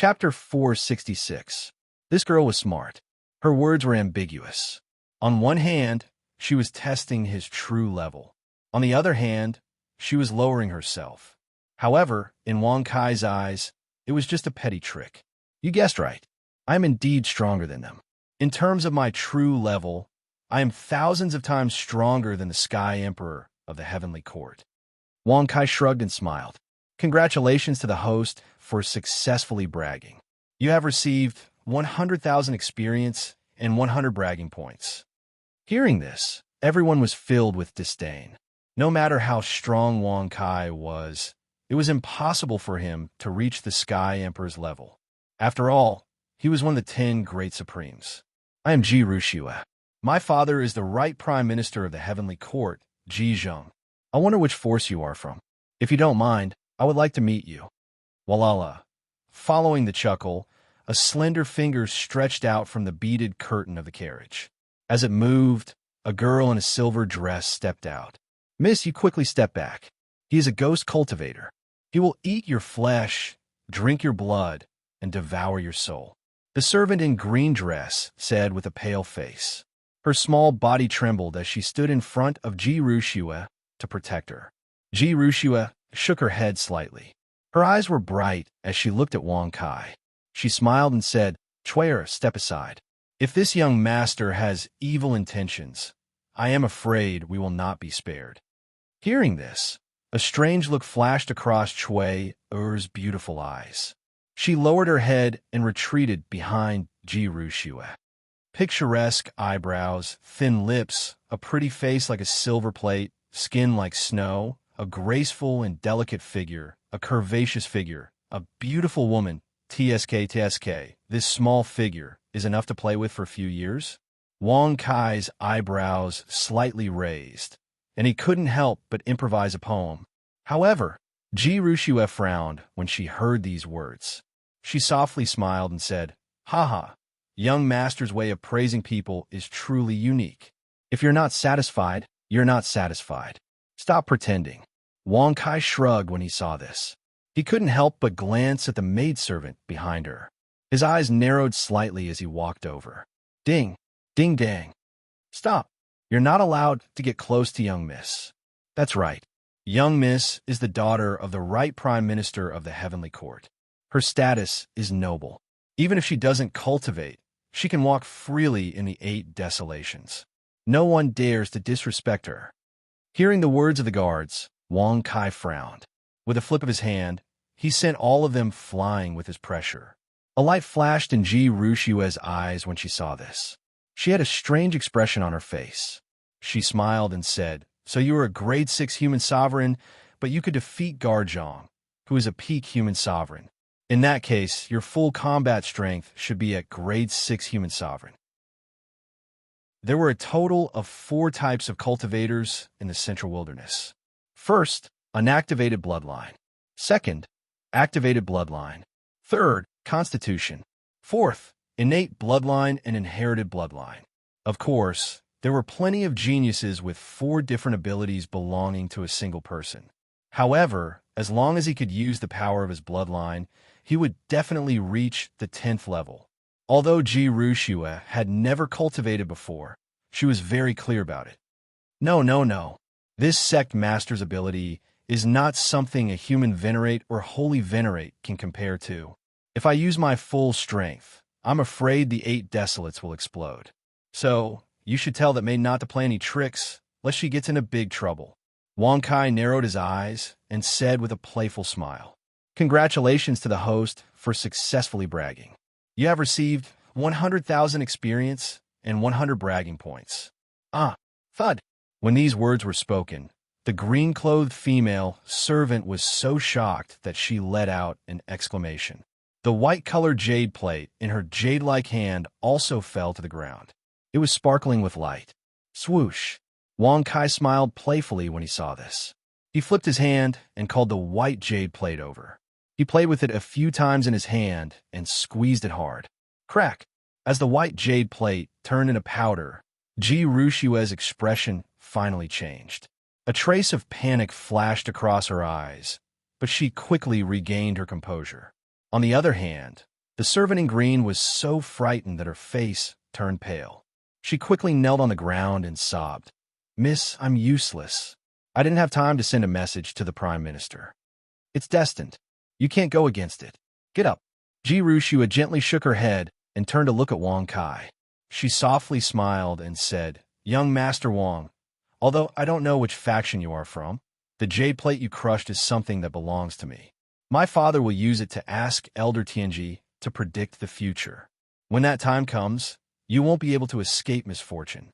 Chapter 466. This girl was smart. Her words were ambiguous. On one hand, she was testing his true level. On the other hand, she was lowering herself. However, in Wang Kai's eyes, it was just a petty trick. You guessed right. I am indeed stronger than them. In terms of my true level, I am thousands of times stronger than the Sky Emperor of the Heavenly Court. Wang Kai shrugged and smiled. Congratulations to the host for successfully bragging. You have received 100,000 experience and 100 bragging points. Hearing this, everyone was filled with disdain. No matter how strong Wang Kai was, it was impossible for him to reach the Sky Emperor's level. After all, he was one of the 10 Great Supremes. I am Ji Rushue. My father is the right Prime Minister of the Heavenly Court, Ji Zheng. I wonder which force you are from. If you don't mind, I would like to meet you. Walala. Following the chuckle, a slender finger stretched out from the beaded curtain of the carriage. As it moved, a girl in a silver dress stepped out. Miss, you quickly step back. He is a ghost cultivator. He will eat your flesh, drink your blood, and devour your soul. The servant in green dress said with a pale face. Her small body trembled as she stood in front of Ji Rushue to protect her. Ji Rushue shook her head slightly. Her eyes were bright as she looked at Wang Kai. She smiled and said, Chuer, step aside. If this young master has evil intentions, I am afraid we will not be spared. Hearing this, a strange look flashed across Chuer's beautiful eyes. She lowered her head and retreated behind Ji Rushue. Picturesque eyebrows, thin lips, a pretty face like a silver plate, skin like snow, a graceful and delicate figure, a curvaceous figure, a beautiful woman. TSK, this small figure is enough to play with for a few years? Wang Kai's eyebrows slightly raised, and he couldn't help but improvise a poem. However, Ji Rushue frowned when she heard these words. She softly smiled and said, Haha, young master's way of praising people is truly unique. If you're not satisfied, you're not satisfied. Stop pretending. Wang Kai shrugged when he saw this. He couldn't help but glance at the maidservant behind her. His eyes narrowed slightly as he walked over. Ding, ding dang. Stop. You're not allowed to get close to young miss. That's right. Young miss is the daughter of the right Prime Minister of the Heavenly Court. Her status is noble. Even if she doesn't cultivate, she can walk freely in the 8 desolations. No one dares to disrespect her. Hearing the words of the guards, Wang Kai frowned. With a flip of his hand, he sent all of them flying with his pressure. A light flashed in Ji Rushue's eyes when she saw this. She had a strange expression on her face. She smiled and said, So you are a grade 6 human sovereign, but you could defeat Garjong, who is a peak human sovereign. In that case, your full combat strength should be at grade 6 human sovereign. There were a total of 4 types of cultivators in the Central Wilderness. First, unactivated bloodline. Second, activated bloodline. Third, constitution. Fourth, innate bloodline and inherited bloodline. Of course, there were plenty of geniuses with 4 different abilities belonging to a single person. However, as long as he could use the power of his bloodline, he would definitely reach the 10th level. Although Ji Rushue had never cultivated before, she was very clear about it. No. This sect master's ability is not something a human venerate or holy venerate can compare to. If I use my full strength, I'm afraid the 8 desolates will explode. So, you should tell that maid not to play any tricks, lest she gets into big trouble. Wang Kai narrowed his eyes and said with a playful smile, Congratulations to the host for successfully bragging. You have received 100,000 experience and 100 bragging points. Thud. When these words were spoken, the green-clothed female servant was so shocked that she let out an exclamation. The white-colored jade plate in her jade-like hand also fell to the ground. It was sparkling with light. Swoosh! Wang Kai smiled playfully when he saw this. He flipped his hand and called the white jade plate over. He played with it a few times in his hand and squeezed it hard. Crack! As the white jade plate turned into powder, Ji Rushue's expression finally changed. A trace of panic flashed across her eyes, but she quickly regained her composure. On the other hand, The servant in green was so frightened that her face turned pale. She quickly knelt on the ground and sobbed. "Miss, I'm useless. I didn't have time to send a message to the Prime Minister. It's destined. You can't go against it. Get up." Rushua gently shook her head and turned to look at Wang Kai. She softly smiled and said, "Young Master Wang, although I don't know which faction you are from, the jade plate you crushed is something that belongs to me. My father will use it to ask Elder Tianji to predict the future. When that time comes, you won't be able to escape misfortune."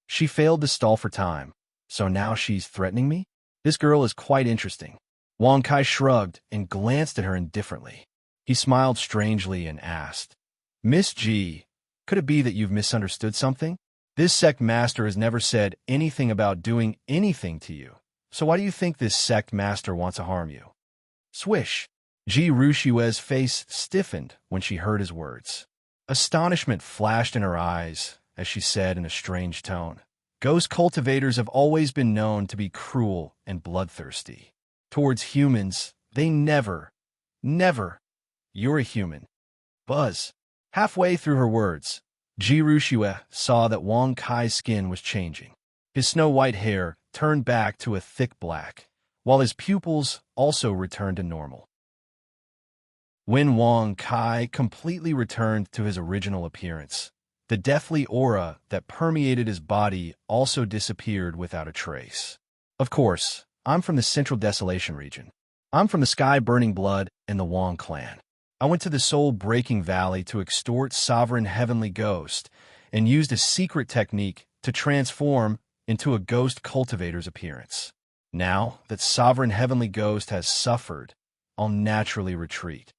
She failed to stall for time, so now she's threatening me? This girl is quite interesting. Wang Kai shrugged and glanced at her indifferently. He smiled strangely and asked, "Miss G, could it be that you've misunderstood something? This sect master has never said anything about doing anything to you. So why do you think this sect master wants to harm you?" Swish! Rushua's face stiffened when she heard his words. Astonishment flashed in her eyes as she said in a strange tone, "Ghost cultivators have always been known to be cruel and bloodthirsty. Towards humans, they never. You're a human." Buzz. Halfway through her words, Rushua saw that Wang Kai's skin was changing. His snow-white hair turned back to a thick black, while his pupils also returned to normal. When Wang Kai completely returned to his original appearance, the deathly aura that permeated his body also disappeared without a trace. Of course, I'm from the Central Desolation region. I'm from the Sky-Burning Blood and the Wang clan. I went to the Soul-Breaking Valley to extort Sovereign Heavenly Ghost and used a secret technique to transform into a ghost cultivator's appearance. Now that Sovereign Heavenly Ghost has suffered, I'll naturally retreat."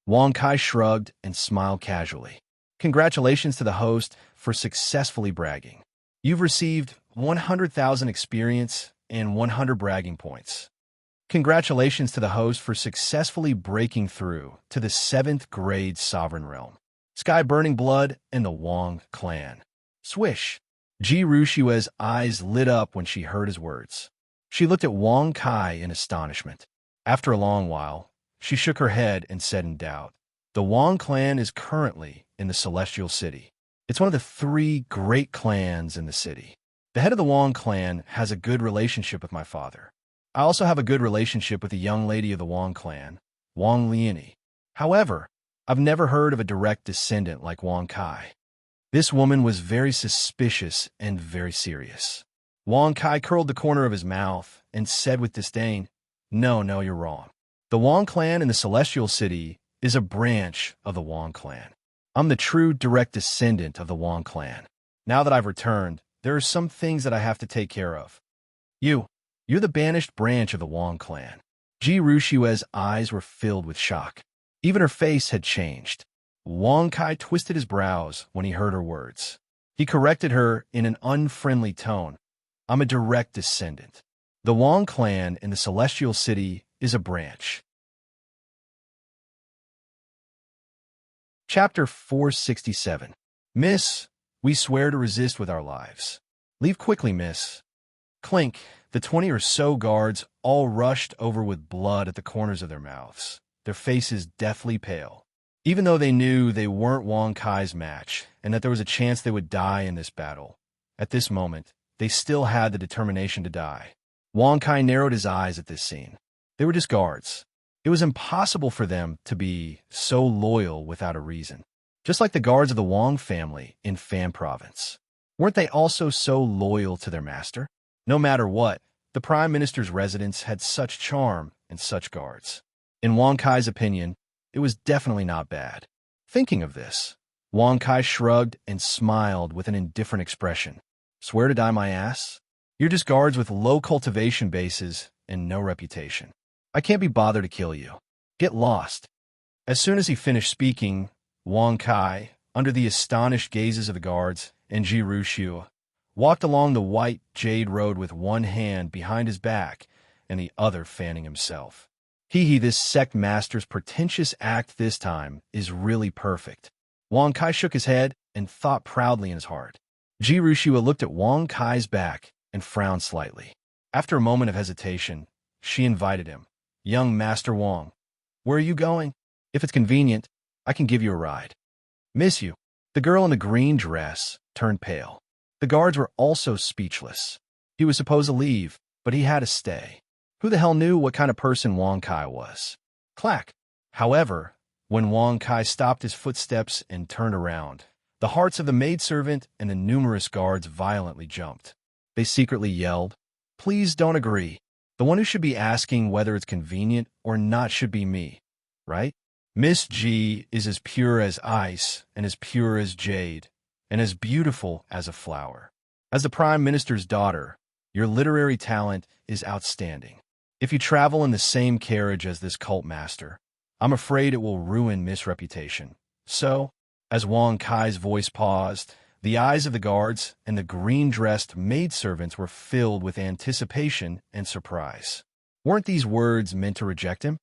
Wang Kai shrugged and smiled casually. "Congratulations to the host for successfully bragging. You've received 100,000 experience and 100 bragging points. Congratulations to the host for successfully breaking through to the 7th grade Sovereign Realm. Sky Burning Blood and the Wang clan." Swish! Rushua's eyes lit up when she heard his words. She looked at Wang Kai in astonishment. After a long while, she shook her head and said in doubt, "The Wang clan is currently in the Celestial City. It's one of the 3 great clans in the city. The head of the Wang clan has a good relationship with my father. I also have a good relationship with the young lady of the Wang clan, Wang Liani. However, I've never heard of a direct descendant like Wang Kai." This woman was very suspicious and very serious. Wang Kai curled the corner of his mouth and said with disdain, No, you're wrong. The Wang clan in the Celestial City is a branch of the Wang clan. I'm the true direct descendant of the Wang clan. Now that I've returned, there are some things that I have to take care of. You're the banished branch of the Wang clan." Rushua's eyes were filled with shock. Even her face had changed. Wang Kai twisted his brows when he heard her words. He corrected her in an unfriendly tone. "I'm a direct descendant. The Wang clan in the Celestial City is a branch." Chapter 467. "Miss, we swear to resist with our lives. Leave quickly, miss." Clink, the 20 or so guards all rushed over with blood at the corners of their mouths, their faces deathly pale. Even though they knew they weren't Wang Kai's match and that there was a chance they would die in this battle, at this moment, they still had the determination to die. Wang Kai narrowed his eyes at this scene. They were just guards. It was impossible for them to be so loyal without a reason. Just like the guards of the Wang family in Fan Province. Weren't they also so loyal to their master? No matter what, the Prime Minister's residence had such charm and such guards. In Wang Kai's opinion, it was definitely not bad. Thinking of this, Wang Kai shrugged and smiled with an indifferent expression. "Swear to dye my ass? You're just guards with low cultivation bases and no reputation. I can't be bothered to kill you. Get lost." As soon as he finished speaking, Wang Kai, under the astonished gazes of the guards and Rushua, walked along the white jade road with one hand behind his back and the other fanning himself. This sect master's pretentious act this time is really perfect. Wang Kai shook his head and thought proudly in his heart. Rushua looked at Wang Kai's back and frowned slightly. After a moment of hesitation, she invited him. "Young Master Wang, where are you going? If it's convenient, I can give you a ride. Miss you. The girl in the green dress turned pale. The guards were also speechless. He was supposed to leave, but he had to stay. Who the hell knew what kind of person Wang Kai was? Clack. However, when Wang Kai stopped his footsteps and turned around, the hearts of the maidservant and the numerous guards violently jumped. They secretly yelled, "Please don't agree. The one who should be asking whether it's convenient or not should be me, right? Miss G is as pure as ice and as pure as jade and as beautiful as a flower. As the Prime Minister's daughter, your literary talent is outstanding. If you travel in the same carriage as this cult master, I'm afraid it will ruin Miss' reputation." So, as Wang Kai's voice paused, the eyes of the guards and the green-dressed maidservants were filled with anticipation and surprise. Weren't these words meant to reject him?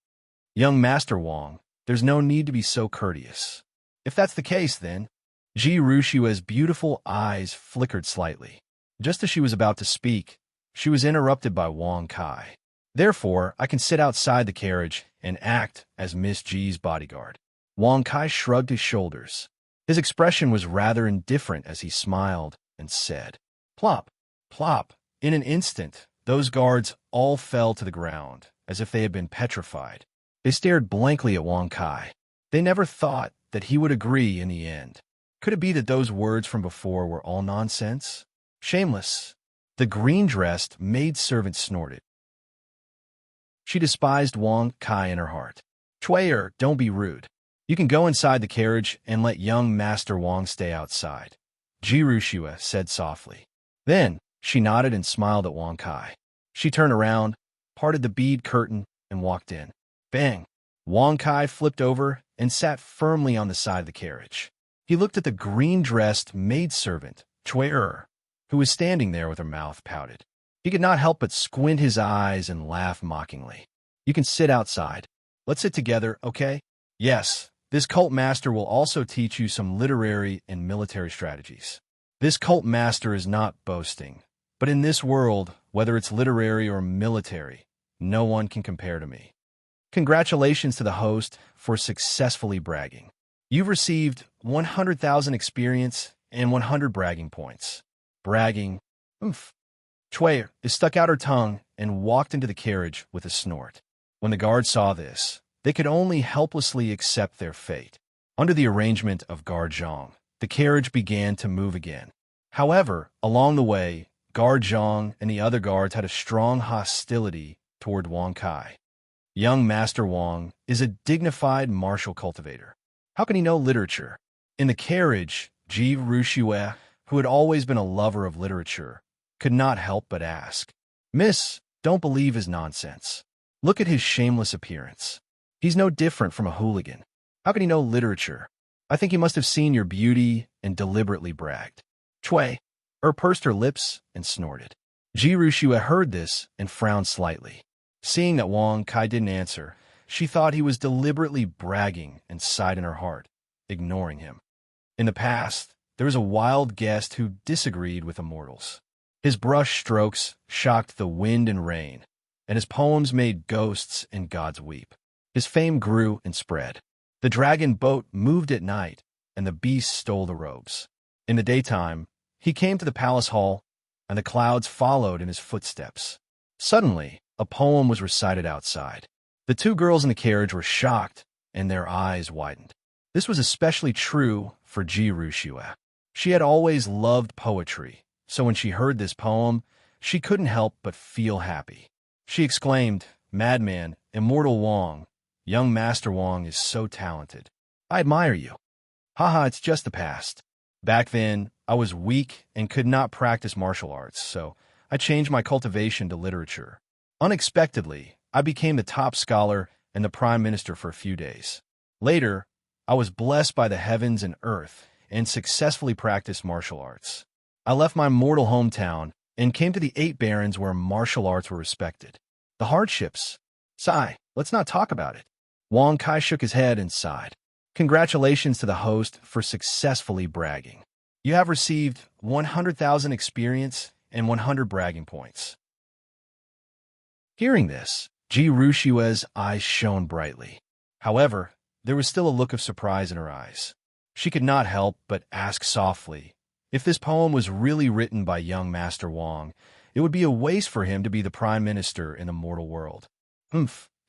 "Young Master Wang, there's no need to be so courteous." If that's the case, then, Ji Rushua's beautiful eyes flickered slightly. Just as she was about to speak, she was interrupted by Wang Kai. "Therefore, I can sit outside the carriage and act as Miss G's bodyguard." Wang Kai shrugged his shoulders. His expression was rather indifferent as he smiled and said, "Plop, plop." In an instant, those guards all fell to the ground, as if they had been petrified. They stared blankly at Wang Kai. They never thought that he would agree in the end. Could it be that those words from before were all nonsense? Shameless. The green-dressed maidservant snorted. She despised Wang Kai in her heart. "Chuyer, don't be rude. You can go inside the carriage and let young Master Wang stay outside," Ji Rushua said softly. Then she nodded and smiled at Wang Kai. She turned around, parted the bead curtain, and walked in. Bang! Wang Kai flipped over and sat firmly on the side of the carriage. He looked at the green-dressed maidservant, Chuyer, who was standing there with her mouth pouted. He could not help but squint his eyes and laugh mockingly. "You can sit outside. Let's sit together, okay? Yes, this cult master will also teach you some literary and military strategies. This cult master is not boasting, but in this world, whether it's literary or military, no one can compare to me. Congratulations to the host for successfully bragging. You've received 100,000 experience and 100 bragging points." Bragging. Oomph. Chuyer stuck out her tongue and walked into the carriage with a snort. When the guards saw this, they could only helplessly accept their fate. Under the arrangement of Guard Zhang, the carriage began to move again. However, along the way, Guard Zhang and the other guards had a strong hostility toward Wang Kai. Young Master Wang is a dignified martial cultivator. How can he know literature? In the carriage, Ji Rushua, who had always been a lover of literature, could not help but ask, "Miss, don't believe his nonsense. Look at his shameless appearance. He's no different from a hooligan. How can he know literature? I think he must have seen your beauty and deliberately bragged." Chui pursed her lips and snorted. Ji Rushua heard this and frowned slightly. Seeing that Wang Kai didn't answer, she thought he was deliberately bragging and sighed in her heart, ignoring him. In the past, there was a wild guest who disagreed with immortals. His brush strokes shocked the wind and rain, and his poems made ghosts and gods weep. His fame grew and spread. The dragon boat moved at night, and the beasts stole the robes. In the daytime, he came to the palace hall, and the clouds followed in his footsteps. Suddenly, a poem was recited outside. The two girls in the carriage were shocked, and their eyes widened. This was especially true for Ji Rushua. She had always loved poetry, so when she heard this poem, she couldn't help but feel happy. She exclaimed, "Madman, immortal Wang, young Master Wang is so talented. I admire you." Haha, it's just the past. Back then, I was weak and could not practice martial arts, so I changed my cultivation to literature. Unexpectedly, I became the top scholar and the prime minister for a few days. Later, I was blessed by the heavens and earth and successfully practiced martial arts. I left my mortal hometown and came to the 8 barons where martial arts were respected. The hardships. Sigh, let's not talk about it. Wang Kai shook his head and sighed. Congratulations to the host for successfully bragging. You have received 100,000 experience and 100 bragging points. Hearing this, Ji Rushua's eyes shone brightly. However, there was still a look of surprise in her eyes. She could not help but ask softly, if this poem was really written by young Master Wang, it would be a waste for him to be the prime minister in the mortal world.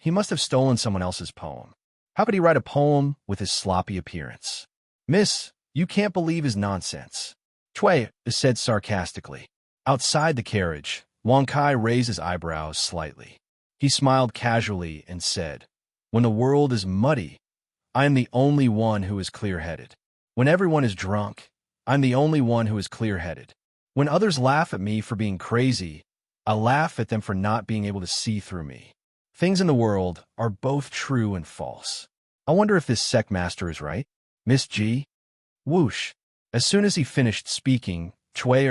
He must have stolen someone else's poem. How could he write a poem with his sloppy appearance? Miss, you can't believe his nonsense, Cui said sarcastically. Outside the carriage, Wang Kai raised his eyebrows slightly. He smiled casually and said, when the world is muddy, I am the only one who is clear-headed. When everyone is drunk, I'm the only one who is clear-headed. When others laugh at me for being crazy, I laugh at them for not being able to see through me. Things in the world are both true and false. I wonder if this sect master is right. Miss G? Whoosh. As soon as he finished speaking, Cui,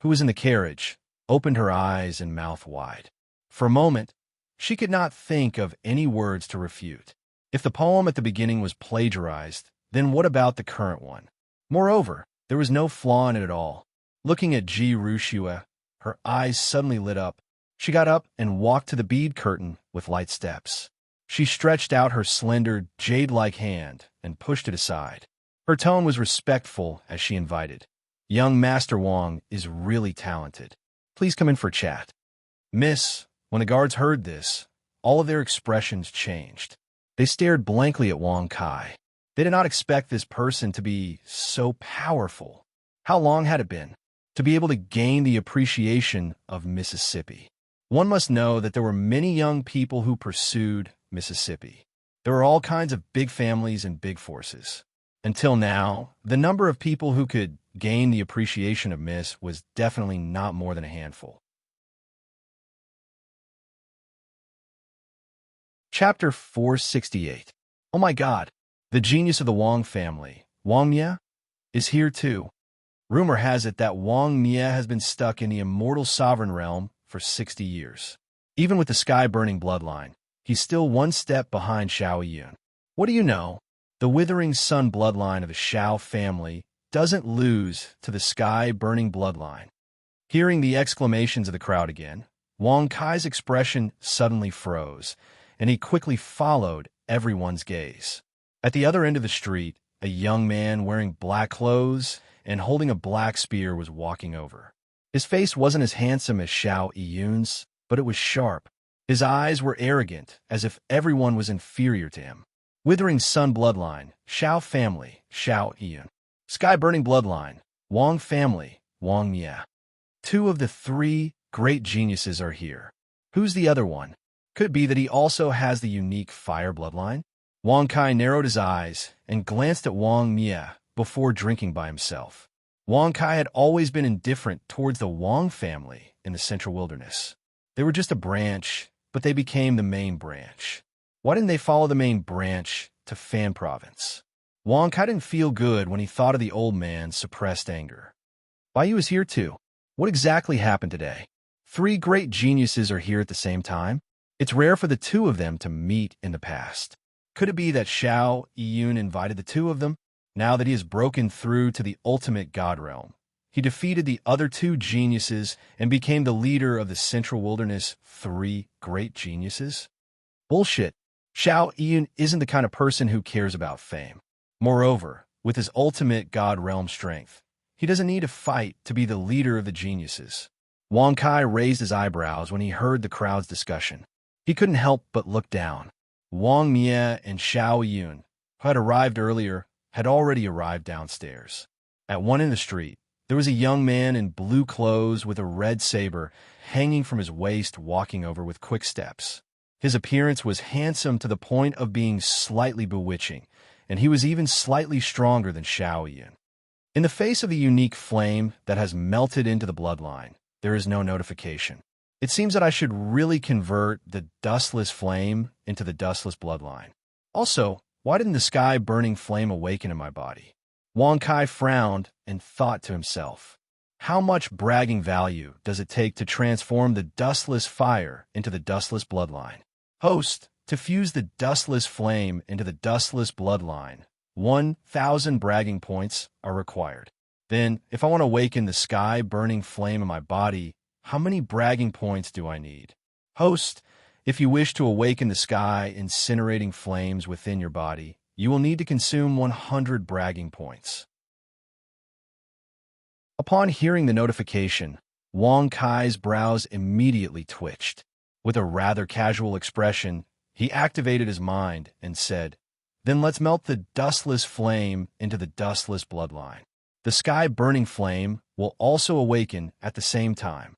who was in the carriage, opened her eyes and mouth wide. For a moment, she could not think of any words to refute. If the poem at the beginning was plagiarized, then what about the current one? Moreover, there was no flaw in it at all. Looking at Ji Rushua, her eyes suddenly lit up. She got up and walked to the bead curtain with light steps. She stretched out her slender, jade-like hand and pushed it aside. Her tone was respectful as she invited, young Master Wang is really talented. Please come in for chat. Miss, when the guards heard this, all of their expressions changed. They stared blankly at Wang Kai. They did not expect this person to be so powerful. How long had it been to be able to gain the appreciation of Mississippi? One must know that there were many young people who pursued Mississippi. There were all kinds of big families and big forces. Until now, the number of people who could gain the appreciation of Miss was definitely not more than a handful. Chapter 468. Oh my God, the genius of the Wang family, Wang Mie, is here too. Rumor has it that Wang Mie has been stuck in the immortal sovereign realm for 60 years. Even with the sky-burning bloodline, he's still one step behind Xiao Yun. What do you know? The withering sun bloodline of the Xiao family doesn't lose to the sky-burning bloodline. Hearing the exclamations of the crowd again, Wang Kai's expression suddenly froze, and he quickly followed everyone's gaze. At the other end of the street, a young man wearing black clothes and holding a black spear was walking over. His face wasn't as handsome as Xiao Yun's, but it was sharp. His eyes were arrogant, as if everyone was inferior to him. Withering sun bloodline, Xiao family, Xiao Yun. Sky-burning bloodline, Wang family, Wang Mie. Two of the three great geniuses are here. Who's the other one? Could be that he also has the unique fire bloodline? Wang Kai narrowed his eyes and glanced at Wang Mie before drinking by himself. Wang Kai had always been indifferent towards the Wang family in the central wilderness. They were just a branch, but they became the main branch. Why didn't they follow the main branch to Fan Province? Wang Kai didn't feel good when he thought of the old man's suppressed anger. Baiyu is here too. What exactly happened today? Three great geniuses are here at the same time? It's rare for the two of them to meet in the past. Could it be that Xiao Yun invited the two of them? Now that he has broken through to the ultimate god realm, he defeated the other two geniuses and became the leader of the Central Wilderness three great geniuses? Bullshit. Xiao Yun isn't the kind of person who cares about fame. Moreover, with his ultimate god realm strength, he doesn't need to fight to be the leader of the geniuses. Wang Kai raised his eyebrows when he heard the crowd's discussion. He couldn't help but look down. Wang Mie and Xiao Yun, who had arrived earlier, had already arrived downstairs. At one end of the street, there was a young man in blue clothes with a red saber hanging from his waist walking over with quick steps. His appearance was handsome to the point of being slightly bewitching, and he was even slightly stronger than Xiao Yun. In the face of the unique flame that has melted into the bloodline, there is no notification. It seems that I should really convert the dustless flame into the dustless bloodline. Also, why didn't the sky-burning flame awaken in my body? Wang Kai frowned and thought to himself, how much bragging value does it take to transform the dustless fire into the dustless bloodline? Host, to fuse the dustless flame into the dustless bloodline, 1,000 bragging points are required. Then, if I want to awaken the sky-burning flame in my body, how many bragging points do I need? Host, if you wish to awaken the sky incinerating flames within your body, you will need to consume 100 bragging points. Upon hearing the notification, Wang Kai's brows immediately twitched. With a rather casual expression, he activated his mind and said, "Then let's melt the dustless flame into the dustless bloodline. The sky-burning flame will also awaken at the same time."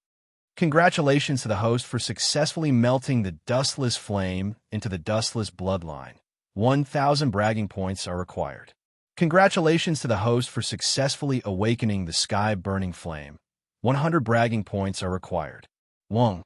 Congratulations to the host for successfully melting the dustless flame into the dustless bloodline. 1,000 bragging points are required. Congratulations to the host for successfully awakening the sky-burning flame. 100 bragging points are required. Wang.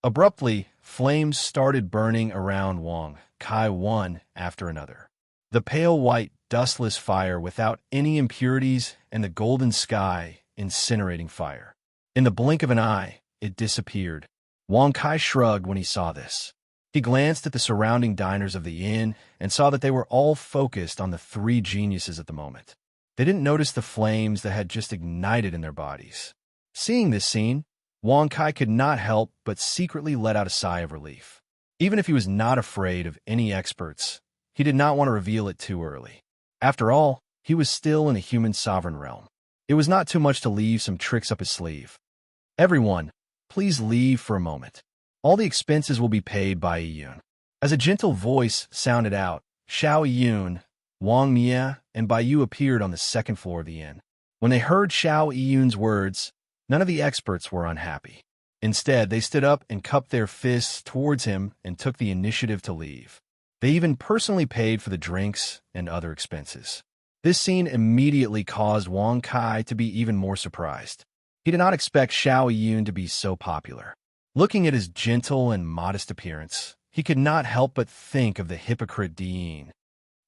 Abruptly, flames started burning around Wang Kai one after another. The pale white, dustless fire without any impurities and the golden sky incinerating fire. In the blink of an eye, it disappeared. Wang Kai shrugged when he saw this. He glanced at the surrounding diners of the inn and saw that they were all focused on the three geniuses at the moment. They didn't notice the flames that had just ignited in their bodies. Seeing this scene, Wang Kai could not help but secretly let out a sigh of relief. Even if he was not afraid of any experts, he did not want to reveal it too early. After all, he was still in a human sovereign realm. It was not too much to leave some tricks up his sleeve. "Everyone, please leave for a moment. All the expenses will be paid by Yun." As a gentle voice sounded out, Xiao Yun, Wang Mia, and Baiyu appeared on the second floor of the inn. When they heard Xiao Yun's words, none of the experts were unhappy. Instead, they stood up and cupped their fists towards him and took the initiative to leave. They even personally paid for the drinks and other expenses. This scene immediately caused Wang Kai to be even more surprised. He did not expect Xiao Yun to be so popular. Looking at his gentle and modest appearance, he could not help but think of the hypocrite Dean.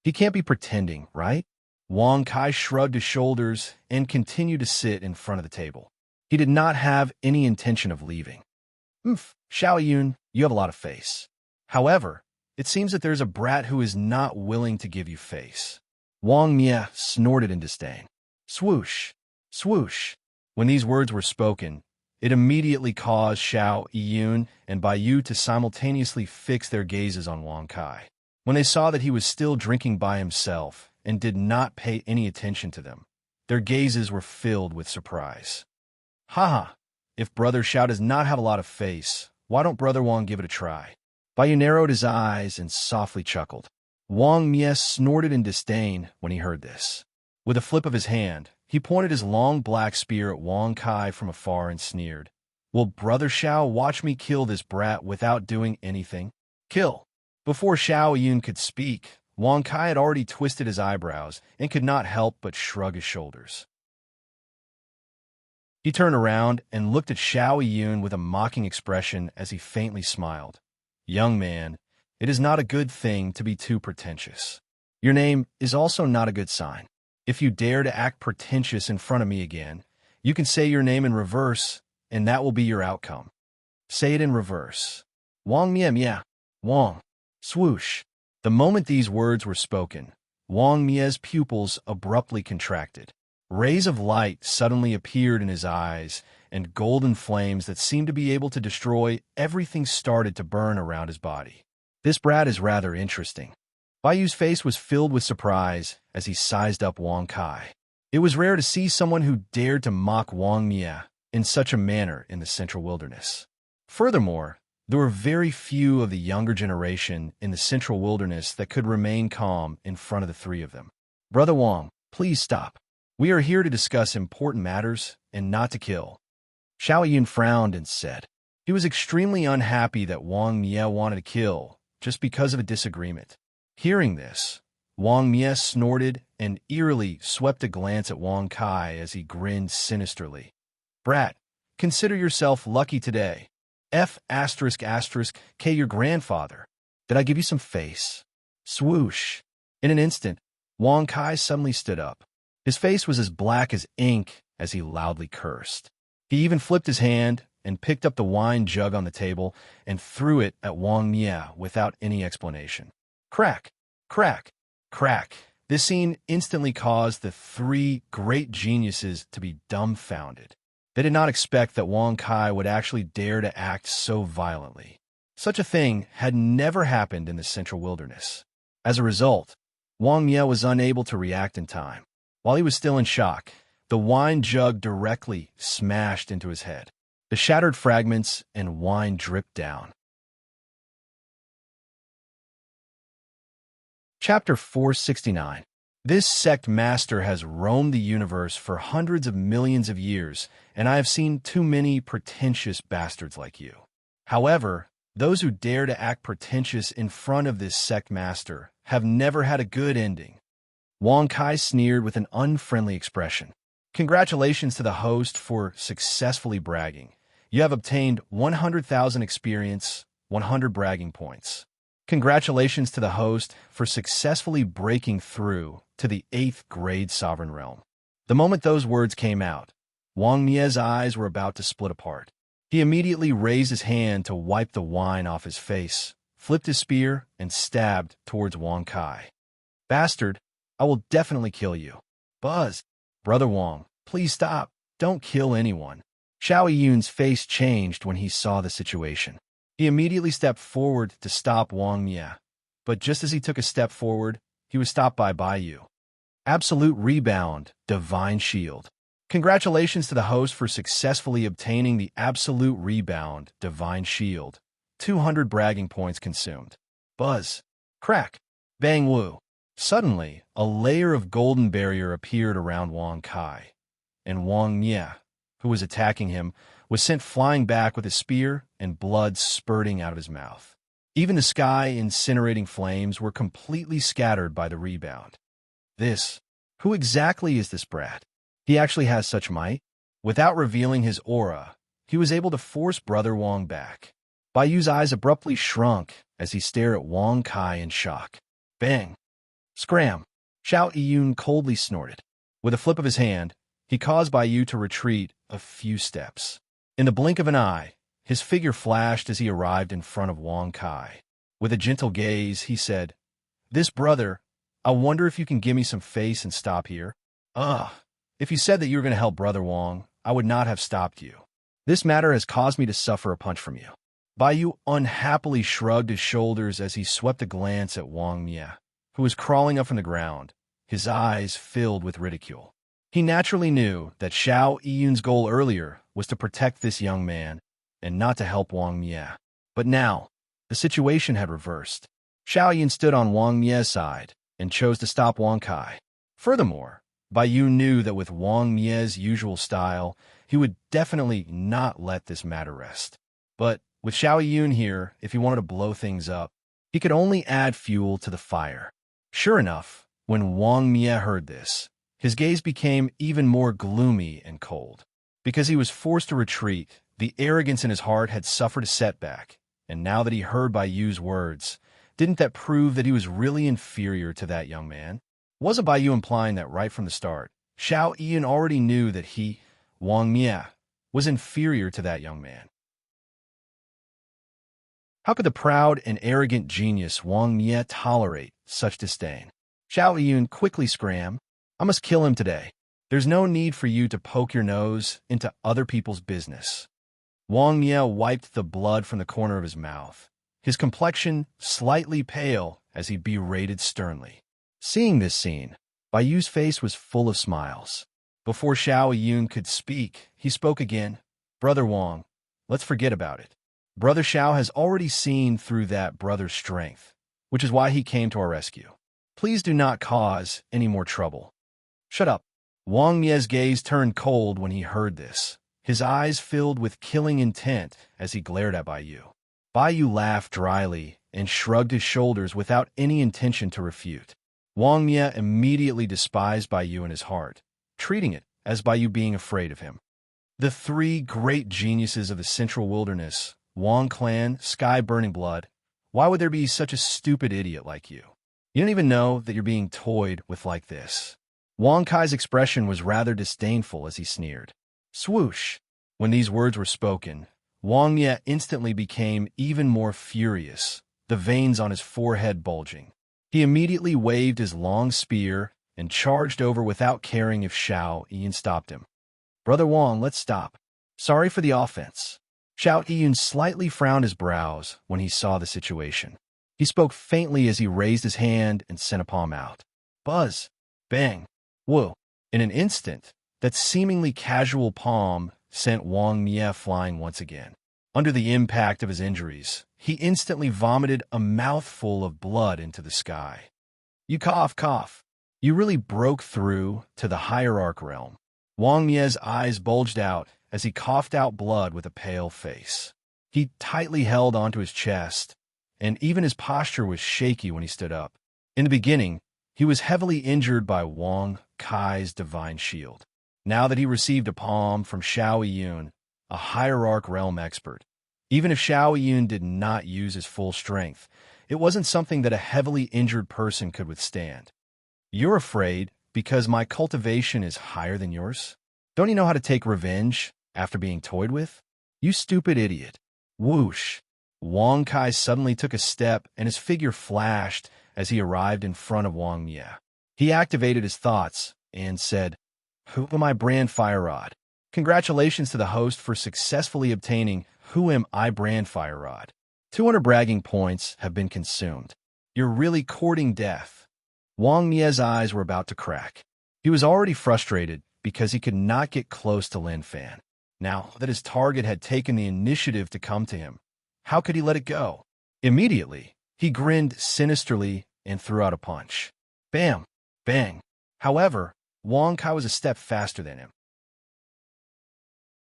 He can't be pretending, right? Wang Kai shrugged his shoulders and continued to sit in front of the table. He did not have any intention of leaving. Xiao Yun, you have a lot of face. However, it seems that there's a brat who is not willing to give you face. Wang Mia snorted in disdain. Swoosh, swoosh. When these words were spoken, it immediately caused Xiao Yun and Baiyu to simultaneously fix their gazes on Wang Kai. When they saw that he was still drinking by himself and did not pay any attention to them, their gazes were filled with surprise. Haha, if Brother Xiao does not have a lot of face, why don't Brother Wang give it a try? Baiyu narrowed his eyes and softly chuckled. Wang Mia snorted in disdain when he heard this. With a flip of his hand, he pointed his long black spear at Wang Kai from afar and sneered. Will Brother Xiao watch me kill this brat without doing anything? Kill! Before Xiao Yun could speak, Wang Kai had already twisted his eyebrows and could not help but shrug his shoulders. He turned around and looked at Xiao Yun with a mocking expression as he faintly smiled. Young man, it is not a good thing to be too pretentious. Your name is also not a good sign. If you dare to act pretentious in front of me again, you can say your name in reverse, and that will be your outcome. Say it in reverse. Wang Mia Mia. Wang. Swoosh. The moment these words were spoken, Wang Mia's pupils abruptly contracted. Rays of light suddenly appeared in his eyes, and golden flames that seemed to be able to destroy everything started to burn around his body. This brat is rather interesting. Baiyu's face was filled with surprise as he sized up Wang Kai. It was rare to see someone who dared to mock Wang Mia in such a manner in the Central Wilderness. Furthermore, there were very few of the younger generation in the Central Wilderness that could remain calm in front of the three of them. Brother Wang, please stop. We are here to discuss important matters and not to kill. Xiao Yun frowned and said. He was extremely unhappy that Wang Mia wanted to kill just because of a disagreement. Hearing this, Wang Mia snorted and eerily swept a glance at Wang Kai as he grinned sinisterly. Brat, consider yourself lucky today. K your grandfather. Did I give you some face? Swoosh. In an instant, Wang Kai suddenly stood up. His face was as black as ink as he loudly cursed. He even flipped his hand and picked up the wine jug on the table and threw it at Wang Mia without any explanation. Crack, crack, crack. This scene instantly caused the three great geniuses to be dumbfounded. They did not expect that Wang Kai would actually dare to act so violently. Such a thing had never happened in the Central Wilderness. As a result, Wang Mie was unable to react in time. While he was still in shock, the wine jug directly smashed into his head. The shattered fragments and wine dripped down. Chapter 469. This sect master has roamed the universe for hundreds of millions of years, and I have seen too many pretentious bastards like you. However, those who dare to act pretentious in front of this sect master have never had a good ending. Wang Kai sneered with an unfriendly expression. Congratulations to the host for successfully bragging. You have obtained 100,000 experience, 100 bragging points. Congratulations to the host for successfully breaking through to the 8th grade sovereign realm. The moment those words came out, Wang Mie's eyes were about to split apart. He immediately raised his hand to wipe the wine off his face, flipped his spear, and stabbed towards Wang Kai. Bastard, I will definitely kill you. Buzz. Brother Wang, please stop. Don't kill anyone. Xiao Yun's face changed when he saw the situation. He immediately stepped forward to stop Wang Mie, but just as he took a step forward, he was stopped by Baiyu. Absolute Rebound, Divine Shield. Congratulations to the host for successfully obtaining the Absolute Rebound, Divine Shield. 200 bragging points consumed. Buzz. Crack. Bang woo. Suddenly, a layer of golden barrier appeared around Wang Kai, and Wang Mie, who was attacking him, was sent flying back with a spear and blood spurting out of his mouth. Even the sky incinerating flames were completely scattered by the rebound. Who exactly is this brat? He actually has such might? Without revealing his aura, he was able to force Brother Wang back. Baiyu's eyes abruptly shrunk as he stared at Wang Kai in shock. Bang! Scram! Xiao Yun coldly snorted. With a flip of his hand, he caused Baiyu to retreat a few steps. In the blink of an eye, his figure flashed as he arrived in front of Wang Kai. With a gentle gaze, he said, "This brother, I wonder if you can give me some face and stop here?" If you said that you were going to help Brother Wang, I would not have stopped you. This matter has caused me to suffer a punch from you. Baiyu unhappily shrugged his shoulders as he swept a glance at Wang Mie, who was crawling up from the ground, his eyes filled with ridicule. He naturally knew that Xiao Yun's goal earlier was to protect this young man and not to help Wang Mie. But now, the situation had reversed. Xiao Yun stood on Wang Mie's side and chose to stop Wang Kai. Furthermore, Baiyu knew that with Wang Mie's usual style, he would definitely not let this matter rest. But with Xiao Yun here, if he wanted to blow things up, he could only add fuel to the fire. Sure enough, when Wang Mie heard this, his gaze became even more gloomy and cold. Because he was forced to retreat, the arrogance in his heart had suffered a setback, and now that he heard Baiyu's words, didn't that prove that he was really inferior to that young man? Wasn't Baiyu implying that right from the start, Xiao Yun already knew that he, Wang Mie, was inferior to that young man? How could the proud and arrogant genius Wang Mie tolerate such disdain? Xiao Yun quickly scrammed, "I must kill him today. There's no need for you to poke your nose into other people's business." Wang Mie wiped the blood from the corner of his mouth, his complexion slightly pale as he berated sternly. Seeing this scene, Baiyu's face was full of smiles. Before Xiao Yun could speak, he spoke again. "Brother Wang, let's forget about it. Brother Xiao has already seen through that brother's strength, which is why he came to our rescue. Please do not cause any more trouble." "Shut up." Wang Mie's gaze turned cold when he heard this. His eyes filled with killing intent as he glared at Baiyu. Baiyu laughed dryly and shrugged his shoulders without any intention to refute. Wang Mie immediately despised Baiyu in his heart, treating it as Baiyu being afraid of him. The three great geniuses of the Central Wilderness, Wang Clan, Sky Burning Blood, why would there be such a stupid idiot like you? You don't even know that you're being toyed with like this. Wang Kai's expression was rather disdainful as he sneered. Swoosh! When these words were spoken, Wang Mie instantly became even more furious, the veins on his forehead bulging. He immediately waved his long spear and charged over without caring if Xiao Yun stopped him. "Brother Wang, let's stop. Sorry for the offense." Xiao Yun slightly frowned his brows when he saw the situation. He spoke faintly as he raised his hand and sent a palm out. Buzz. Bang. Whoa. In an instant, that seemingly casual palm sent Wang Mie flying once again. Under the impact of his injuries, he instantly vomited a mouthful of blood into the sky. You cough. You really broke through to the hierarch realm. Wang Mie's eyes bulged out as he coughed out blood with a pale face. He tightly held onto his chest, and even his posture was shaky when he stood up. In the beginning, he was heavily injured by Wang Kai's divine shield. Now that he received a palm from Xiao Yun, a hierarch realm expert, even if Xiao Yun did not use his full strength, it wasn't something that a heavily injured person could withstand. You're afraid because my cultivation is higher than yours? Don't you know how to take revenge after being toyed with? You stupid idiot. Whoosh. Wang Kai suddenly took a step and his figure flashed as he arrived in front of Wang Mie. He activated his thoughts and said, Who am I, Brand Fire Rod? Congratulations to the host for successfully obtaining Who Am I, Brand Fire Rod. 200 bragging points have been consumed. You're really courting death. Wang Mie's eyes were about to crack. He was already frustrated because he could not get close to Lin Fan. Now that his target had taken the initiative to come to him, how could he let it go? Immediately, he grinned sinisterly and threw out a punch. Bam! Bang! However, Wang Kai was a step faster than him.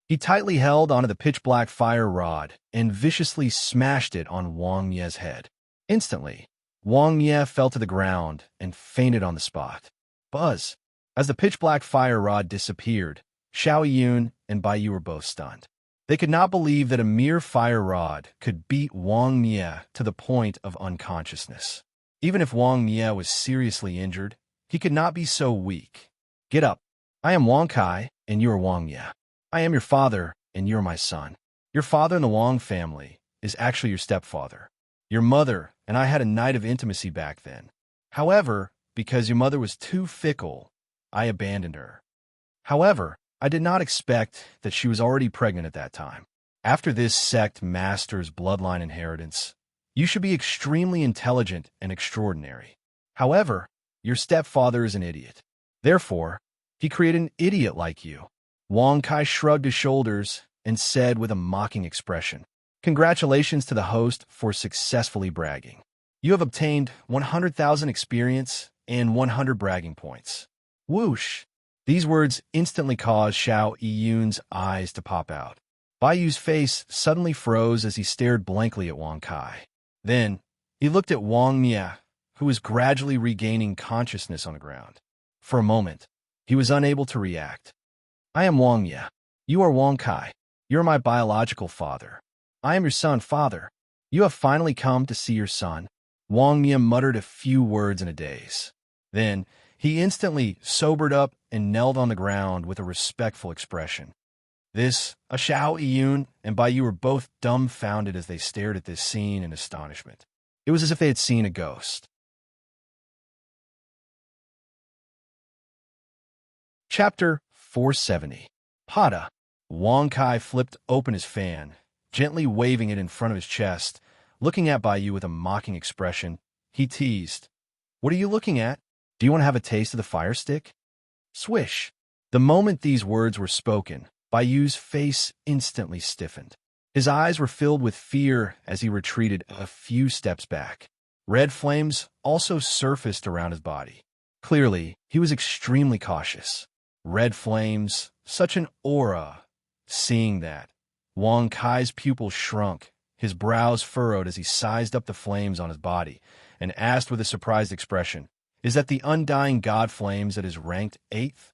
He tightly held onto the pitch-black fire rod and viciously smashed it on Wang Mie's head. Instantly, Wang Mie fell to the ground and fainted on the spot. Buzz. As the pitch-black fire rod disappeared, Xiao Yun and Bai Yu were both stunned. They could not believe that a mere fire rod could beat Wang Mie to the point of unconsciousness. Even if Wang Mie was seriously injured, he could not be so weak. Get up. I am Wang Kai, and you are Wang Mie. I am your father, and you are my son. Your father in the Wang family is actually your stepfather. Your mother and I had a night of intimacy back then. However, because your mother was too fickle, I abandoned her. However, I did not expect that she was already pregnant at that time. After this sect master's bloodline inheritance, you should be extremely intelligent and extraordinary. However, your stepfather is an idiot. Therefore, he created an idiot like you. Wang Kai shrugged his shoulders and said with a mocking expression, Congratulations to the host for successfully bragging. You have obtained 100,000 experience and 100 bragging points. Whoosh! These words instantly caused Xiao Yun's eyes to pop out. Bai Yu's face suddenly froze as he stared blankly at Wang Kai. Then, he looked at Wang Mie, who was gradually regaining consciousness on the ground. For a moment, he was unable to react. I am Wang Mie. You are Wang Kai. You are my biological father. I am your son, father. You have finally come to see your son. Wang Mie muttered a few words in a daze. Then, he instantly sobered up and knelt on the ground with a respectful expression. This, a Xiao Yun and Bai Yu were both dumbfounded as they stared at this scene in astonishment. It was as if they had seen a ghost. Chapter 470. Pada. Wang Kai flipped open his fan, gently waving it in front of his chest. Looking at Bai Yu with a mocking expression, he teased, What are you looking at? Do you want to have a taste of the fire stick? Swish. The moment these words were spoken, Bai Yu's face instantly stiffened. His eyes were filled with fear as he retreated a few steps back. Red flames also surfaced around his body. Clearly, he was extremely cautious. Red flames, such an aura. Seeing that, Wang Kai's pupils shrunk, his brows furrowed as he sized up the flames on his body, and asked with a surprised expression, Is that the undying god flames that is ranked 8th?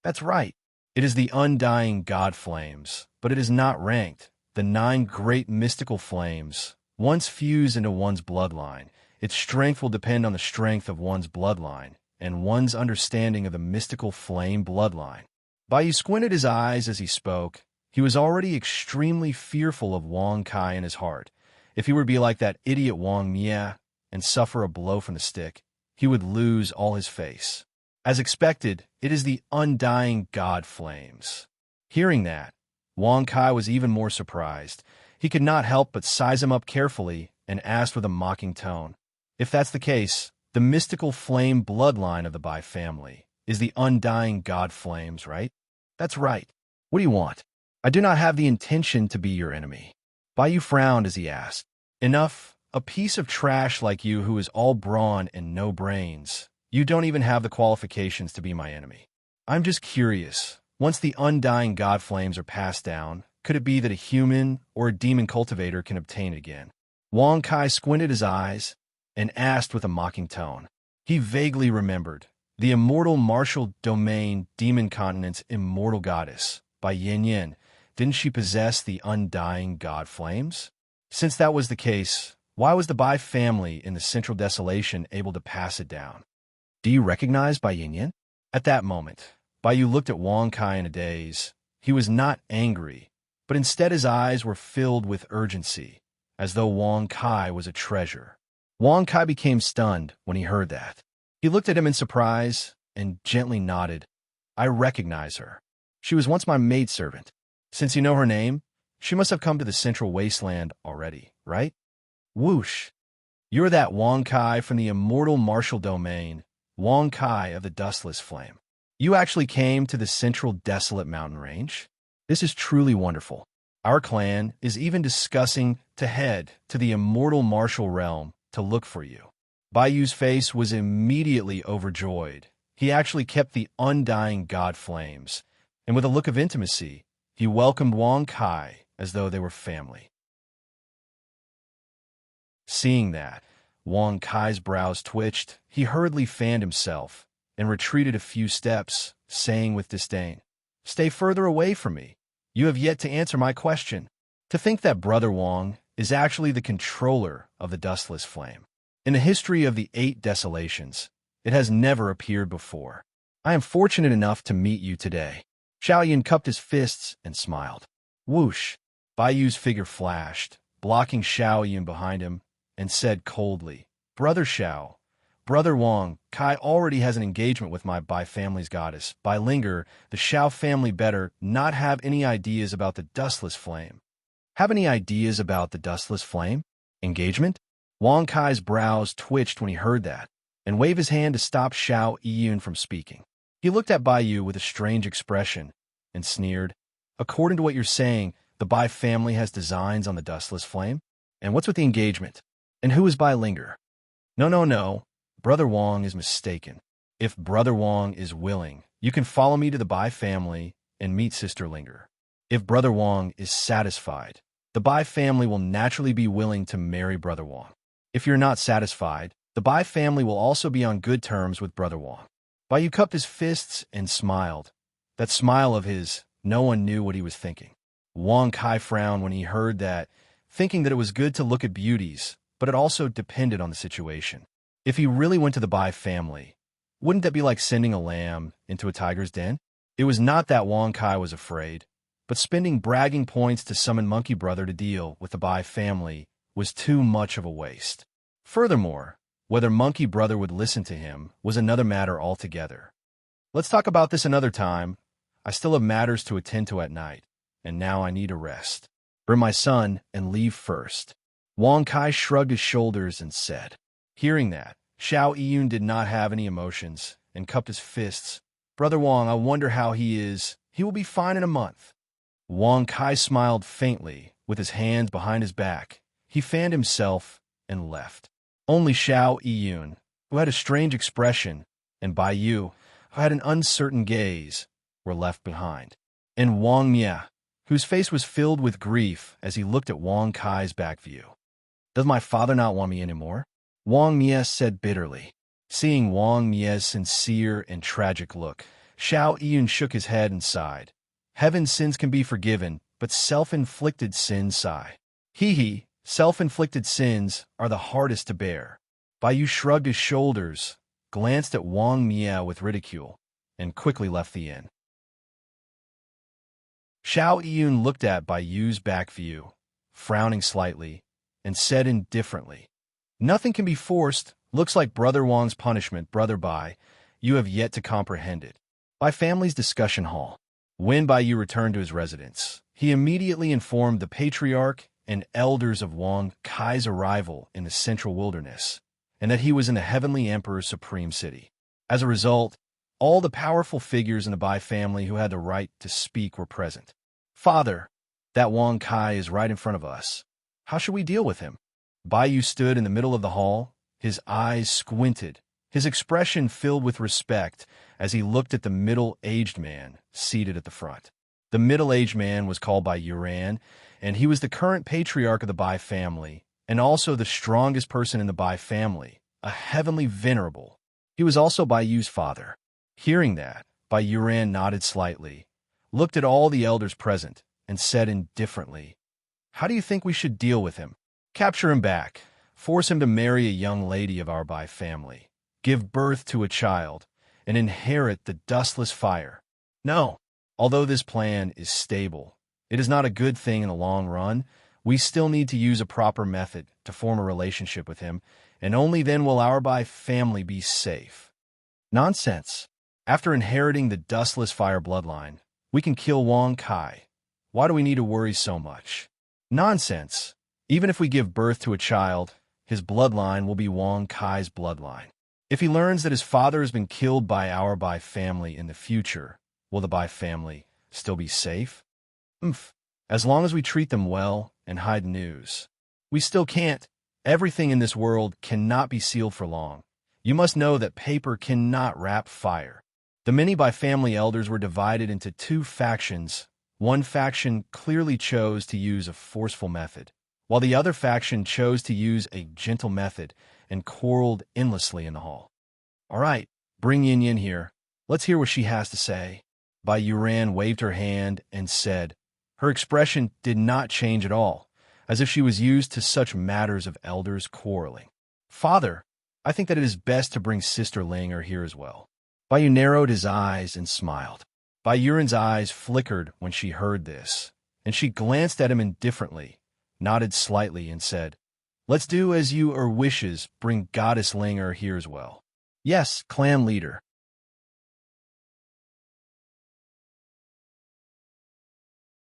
That's right. It is the undying god flames, but it is not ranked. The 9 great mystical flames, once fused into one's bloodline, its strength will depend on the strength of one's bloodline and one's understanding of the mystical flame bloodline. Bai Yu squinted his eyes as he spoke. He was already extremely fearful of Wang Kai in his heart. If he were to be like that idiot Wang Mie and suffer a blow from the stick, he would lose all his face. As expected, it is the undying god flames. Hearing that, Wang Kai was even more surprised. He could not help but size him up carefully and asked with a mocking tone, If that's the case, The mystical flame bloodline of the Bai family is the undying god flames, right? That's right. What do you want? I do not have the intention to be your enemy. Bai Yu frowned as he asked. Enough, a piece of trash like you who is all brawn and no brains. You don't even have the qualifications to be my enemy. I'm just curious. Once the undying god flames are passed down, could it be that a human or a demon cultivator can obtain it again? Wang Kai squinted his eyes and asked with a mocking tone. He vaguely remembered. The immortal martial domain demon continent's immortal goddess, by Yin Yin, didn't she possess the undying god flames? Since that was the case, why was the Bai family in the Central Desolation able to pass it down? Do you recognize Bai Yin Yin? At that moment, Bai Yu looked at Wang Kai in a daze. He was not angry, but instead his eyes were filled with urgency, as though Wang Kai was a treasure. Wang Kai became stunned when he heard that. He looked at him in surprise and gently nodded. I recognize her. She was once my maidservant. Since you know her name, she must have come to the Central Wasteland already, right? Whoosh! You're that Wang Kai from the immortal martial domain, Wang Kai of the Dustless Flame. You actually came to the Central Desolate Mountain Range? This is truly wonderful. Our clan is even discussing to head to the immortal martial realm to look for you. Bai Yu's face was immediately overjoyed. He actually kept the undying god flames, and with a look of intimacy, he welcomed Wang Kai as though they were family. Seeing that, Wang Kai's brows twitched. He hurriedly fanned himself and retreated a few steps, saying with disdain, Stay further away from me. You have yet to answer my question. To think that Brother Wang is actually the controller of the Dustless Flame. In the history of the 8 desolations, it has never appeared before. I am fortunate enough to meet you today. Xiaoyan cupped his fists and smiled. Whoosh! Bai Yu's figure flashed, blocking Xiaoyan behind him, and said coldly, Brother Xiao, Brother Wang, Kai already has an engagement with my Bai family's goddess. By Linger, the Xiao family better not have any ideas about the Dustless Flame. Have any ideas about the Dustless Flame? Engagement? Wang Kai's brows twitched when he heard that, and waved his hand to stop Xiao Yiyun from speaking. He looked at Bai Yu with a strange expression and sneered. According to what you're saying, the Bai family has designs on the Dustless Flame? And what's with the engagement? And who is Bai Linger? No. Brother Wang is mistaken. If Brother Wang is willing, you can follow me to the Bai family and meet Sister Linger. If Brother Wang is satisfied, the Bai family will naturally be willing to marry Brother Wang. If you're not satisfied, the Bai family will also be on good terms with Brother Wang. Bai Yu cupped his fists and smiled. That smile of his, no one knew what he was thinking. Wang Kai frowned when he heard that, thinking that it was good to look at beauties, but it also depended on the situation. If he really went to the Bai family, wouldn't that be like sending a lamb into a tiger's den? It was not that Wang Kai was afraid, but spending bragging points to summon Monkey Brother to deal with the Bai family was too much of a waste. Furthermore, whether Monkey Brother would listen to him was another matter altogether. Let's talk about this another time. I still have matters to attend to at night, and now I need a rest. Bring my son and leave first. Wang Kai shrugged his shoulders and said. Hearing that, Xiao Yiyun did not have any emotions and cupped his fists. Brother Wang, I wonder how he is. He will be fine in a month. Wang Kai smiled faintly with his hands behind his back. He fanned himself and left. Only Xiao Yiyun, who had a strange expression, and Bai Yu, who had an uncertain gaze, were left behind. And Wang Mia, whose face was filled with grief as he looked at Wang Kai's back view. Does my father not want me anymore? Wang Mia said bitterly. Seeing Wang Mia's sincere and tragic look, Xiao Yiyun shook his head and sighed. Heaven's sins can be forgiven, but self-inflicted sins sigh. Hee, self-inflicted sins are the hardest to bear. Bai Yu shrugged his shoulders, glanced at Wang Mia with ridicule, and quickly left the inn. Xiao Yiyun looked at Bai Yu's back view, frowning slightly, and said indifferently, Nothing can be forced. Looks like Brother Wang's punishment, Brother Bai. You have yet to comprehend it. Bai family's discussion hall. When Bai Yu returned to his residence, he immediately informed the patriarch and elders of Wang Kai's arrival in the central wilderness, and that he was in the heavenly emperor's supreme city. As a result, all the powerful figures in the Bai family who had the right to speak were present. "Father, that Wang Kai is right in front of us. How should we deal with him?" Bai Yu stood in the middle of the hall, his eyes squinted, his expression filled with respect as he looked at the middle-aged man seated at the front. The middle-aged man was called Bai Yuran, and he was the current patriarch of the Bai family, and also the strongest person in the Bai family, a heavenly venerable. He was also Bai Yu's father. Hearing that, Bai Yuran nodded slightly, looked at all the elders present, and said indifferently, "How do you think we should deal with him? Capture him back, force him to marry a young lady of our Bai family, give birth to a child, and inherit the dustless fire? No. Although this plan is stable, it is not a good thing in the long run. We still need to use a proper method to form a relationship with him, and only then will our Bai family be safe." "Nonsense. After inheriting the dustless fire bloodline, we can kill Wang Kai. Why do we need to worry so much?" "Nonsense. Even if we give birth to a child, his bloodline will be Wang Kai's bloodline. If he learns that his father has been killed by our Bai family in the future, will the Bai family still be safe?" "As long as we treat them well and hide news. We still can't. Everything in this world cannot be sealed for long. You must know that paper cannot wrap fire." The many Bai family elders were divided into two factions. One faction clearly chose to use a forceful method, while the other faction chose to use a gentle method and quarreled endlessly in the hall. "All right, bring Yin Yin here. Let's hear what she has to say." Bai Yuran waved her hand and said, her expression did not change at all, as if she was used to such matters of elders quarreling. "Father, I think that it is best to bring Sister Linger here as well." Bai Yu narrowed his eyes and smiled. Bai Yuran's eyes flickered when she heard this, and she glanced at him indifferently, nodded slightly, and said, "Let's do as you wishes, bring Goddess Linger here as well." "Yes, clan leader."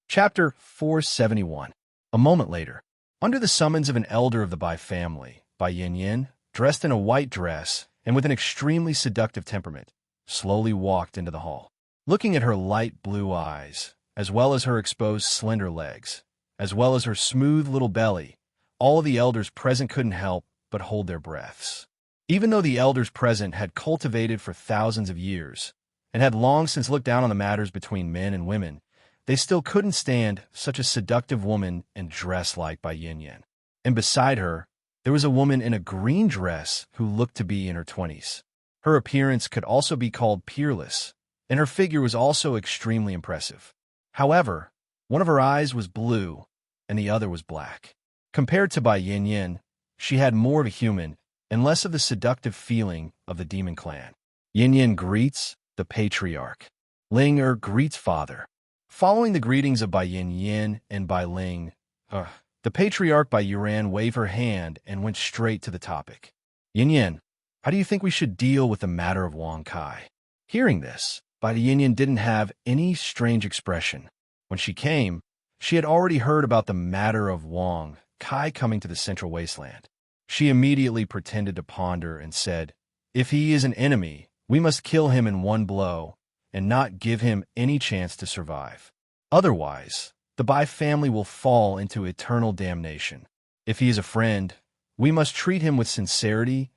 Chapter 471. A moment later, under the summons of an elder of the Bai family, Bai Yin Yin, dressed in a white dress and with an extremely seductive temperament, slowly walked into the hall. Looking at her light blue eyes, as well as her exposed slender legs, as well as her smooth little belly, all of the elders present couldn't help but hold their breaths. Even though the elders present had cultivated for thousands of years, and had long since looked down on the matters between men and women, they still couldn't stand such a seductive woman and dress like Bai Yin Yin. And beside her, there was a woman in a green dress who looked to be in her 20s. Her appearance could also be called peerless, and her figure was also extremely impressive. However, one of her eyes was blue, and the other was black. Compared to Bai Yin Yin, she had more of a human and less of the seductive feeling of the demon clan. Yin Yin greets the patriarch. Ling greets father. Following the greetings of Bai Yin Yin and Bai Ling, the patriarch Bai Yuran waved her hand and went straight to the topic. "Yin Yin, how do you think we should deal with the matter of Wang Kai?" Hearing this, Bai Yin Yin didn't have any strange expression. When she came, she had already heard about the matter of Wang Kai coming to the Central Wasteland. She immediately pretended to ponder and said, "If he is an enemy, we must kill him in one blow and not give him any chance to survive. Otherwise, the Bai family will fall into eternal damnation. If he is a friend, we must treat him with sincerity,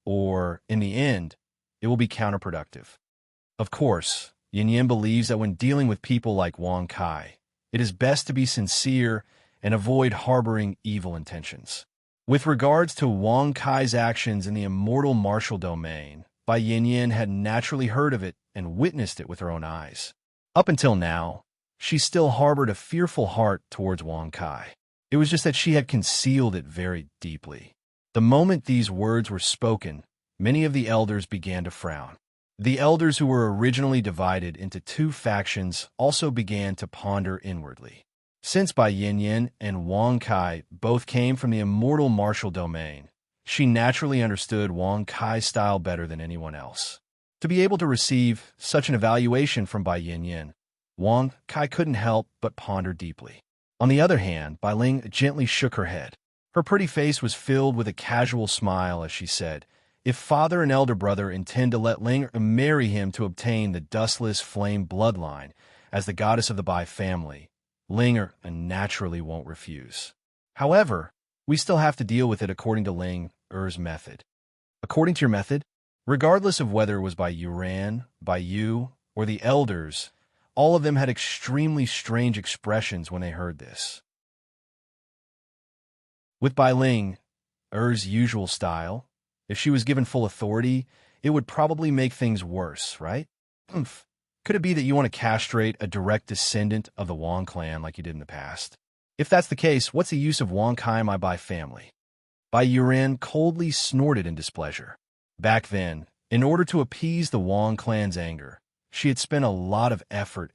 or, in the end, it will be counterproductive." Of course, Yin Yin believes that when dealing with people like Wang Kai, it is best to be sincere and avoid harboring evil intentions. With regards to Wang Kai's actions in the immortal martial domain, Bai Yin Yin had naturally heard of it and witnessed it with her own eyes. Up until now, she still harbored a fearful heart towards Wang Kai. It was just that she had concealed it very deeply. The moment these words were spoken, many of the elders began to frown. The elders who were originally divided into two factions also began to ponder inwardly. Since Bai Yin Yin and Wang Kai both came from the immortal martial domain, she naturally understood Wang Kai's style better than anyone else. To be able to receive such an evaluation from Bai Yin Yin, Wang Kai couldn't help but ponder deeply. On the other hand, Bai Ling gently shook her head. Her pretty face was filled with a casual smile as she said, "If father and elder brother intend to let Ling marry him to obtain the dustless flame bloodline as the goddess of the Bai family, Ling naturally won't refuse. However, we still have to deal with it according to Ling Er's method." According to your method? Regardless of whether it was by Yuran, by you, or the elders, all of them had extremely strange expressions when they heard this. With Bai Ling Er's usual style, if she was given full authority, it would probably make things worse, right? Oomph. Could it be that you want to castrate a direct descendant of the Wang clan like you did in the past? If that's the case, what's the use of Wang Kai my Bai family? Bai Yuran coldly snorted in displeasure. Back then, in order to appease the Wang clan's anger, she had spent a lot of effort.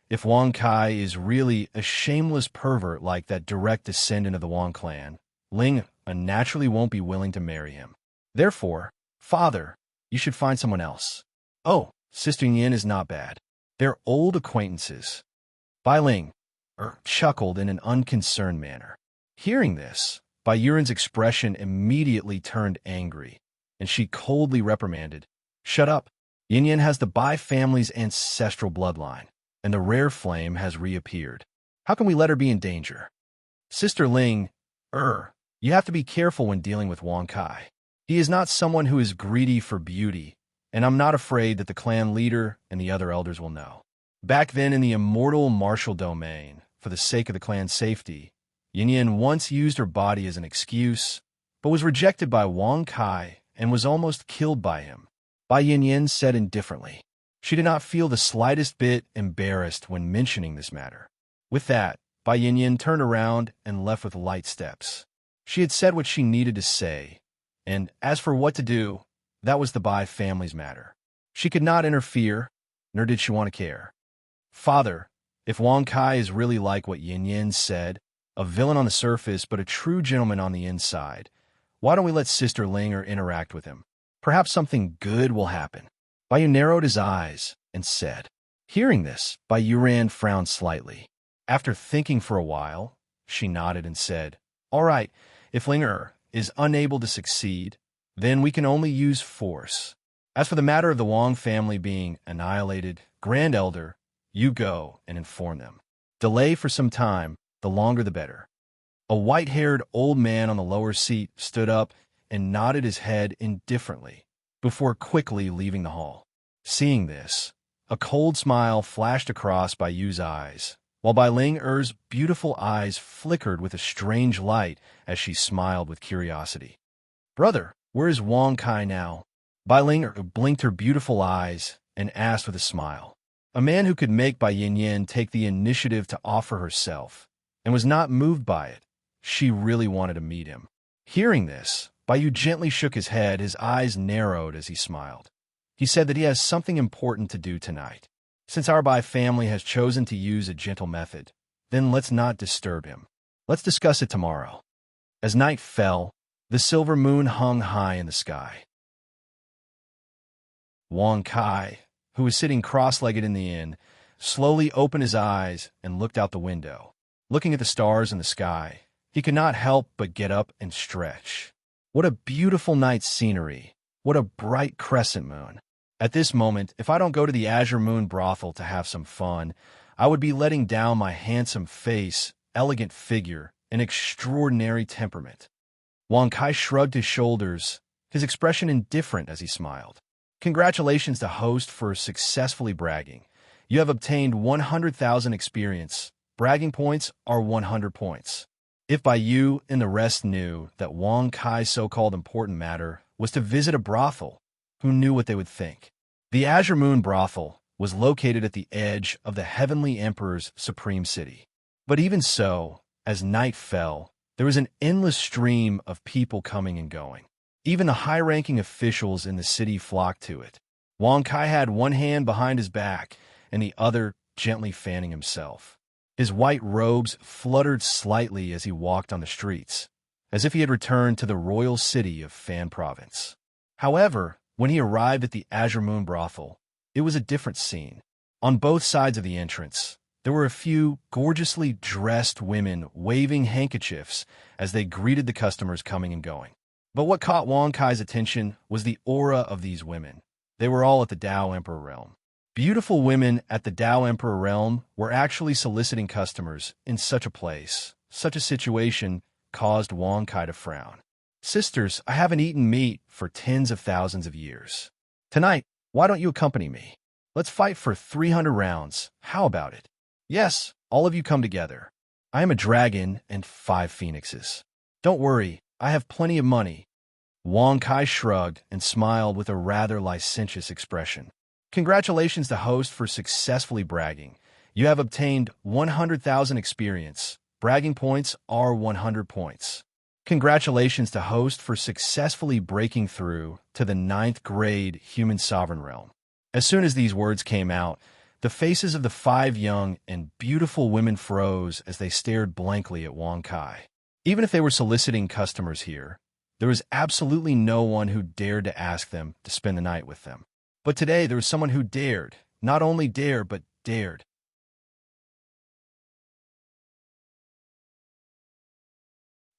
If Wang Kai is really a shameless pervert like that direct descendant of the Wang clan, Ling naturally won't be willing to marry him. Therefore, father, you should find someone else. Oh, Sister Yin is not bad. They're old acquaintances. Bai Ling chuckled in an unconcerned manner. Hearing this, Bai Yuran's expression immediately turned angry, and she coldly reprimanded, "Shut up. Yin Yin has the Bai family's ancestral bloodline, and the rare flame has reappeared. How can we let her be in danger?" Sister Ling, you have to be careful when dealing with Wang Kai. He is not someone who is greedy for beauty, and I'm not afraid that the clan leader and the other elders will know. Back then in the immortal martial domain, for the sake of the clan's safety, Yin Yin once used her body as an excuse, but was rejected by Wang Kai and was almost killed by him. Bai Yin Yin said indifferently. She did not feel the slightest bit embarrassed when mentioning this matter. With that, Bai Yin Yin turned around and left with light steps. She had said what she needed to say, and as for what to do, that was the Bai family's matter. She could not interfere, nor did she want to care. Father, if Wang Kai is really like what Yin Yin said, a villain on the surface but a true gentleman on the inside, why don't we let Sister Linger interact with him? Perhaps something good will happen. Bai Yu narrowed his eyes and said. Hearing this, Bai Yuran frowned slightly. After thinking for a while, she nodded and said, "All right, if Linger is unable to succeed, then we can only use force. As for the matter of the Wang family being annihilated, Grand Elder, you go and inform them. Delay for some time, the longer the better." A white-haired old man on the lower seat stood up and nodded his head indifferently before quickly leaving the hall. Seeing this, a cold smile flashed across Bai Yu's eyes, while Bai Ling Er's beautiful eyes flickered with a strange light as she smiled with curiosity. "Brother, where is Wang Kai now?" Bai Ling blinked her beautiful eyes and asked with a smile. A man who could make Bai Yin Yin take the initiative to offer herself, and was not moved by it. She really wanted to meet him. Hearing this, Bai Yu gently shook his head, his eyes narrowed as he smiled. He said that he has something important to do tonight. Since our Bai family has chosen to use a gentle method, then let's not disturb him. Let's discuss it tomorrow. As night fell, the silver moon hung high in the sky. Wang Kai, who was sitting cross-legged in the inn, slowly opened his eyes and looked out the window. Looking at the stars in the sky, he could not help but get up and stretch. What a beautiful night scenery. What a bright crescent moon. At this moment, if I don't go to the Azure Moon brothel to have some fun, I would be letting down my handsome face, elegant figure, and extraordinary temperament. Wang Kai shrugged his shoulders, his expression indifferent as he smiled. Congratulations to host for successfully bragging. You have obtained 100,000 experience. Bragging points are 100 points. If Bai Yu and the rest knew that Wang Kai's so-called important matter was to visit a brothel, who knew what they would think? The Azure Moon brothel was located at the edge of the Heavenly Emperor's supreme city. But even so, as night fell, there was an endless stream of people coming and going. Even the high-ranking officials in the city flocked to it. Wang Kai had one hand behind his back and the other gently fanning himself. His white robes fluttered slightly as he walked on the streets, as if he had returned to the royal city of Fan Province. However, when he arrived at the Azure Moon brothel, it was a different scene. On both sides of the entrance, There were a few gorgeously dressed women waving handkerchiefs as they greeted the customers coming and going. But what caught Wang Kai's attention was the aura of these women. They were all at the Tao Emperor realm. Beautiful women at the Tao Emperor realm were actually soliciting customers in such a place. Such a situation caused Wang Kai to frown. Sisters, I haven't eaten meat for tens of thousands of years. Tonight, why don't you accompany me? Let's fight for 300 rounds. How about it? Yes, all of you come together. I am a dragon and 5 phoenixes. Don't worry, I have plenty of money. Wang Kai shrugged and smiled with a rather licentious expression. Congratulations to host for successfully bragging. You have obtained 100,000 experience. Bragging points are 100 points. Congratulations to host for successfully breaking through to the 9th grade human sovereign realm. As soon as these words came out, the faces of the 5 young and beautiful women froze as they stared blankly at Wang Kai. Even if they were soliciting customers here, there was absolutely no one who dared to ask them to spend the night with them. But today there was someone who dared, not only dare, but dared.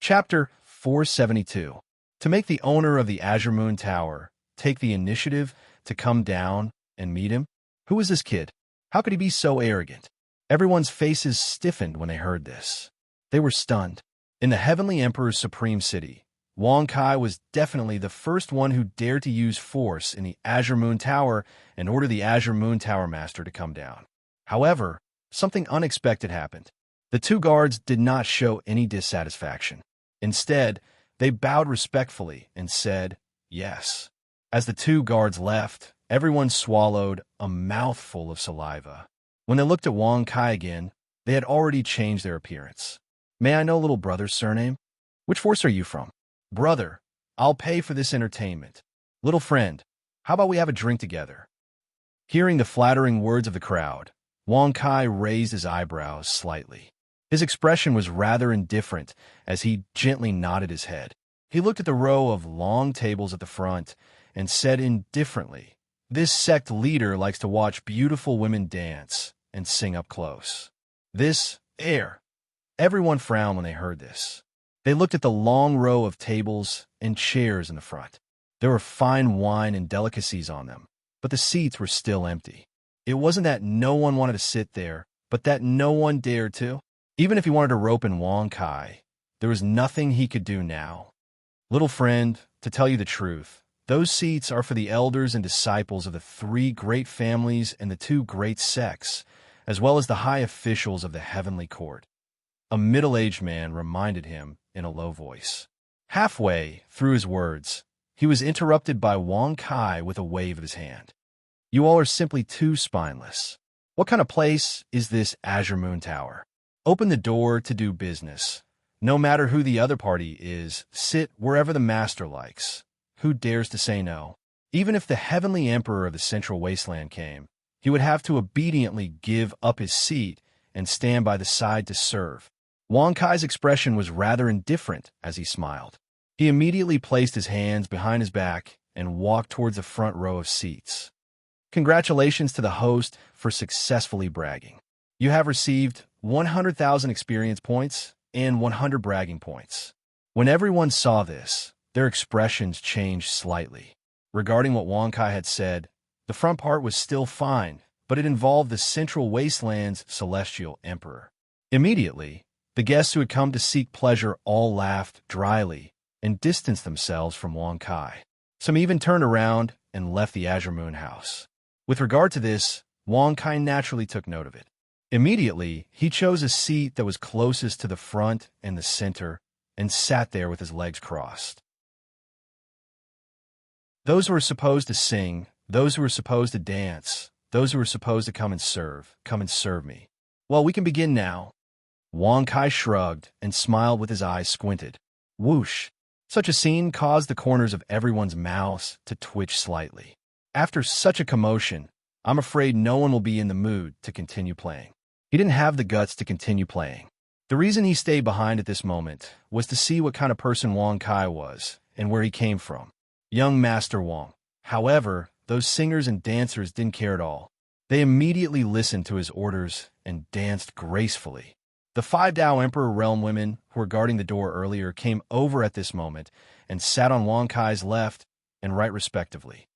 Chapter 472. To make the owner of the Azure Moon Tower take the initiative to come down and meet him? Who is this kid? How could he be so arrogant? Everyone's faces stiffened when they heard this. They were stunned. In the Heavenly Emperor's supreme city, Wang Kai was definitely the first one who dared to use force in the Azure Moon Tower and order the Azure Moon Tower Master to come down. However, something unexpected happened. The 2 guards did not show any dissatisfaction. Instead, they bowed respectfully and said, yes. As the 2 guards left, everyone swallowed a mouthful of saliva. When they looked at Wang Kai again, they had already changed their appearance. May I know little brother's surname? Which force are you from? Brother, I'll pay for this entertainment. Little friend, how about we have a drink together? Hearing the flattering words of the crowd, Wang Kai raised his eyebrows slightly. His expression was rather indifferent as he gently nodded his head. He looked at the row of long tables at the front and said indifferently, this sect leader likes to watch beautiful women dance and sing up close. This air. Everyone frowned when they heard this. They looked at the long row of tables and chairs in the front. There were fine wine and delicacies on them, but the seats were still empty. It wasn't that no one wanted to sit there, but that no one dared to. Even if he wanted to rope in Wang Kai, there was nothing he could do now. Little friend, to tell you the truth, those seats are for the elders and disciples of the 3 great families and the 2 great sects, as well as the high officials of the heavenly court. A middle-aged man reminded him in a low voice. Halfway through his words, he was interrupted by Wang Kai with a wave of his hand. You all are simply too spineless. What kind of place is this Azure Moon Tower? Open the door to do business. No matter who the other party is, sit wherever the master likes. Who dares to say no? Even if the Heavenly Emperor of the Central Wasteland came, he would have to obediently give up his seat and stand by the side to serve. Wang Kai's expression was rather indifferent as he smiled. He immediately placed his hands behind his back and walked towards the front row of seats. Congratulations to the host for successfully bragging. You have received 100,000 experience points and 100 bragging points. When everyone saw this, their expressions changed slightly. Regarding what Wang Kai had said, the front part was still fine, but it involved the Central Wasteland's celestial emperor. Immediately, the guests who had come to seek pleasure all laughed dryly and distanced themselves from Wang Kai. Some even turned around and left the Azure Moon House. With regard to this, Wang Kai naturally took note of it. Immediately, he chose a seat that was closest to the front and the center and sat there with his legs crossed. Those who were supposed to sing, those who were supposed to dance, those who were supposed to come and serve me. Well, we can begin now. Wang Kai shrugged and smiled with his eyes squinted. Whoosh! Such a scene caused the corners of everyone's mouths to twitch slightly. After such a commotion, I'm afraid no one will be in the mood to continue playing. He didn't have the guts to continue playing. The reason he stayed behind at this moment was to see what kind of person Wang Kai was and where he came from. Young Master Wang. However, those singers and dancers didn't care at all. They immediately listened to his orders and danced gracefully. The 5 Dao Emperor realm women who were guarding the door earlier came over at this moment and sat on Wang Kai's left and right respectively.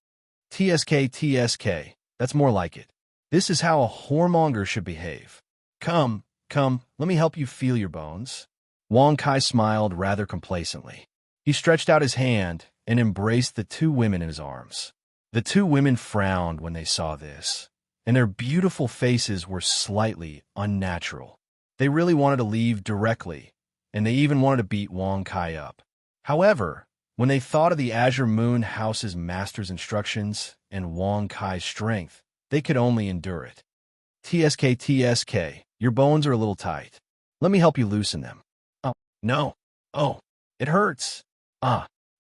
TSK, TSK, that's more like it. This is how a whoremonger should behave. Come, let me help you feel your bones. Wang Kai smiled rather complacently. He stretched out his hand and embraced the 2 women in his arms. The 2 women frowned when they saw this, and their beautiful faces were slightly unnatural. They really wanted to leave directly, and they even wanted to beat Wang Kai up. However, when they thought of the Azure Moon House's master's instructions and Wang Kai's strength, they could only endure it. TSK, TSK, your bones are a little tight. Let me help you loosen them. Oh, no. Oh, it hurts.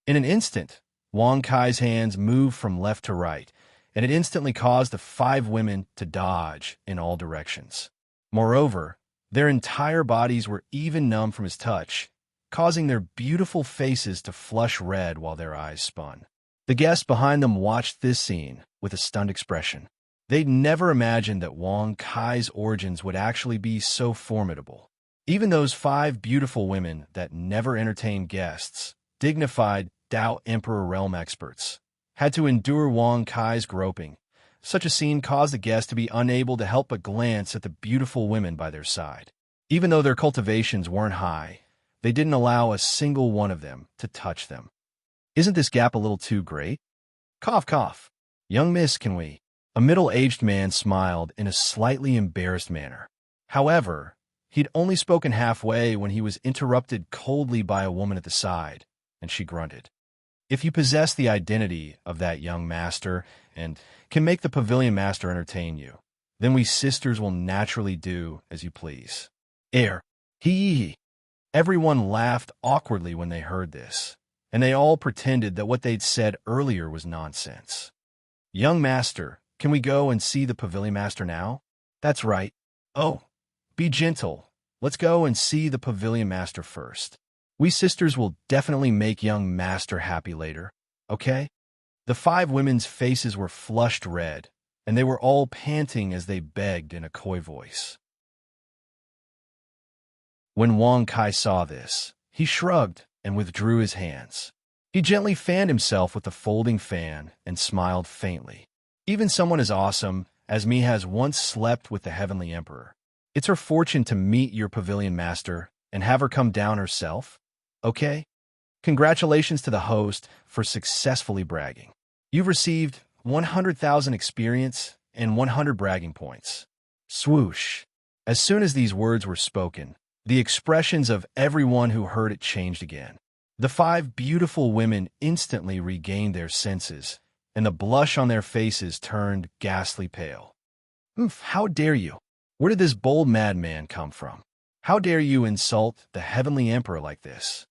In an instant, Wang Kai's hands moved from left to right, and it instantly caused the 5 women to dodge in all directions. Moreover, their entire bodies were even numb from his touch, causing their beautiful faces to flush red while their eyes spun. The guests behind them watched this scene with a stunned expression. They'd never imagined that Wang Kai's origins would actually be so formidable. Even those 5 beautiful women that never entertained guests, dignified Dao Emperor realm experts, had to endure Wang Kai's groping. Such a scene caused the guests to be unable to help but glance at the beautiful women by their side. Even though their cultivations weren't high, they didn't allow a single one of them to touch them. Isn't this gap a little too great? Cough, cough. Young miss, can we? A middle-aged man smiled in a slightly embarrassed manner. However, he'd only spoken halfway when he was interrupted coldly by a woman at the side, and she grunted. If you possess the identity of that young master and can make the pavilion master entertain you, then we sisters will naturally do as you please. Hee. Everyone laughed awkwardly when they heard this, and they all pretended that what they'd said earlier was nonsense. Young master, can we go and see the pavilion master now? That's right. Oh, be gentle. Let's go and see the pavilion master first. We sisters will definitely make young master happy later, okay? The 5 women's faces were flushed red, and they were all panting as they begged in a coy voice. When Wang Kai saw this, he shrugged and withdrew his hands. He gently fanned himself with the folding fan and smiled faintly. Even someone as awesome as me has once slept with the Heavenly Emperor. It's her fortune to meet your pavilion master and have her come down herself, okay? Congratulations to the host for successfully bragging. You've received 100,000 experience and 100 bragging points. Swoosh. As soon as these words were spoken, the expressions of everyone who heard it changed again. The 5 beautiful women instantly regained their senses, and the blush on their faces turned ghastly pale. How dare you? Where did this bold madman come from? How dare you insult the Heavenly Emperor like this?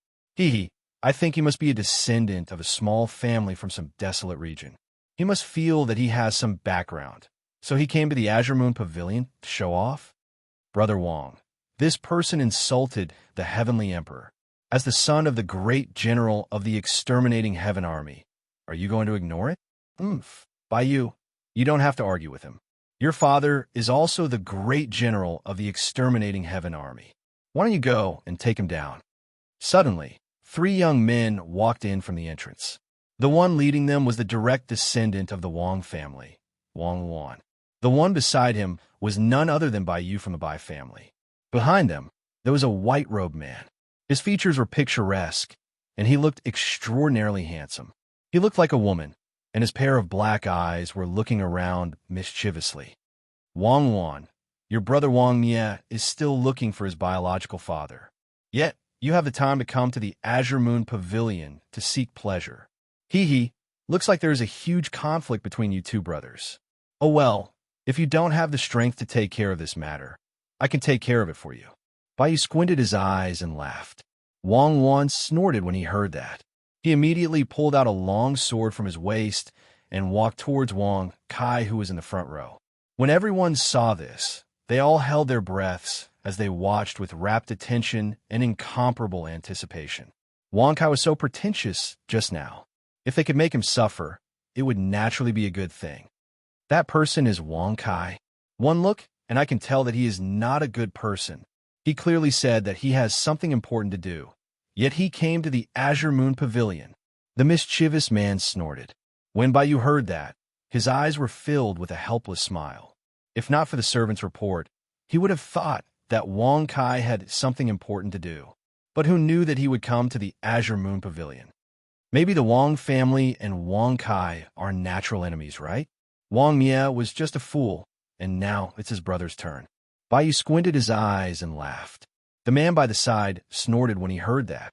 I think he must be a descendant of a small family from some desolate region. He must feel that he has some background, so he came to the Azure Moon Pavilion to show off? Brother Wang, this person insulted the Heavenly Emperor. As the son of the great general of the exterminating Heaven Army, are you going to ignore it? By you don't have to argue with him. Your father is also the great general of the exterminating Heaven Army. Why don't you go and take him down? Suddenly, 3 young men walked in from the entrance. The one leading them was the direct descendant of the Wang family, Wang Wan. The one beside him was none other than Bai Yu from the Bai family. Behind them, there was a white-robed man. His features were picturesque, and he looked extraordinarily handsome. He looked like a woman, and his pair of black eyes were looking around mischievously. Wang Wan, your brother Wang Nye is still looking for his biological father. Yet, you have the time to come to the Azure Moon Pavilion to seek pleasure. Looks like there is a huge conflict between you 2 brothers. Oh well, if you don't have the strength to take care of this matter, I can take care of it for you. Bai Yu squinted his eyes and laughed. Wang Wan snorted when he heard that. He immediately pulled out a long sword from his waist and walked towards Wang Kai, who was in the front row. When everyone saw this, they all held their breaths as they watched with rapt attention and incomparable anticipation. Wang Kai was so pretentious just now. If they could make him suffer, it would naturally be a good thing. That person is Wang Kai. One look, and I can tell that he is not a good person. He clearly said that he has something important to do. Yet he came to the Azure Moon Pavilion. The mischievous man snorted. When Bai Yu heard that, his eyes were filled with a helpless smile. If not for the servant's report, he would have thought that Wang Kai had something important to do. But who knew that he would come to the Azure Moon Pavilion? Maybe the Wang family and Wang Kai are natural enemies, right? Wang Mia was just a fool, and now it's his brother's turn. Bai Yu squinted his eyes and laughed. The man by the side snorted when he heard that.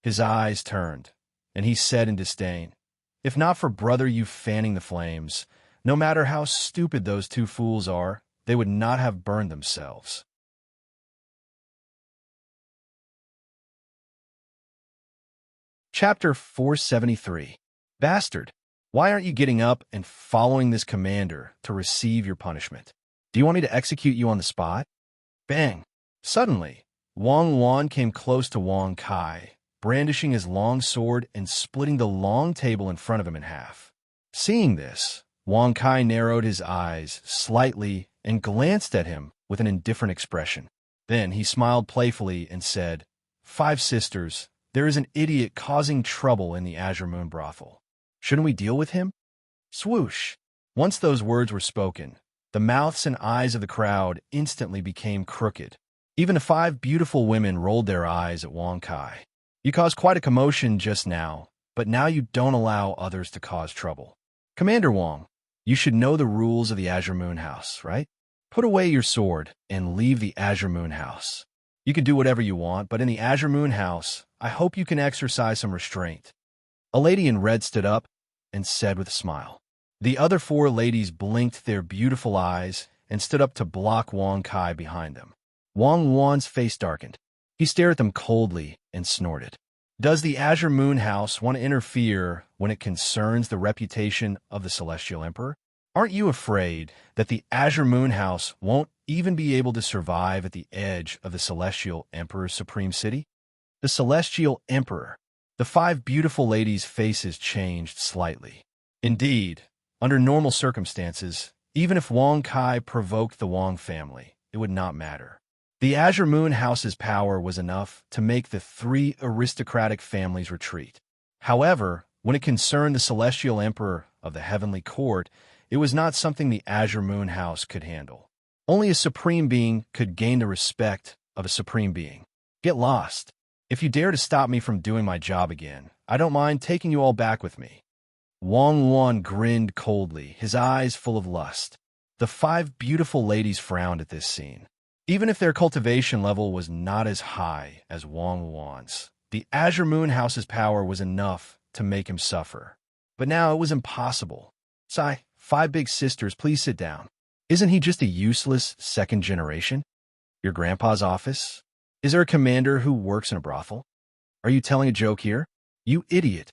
His eyes turned, and he said in disdain, "If not for brother Yu fanning the flames, no matter how stupid those two fools are, they would not have burned themselves." Chapter 473. Bastard, why aren't you getting up and following this commander to receive your punishment? Do you want me to execute you on the spot? Bang! Suddenly, Wang Wan came close to Wang Kai, brandishing his long sword and splitting the long table in front of him in half. Seeing this, Wang Kai narrowed his eyes slightly and glanced at him with an indifferent expression. Then he smiled playfully and said, "Five sisters, there is an idiot causing trouble in the Azure Moon brothel. Shouldn't we deal with him?" Swoosh! Once those words were spoken, the mouths and eyes of the crowd instantly became crooked. Even the five beautiful women rolled their eyes at Wang Kai. "You caused quite a commotion just now, but now you don't allow others to cause trouble. Commander Wang, you should know the rules of the Azure Moon House, right? Put away your sword and leave the Azure Moon House. You can do whatever you want, but in the Azure Moon House, I hope you can exercise some restraint." A lady in red stood up and said with a smile. The other four ladies blinked their beautiful eyes and stood up to block Wang Kai behind them. Wang Wan's face darkened. He stared at them coldly and snorted. "Does the Azure Moon House want to interfere when it concerns the reputation of the Celestial Emperor? Aren't you afraid that the Azure Moon House won't even be able to survive at the edge of the Celestial Emperor's supreme city?" The Celestial Emperor. The five beautiful ladies' faces changed slightly. Indeed, under normal circumstances, even if Wang Kai provoked the Wang family, it would not matter. The Azure Moon House's power was enough to make the three aristocratic families retreat. However, when it concerned the Celestial Emperor of the Heavenly Court, it was not something the Azure Moon House could handle. Only a supreme being could gain the respect of a supreme being. Get lost. If you dare to stop me from doing my job again, I don't mind taking you all back with me. Wang Wan grinned coldly, his eyes full of lust. The five beautiful ladies frowned at this scene. Even if their cultivation level was not as high as Wang Wan's, the Azure Moon House's power was enough to make him suffer. But now it was impossible. "Sigh, five big sisters, please sit down. Isn't he just a useless second generation? Your grandpa's office? Is there a commander who works in a brothel? Are you telling a joke here? You idiot."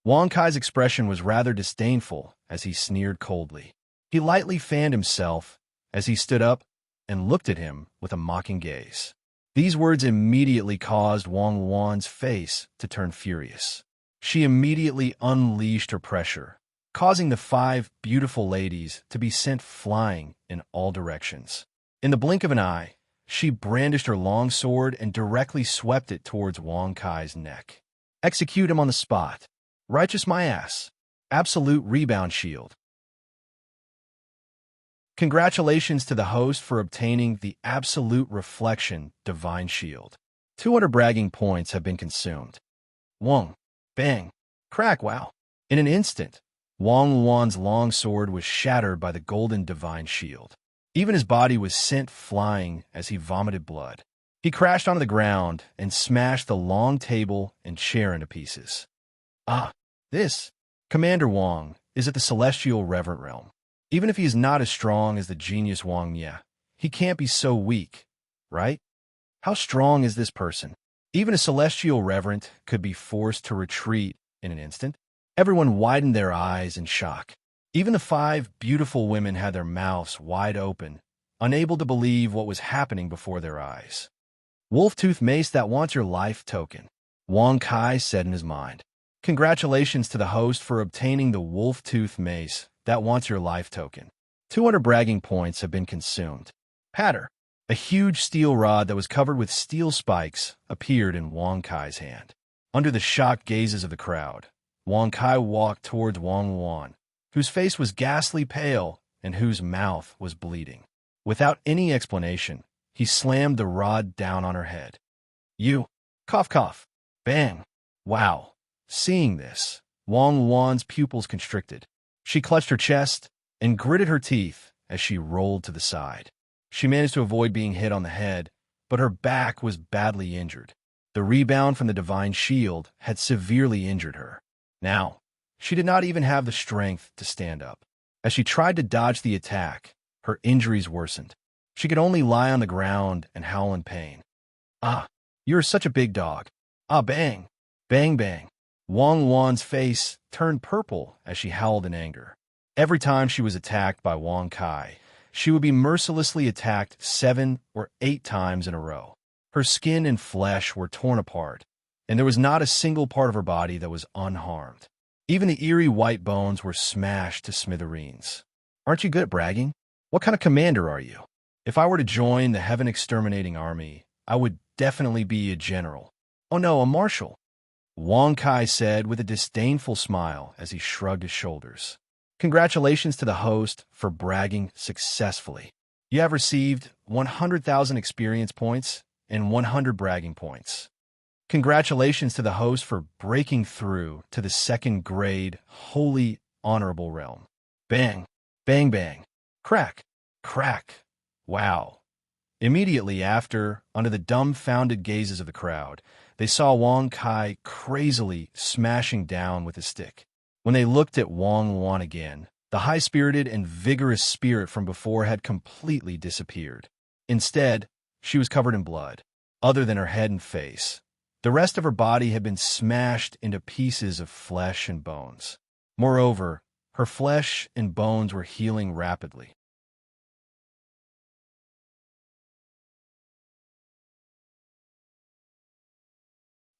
Wang Kai's expression was rather disdainful as he sneered coldly. He lightly fanned himself as he stood up and looked at him with a mocking gaze. These words immediately caused Wang Wan's face to turn furious. She immediately unleashed her pressure, causing the five beautiful ladies to be sent flying in all directions. In the blink of an eye, she brandished her long sword and directly swept it towards Wang Kai's neck. "Execute him on the spot. Righteous my ass. Absolute rebound shield." Congratulations to the host for obtaining the Absolute Reflection Divine Shield. 200 bragging points have been consumed. Wang. Bang. Crack, wow. In an instant, Wang Wan's long sword was shattered by the golden divine shield. Even his body was sent flying as he vomited blood. He crashed onto the ground and smashed the long table and chair into pieces. "Ah, this, Commander Wang, is at the Celestial Reverent Realm. Even if he is not as strong as the genius Wang Ye, he can't be so weak, right? How strong is this person? Even a Celestial Reverent could be forced to retreat in an instant." Everyone widened their eyes in shock. Even the five beautiful women had their mouths wide open, unable to believe what was happening before their eyes. "Wolf-tooth mace that wants your life token," Wang Kai said in his mind. Congratulations to the host for obtaining the wolf tooth mace that wants your life token. 200 bragging points have been consumed. Patter. A huge steel rod that was covered with steel spikes appeared in Wang Kai's hand. Under the shocked gazes of the crowd, Wang Kai walked towards Wang Wan, whose face was ghastly pale and whose mouth was bleeding. Without any explanation, he slammed the rod down on her head. You! Cough cough! Bang! Wow! Seeing this, Wang Wan's pupils constricted. She clutched her chest and gritted her teeth as she rolled to the side. She managed to avoid being hit on the head, but her back was badly injured. The rebound from the divine shield had severely injured her. Now, she did not even have the strength to stand up. As she tried to dodge the attack, her injuries worsened. She could only lie on the ground and howl in pain. Ah, you're such a big dog. Ah, bang! Bang, bang! Wang Wan's face turned purple as she howled in anger. Every time she was attacked by Wang Kai, she would be mercilessly attacked 7 or 8 times in a row. Her skin and flesh were torn apart, and there was not a single part of her body that was unharmed. Even the eerie white bones were smashed to smithereens. Aren't you good at bragging? What kind of commander are you? If I were to join the Heaven Exterminating Army, I would definitely be a general. Oh no, a marshal. Wang Kai said with a disdainful smile as he shrugged his shoulders. Congratulations to the host for bragging successfully. You have received 100,000 experience points and 100 bragging points. Congratulations to the host for breaking through to the 2nd grade holy honorable realm. Bang, bang, bang, crack, crack. Wow. Immediately after, under the dumbfounded gazes of the crowd, they saw Wang Kai crazily smashing down with his stick. When they looked at Wang Wan again, the high-spirited and vigorous spirit from before had completely disappeared. Instead, she was covered in blood, other than her head and face. The rest of her body had been smashed into pieces of flesh and bones. Moreover, her flesh and bones were healing rapidly.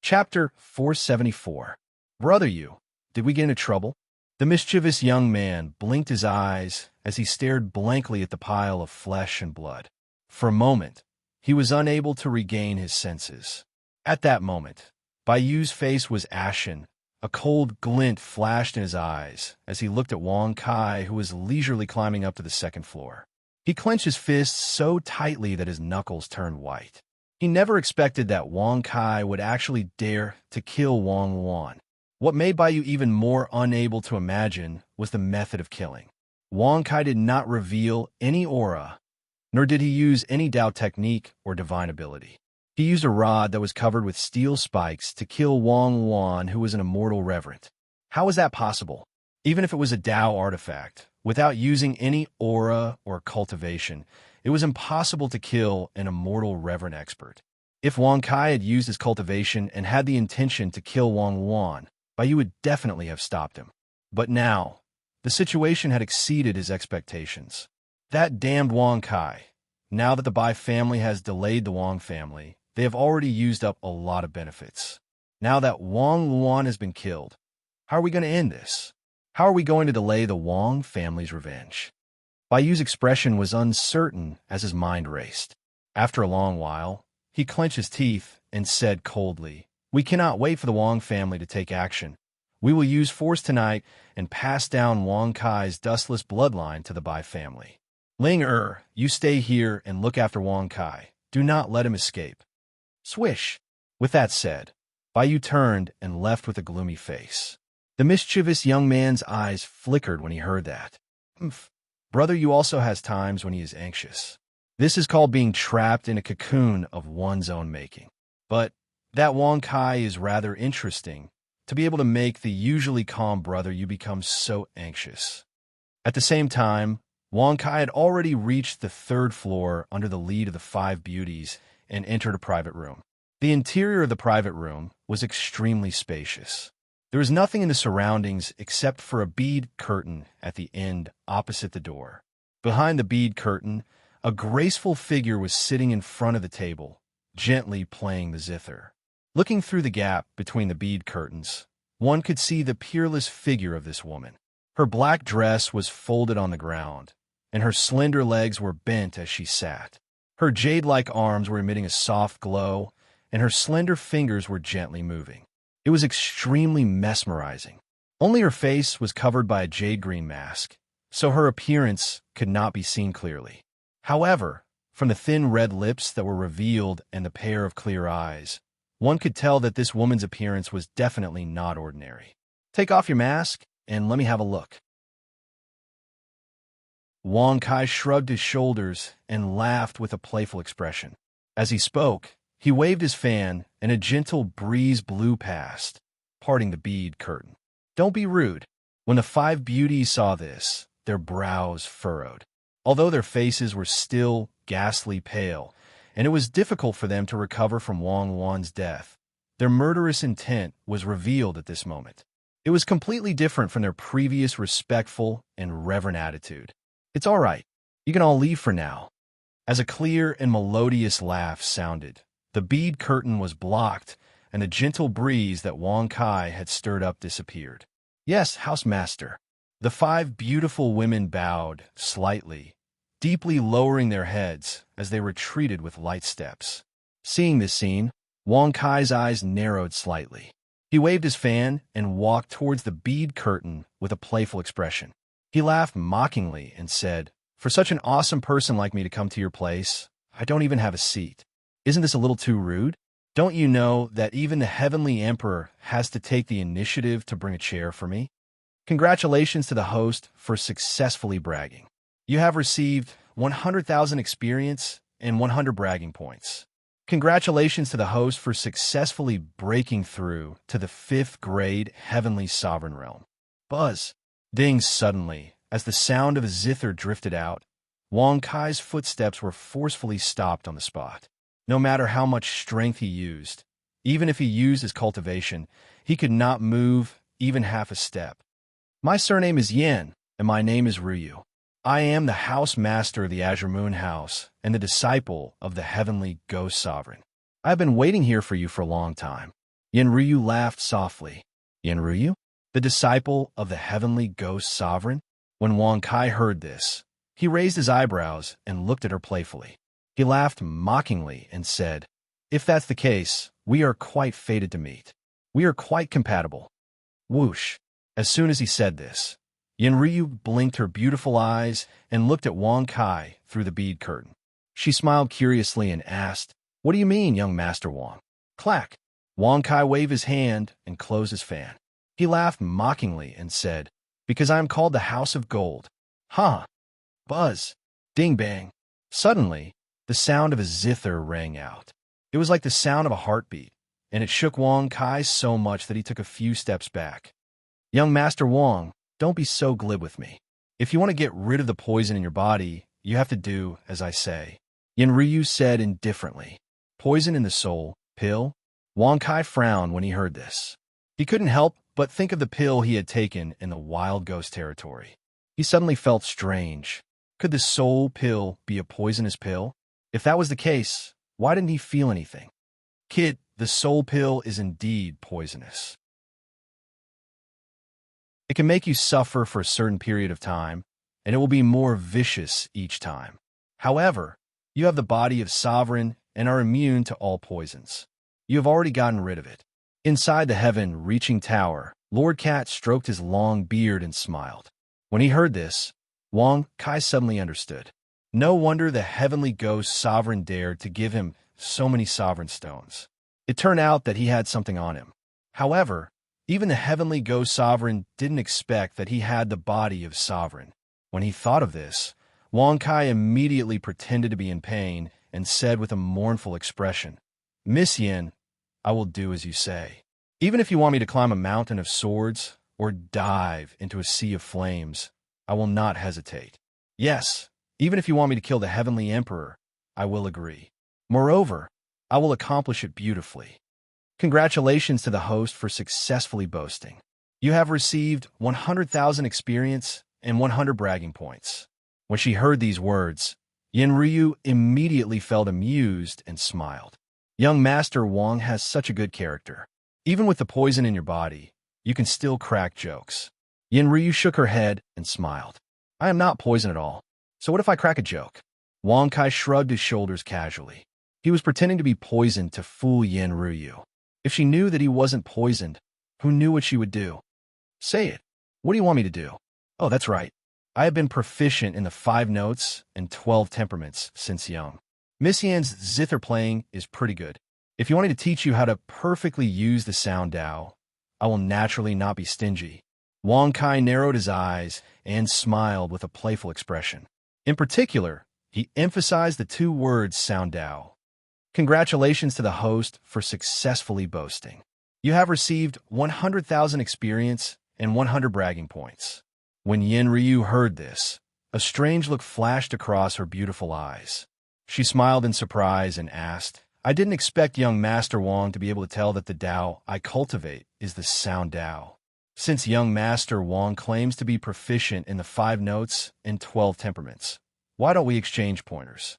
Chapter 474. Brother you, did we get into trouble? The mischievous young man blinked his eyes as he stared blankly at the pile of flesh and blood. For a moment, he was unable to regain his senses. At that moment, Bayu's face was ashen. A cold glint flashed in his eyes as he looked at Wang Kai, who was leisurely climbing up to the 2nd floor. He clenched his fists so tightly that his knuckles turned white. He never expected that Wang Kai would actually dare to kill Wang Wan. What made Bayu even more unable to imagine was the method of killing. Wang Kai did not reveal any aura, nor did he use any Dao technique or divine ability. He used a rod that was covered with steel spikes to kill Wang Wan, who was an immortal reverent. How was that possible? Even if it was a Dao artifact, without using any aura or cultivation, it was impossible to kill an immortal reverent expert. If Wang Kai had used his cultivation and had the intention to kill Wang Wan, Bayu would definitely have stopped him. But now, the situation had exceeded his expectations. That damned Wang Kai. Now that the Bai family has delayed the Wang family, they have already used up a lot of benefits. Now that Wang Wan has been killed, how are we going to end this? How are we going to delay the Wang family's revenge? Bayu's expression was uncertain as his mind raced. After a long while, he clenched his teeth and said coldly, "We cannot wait for the Wang family to take action. We will use force tonight and pass down Wang Kai's dustless bloodline to the Bai family. Ling you stay here and look after Wang Kai. Do not let him escape." Swish! With that said, Bayu turned and left with a gloomy face. The mischievous young man's eyes flickered when he heard that. Humph. Brother you also has times when he is anxious. This is called being trapped in a cocoon of one's own making. But that Wang Kai is rather interesting, to be able to make the usually calm brother you become so anxious. At the same time, Wang Kai had already reached the 3rd floor under the lead of the 5 beauties and entered a private room. The interior of the private room was extremely spacious. There was nothing in the surroundings except for a bead curtain at the end opposite the door. Behind the bead curtain, a graceful figure was sitting in front of the table, gently playing the zither. Looking through the gap between the bead curtains, one could see the peerless figure of this woman. Her black dress was folded on the ground, and her slender legs were bent as she sat. Her jade-like arms were emitting a soft glow, and her slender fingers were gently moving. It was extremely mesmerizing. Only her face was covered by a jade-green mask, so her appearance could not be seen clearly. However, from the thin red lips that were revealed and the pair of clear eyes, one could tell that this woman's appearance was definitely not ordinary. "Take off your mask, and let me have a look." Wang Kai shrugged his shoulders and laughed with a playful expression. As he spoke, he waved his fan, and a gentle breeze blew past, parting the bead curtain. "Don't be rude." When the five beauties saw this, their brows furrowed. Although their faces were still ghastly pale, and it was difficult for them to recover from Wang Wan's death, their murderous intent was revealed at this moment. It was completely different from their previous respectful and reverent attitude. "It's all right. You can all leave for now." As a clear and melodious laugh sounded, the bead curtain was blocked, and the gentle breeze that Wang Kai had stirred up disappeared. "Yes, housemaster." The five beautiful women bowed slightly, deeply lowering their heads as they retreated with light steps. Seeing this scene, Wang Kai's eyes narrowed slightly. He waved his fan and walked towards the bead curtain with a playful expression. He laughed mockingly and said, "For such an awesome person like me to come to your place, I don't even have a seat. Isn't this a little too rude? Don't you know that even the Heavenly Emperor has to take the initiative to bring a chair for me?" Congratulations to the host for successfully bragging. You have received 100,000 experience and 100 bragging points. Congratulations to the host for successfully breaking through to the 5th grade Heavenly Sovereign Realm. Buzz. Ding suddenly, as the sound of a zither drifted out, Wang Kai's footsteps were forcefully stopped on the spot. No matter how much strength he used, even if he used his cultivation, he could not move even half a step. "My surname is Yan, and my name is Ryu. I am the house master of the Azure Moon House and the disciple of the Heavenly Ghost Sovereign. I have been waiting here for you for a long time." Yan Ryu laughed softly. "Yan Ryu? The disciple of the Heavenly Ghost Sovereign?" When Wang Kai heard this, he raised his eyebrows and looked at her playfully. He laughed mockingly and said, "If that's the case, we are quite fated to meet. We are quite compatible." Whoosh! As soon as he said this, Yanryu blinked her beautiful eyes and looked at Wang Kai through the bead curtain. She smiled curiously and asked, "What do you mean, young Master Wang?" Clack! Wang Kai waved his hand and closed his fan. He laughed mockingly and said, "Because I am called the House of Gold." Ha! Buzz! Ding bang! Suddenly, the sound of a zither rang out. It was like the sound of a heartbeat, and it shook Wang Kai so much that he took a few steps back. "Young Master Wang, don't be so glib with me. If you want to get rid of the poison in your body, you have to do as I say," Yanryu said indifferently. "Poison in the soul, pill?" Wang Kai frowned when he heard this. He couldn't help but think of the pill he had taken in the wild ghost territory. He suddenly felt strange. Could the soul pill be a poisonous pill? If that was the case, why didn't he feel anything? Kid, the soul pill is indeed poisonous. It can make you suffer for a certain period of time, and it will be more vicious each time. However, you have the body of Sovereign and are immune to all poisons. You have already gotten rid of it. Inside the heaven-reaching tower, Lord Cat stroked his long beard and smiled. When he heard this, Wang Kai suddenly understood. No wonder the heavenly ghost Sovereign dared to give him so many Sovereign stones. It turned out that he had something on him. However, even the heavenly ghost Sovereign didn't expect that he had the body of Sovereign. When he thought of this, Wang Kai immediately pretended to be in pain and said with a mournful expression, "Miss Yin, I will do as you say. Even if you want me to climb a mountain of swords or dive into a sea of flames, I will not hesitate. Yes, even if you want me to kill the Heavenly Emperor, I will agree. Moreover, I will accomplish it beautifully." Congratulations to the host for successfully boasting. You have received 100,000 experience and 100 bragging points. When she heard these words, Yanryu immediately felt amused and smiled. Young Master Wang has such a good character. Even with the poison in your body, you can still crack jokes. Yin Ryu shook her head and smiled. I am not poison at all. So what if I crack a joke? Wang Kai shrugged his shoulders casually. He was pretending to be poisoned to fool Yin Ryu. If she knew that he wasn't poisoned, who knew what she would do? Say it. What do you want me to do? Oh, that's right. I have been proficient in the 5 notes and 12 temperaments since young. Miss Yan's zither playing is pretty good. If you want me to teach you how to perfectly use the sound Dao, I will naturally not be stingy. Wang Kai narrowed his eyes and smiled with a playful expression. In particular, he emphasized the 2 words sound Dao. Congratulations to the host for successfully boasting. You have received 100,000 experience and 100 bragging points. When Yin Ryu heard this, a strange look flashed across her beautiful eyes. She smiled in surprise and asked, I didn't expect young Master Wang to be able to tell that the Dao I cultivate is the sound Dao. Since young Master Wang claims to be proficient in the 5 notes and 12 temperaments, why don't we exchange pointers?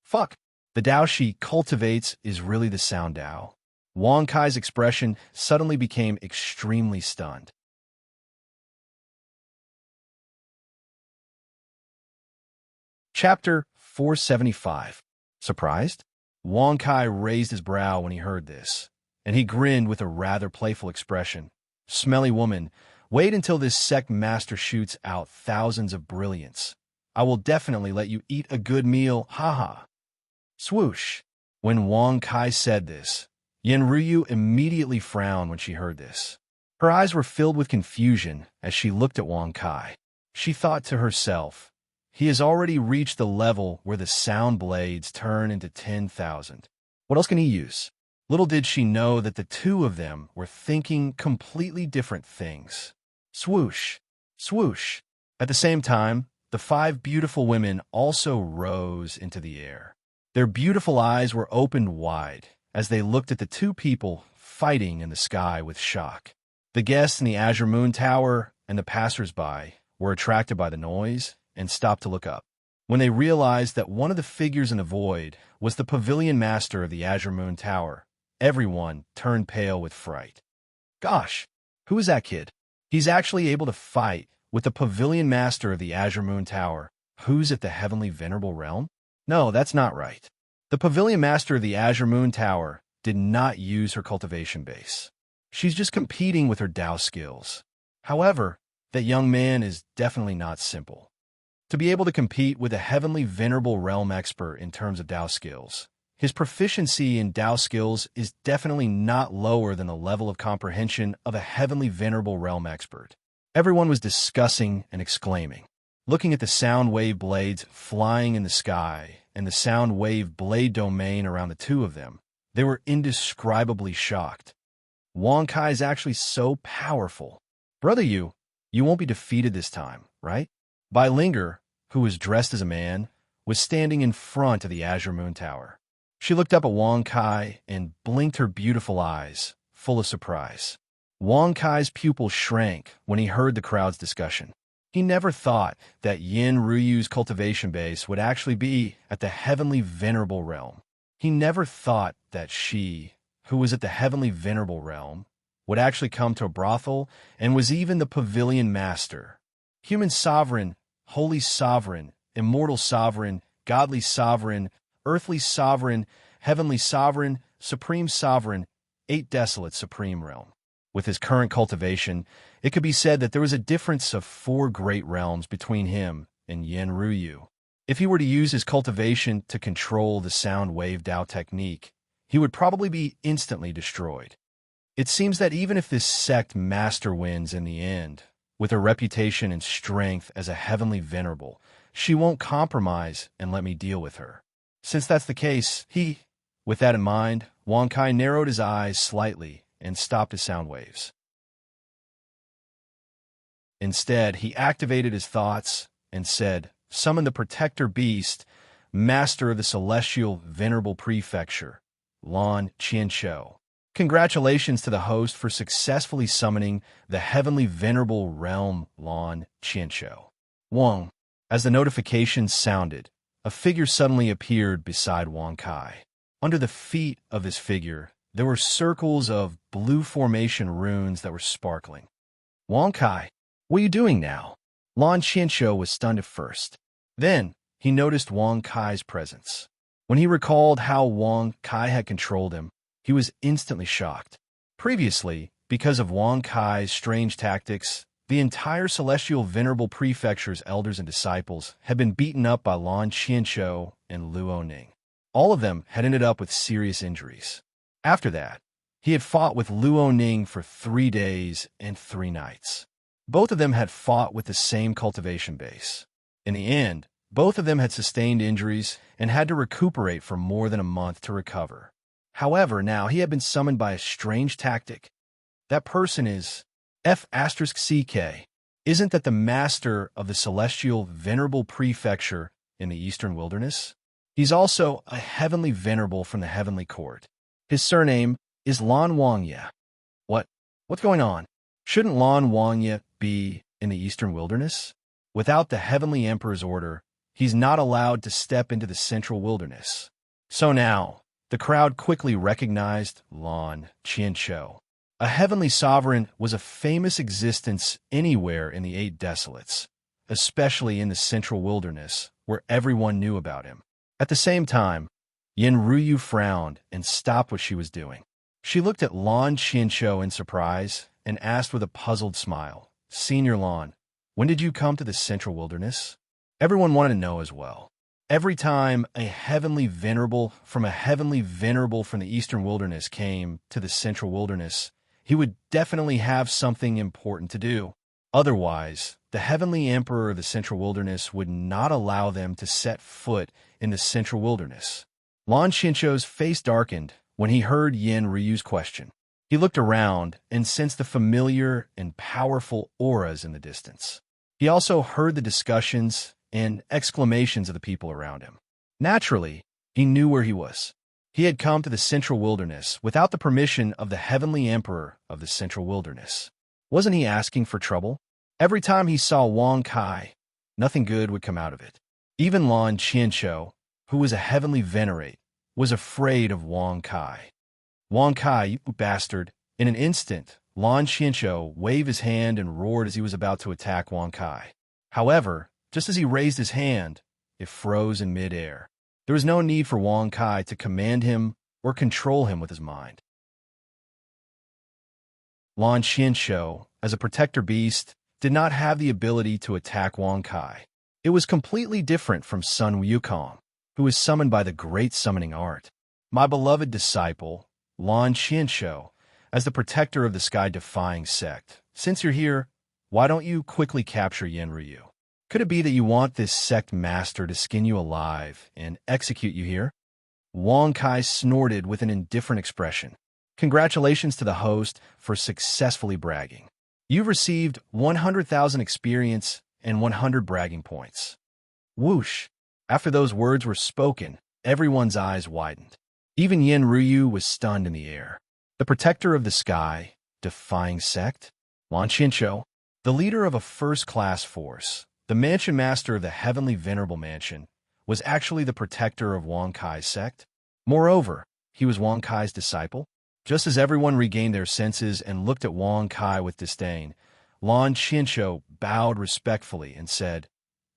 Fuck, the Dao she cultivates is really the sound Dao. Wang Kai's expression suddenly became extremely stunned. Chapter 475. Surprised? Wang Kai raised his brow when he heard this, and he grinned with a rather playful expression. Smelly woman, wait until this sect master shoots out thousands of brilliance. I will definitely let you eat a good meal, haha. Swoosh. When Wang Kai said this, Yin Ryu immediately frowned when she heard this. Her eyes were filled with confusion as she looked at Wang Kai. She thought to herself, he has already reached the level where the sound blades turn into 10,000. What else can he use? Little did she know that the 2 of them were thinking completely different things. Swoosh, swoosh. At the same time, the 5 beautiful women also rose into the air. Their beautiful eyes were opened wide as they looked at the 2 people fighting in the sky with shock. The guests in the Azure Moon Tower and the passers-by were attracted by the noise and stopped to look up. When they realized that one of the figures in the void was the pavilion master of the Azure Moon Tower, everyone turned pale with fright. Gosh, who is that kid? He's actually able to fight with the pavilion master of the Azure Moon Tower, who's at the heavenly venerable realm? No, that's not right. The pavilion master of the Azure Moon Tower did not use her cultivation base. She's just competing with her Dao skills. However, that young man is definitely not simple. To be able to compete with a heavenly venerable realm expert in terms of Dao skills, his proficiency in Dao skills is definitely not lower than the level of comprehension of a heavenly venerable realm expert. Everyone was discussing and exclaiming, looking at the sound wave blades flying in the sky and the sound wave blade domain around the 2 of them. They were indescribably shocked. Wang Kai is actually so powerful. Brother you won't be defeated this time, right? Bai Linger, who was dressed as a man, was standing in front of the Azure Moon Tower. She looked up at Wang Kai and blinked her beautiful eyes, full of surprise. Wang Kai's pupil shrank when he heard the crowd's discussion. He never thought that Yin Ryu's cultivation base would actually be at the heavenly venerable realm. He never thought that she, who was at the heavenly venerable realm, would actually come to a brothel and was even the pavilion master. Human sovereign, holy sovereign, immortal sovereign, godly sovereign, earthly sovereign, heavenly sovereign, supreme sovereign, 8 desolate supreme realm. With his current cultivation, it could be said that there was a difference of 4 great realms between him and Yin Ryu. If he were to use his cultivation to control the sound wave Dao technique, he would probably be instantly destroyed. It seems that even if this sect master wins in the end, with her reputation and strength as a heavenly venerable, she won't compromise and let me deal with her. Since that's the case, with that in mind, Wang Kai narrowed his eyes slightly and stopped his sound waves. Instead, he activated his thoughts and said, summon the protector beast, master of the celestial venerable prefecture, Lan Qianshou. Congratulations to the host for successfully summoning the heavenly venerable realm Lan Qianshou. Wang. As the notification sounded, a figure suddenly appeared beside Wang Kai. Under the feet of this figure, There were circles of blue formation runes that were sparkling. Wang Kai, what are you doing now? Lan Qianqiu was stunned at first. Then, he noticed Wang Kai's presence. When he recalled how Wang Kai had controlled him, he was instantly shocked. Previously, because of Wang Kai's strange tactics, the entire Celestial Venerable Prefecture's elders and disciples had been beaten up by Lan Qianqiu and Luo Ning. All of them had ended up with serious injuries. After that, he had fought with Luo Ning for 3 days and 3 nights. Both of them had fought with the same cultivation base. In the end, both of them had sustained injuries and had to recuperate for more than a month to recover. However, now he had been summoned by a strange tactic. That person is F*CK. Isn't that the master of the Celestial Venerable Prefecture in the Eastern Wilderness? He's also a heavenly venerable from the Heavenly Court. His surname is Lan Wangye. What's going on? Shouldn't Lan Wangye be in the Eastern Wilderness? Without the Heavenly Emperor's order, he's not allowed to step into the Central Wilderness. So now, the crowd quickly recognized Lan Qianqiu. A heavenly sovereign was a famous existence anywhere in the 8 Desolates, especially in the Central Wilderness, where everyone knew about him. At the same time, Yin Ruyu frowned and stopped what she was doing. She looked at Lan Qianqiu in surprise and asked with a puzzled smile, "Senior Lan, when did you come to the Central Wilderness?" Everyone wanted to know as well. Every time a heavenly venerable from the Eastern Wilderness came to the Central Wilderness, he would definitely have something important to do. Otherwise, the Heavenly Emperor of the Central Wilderness would not allow them to set foot in the Central Wilderness. Lan Qianqiu's face darkened when he heard Yin Ryu's question. He looked around and sensed the familiar and powerful auras in the distance. He also heard the discussions and exclamations of the people around him. Naturally, he knew where he was. He had come to the Central Wilderness without the permission of the Heavenly Emperor of the Central Wilderness. Wasn't he asking for trouble? Every time he saw Wang Kai, nothing good would come out of it. Even Lan Qianqiu, who was a heavenly venerate, was afraid of Wang Kai. "Wang Kai, you bastard!" In an instant, Lan Qianqiu waved his hand and roared as he was about to attack Wang Kai. However, just as he raised his hand, it froze in mid-air. There was no need for Wang Kai to command him or control him with his mind. Lan Qianqiu, as a protector beast, did not have the ability to attack Wang Kai. It was completely different from Sun Wukong, who was summoned by the great summoning art. My beloved disciple, Lan Qianqiu, as the protector of the sky-defying sect, since you're here, why don't you quickly capture Yin Ryu? Could it be that you want this sect master to skin you alive and execute you here? Wang Kai snorted with an indifferent expression. Congratulations to the host for successfully bragging. You've received 100,000 experience and 100 bragging points. Whoosh! After those words were spoken, everyone's eyes widened. Even Yin Ryu was stunned in the air. The protector of the sky, defying sect? Lan Qianqiu, the leader of a first-class force, the mansion master of the Heavenly Venerable Mansion, was actually the protector of Wang Kai's sect. Moreover, he was Wang Kai's disciple. Just as everyone regained their senses and looked at Wang Kai with disdain, Lan Qianqiu bowed respectfully and said,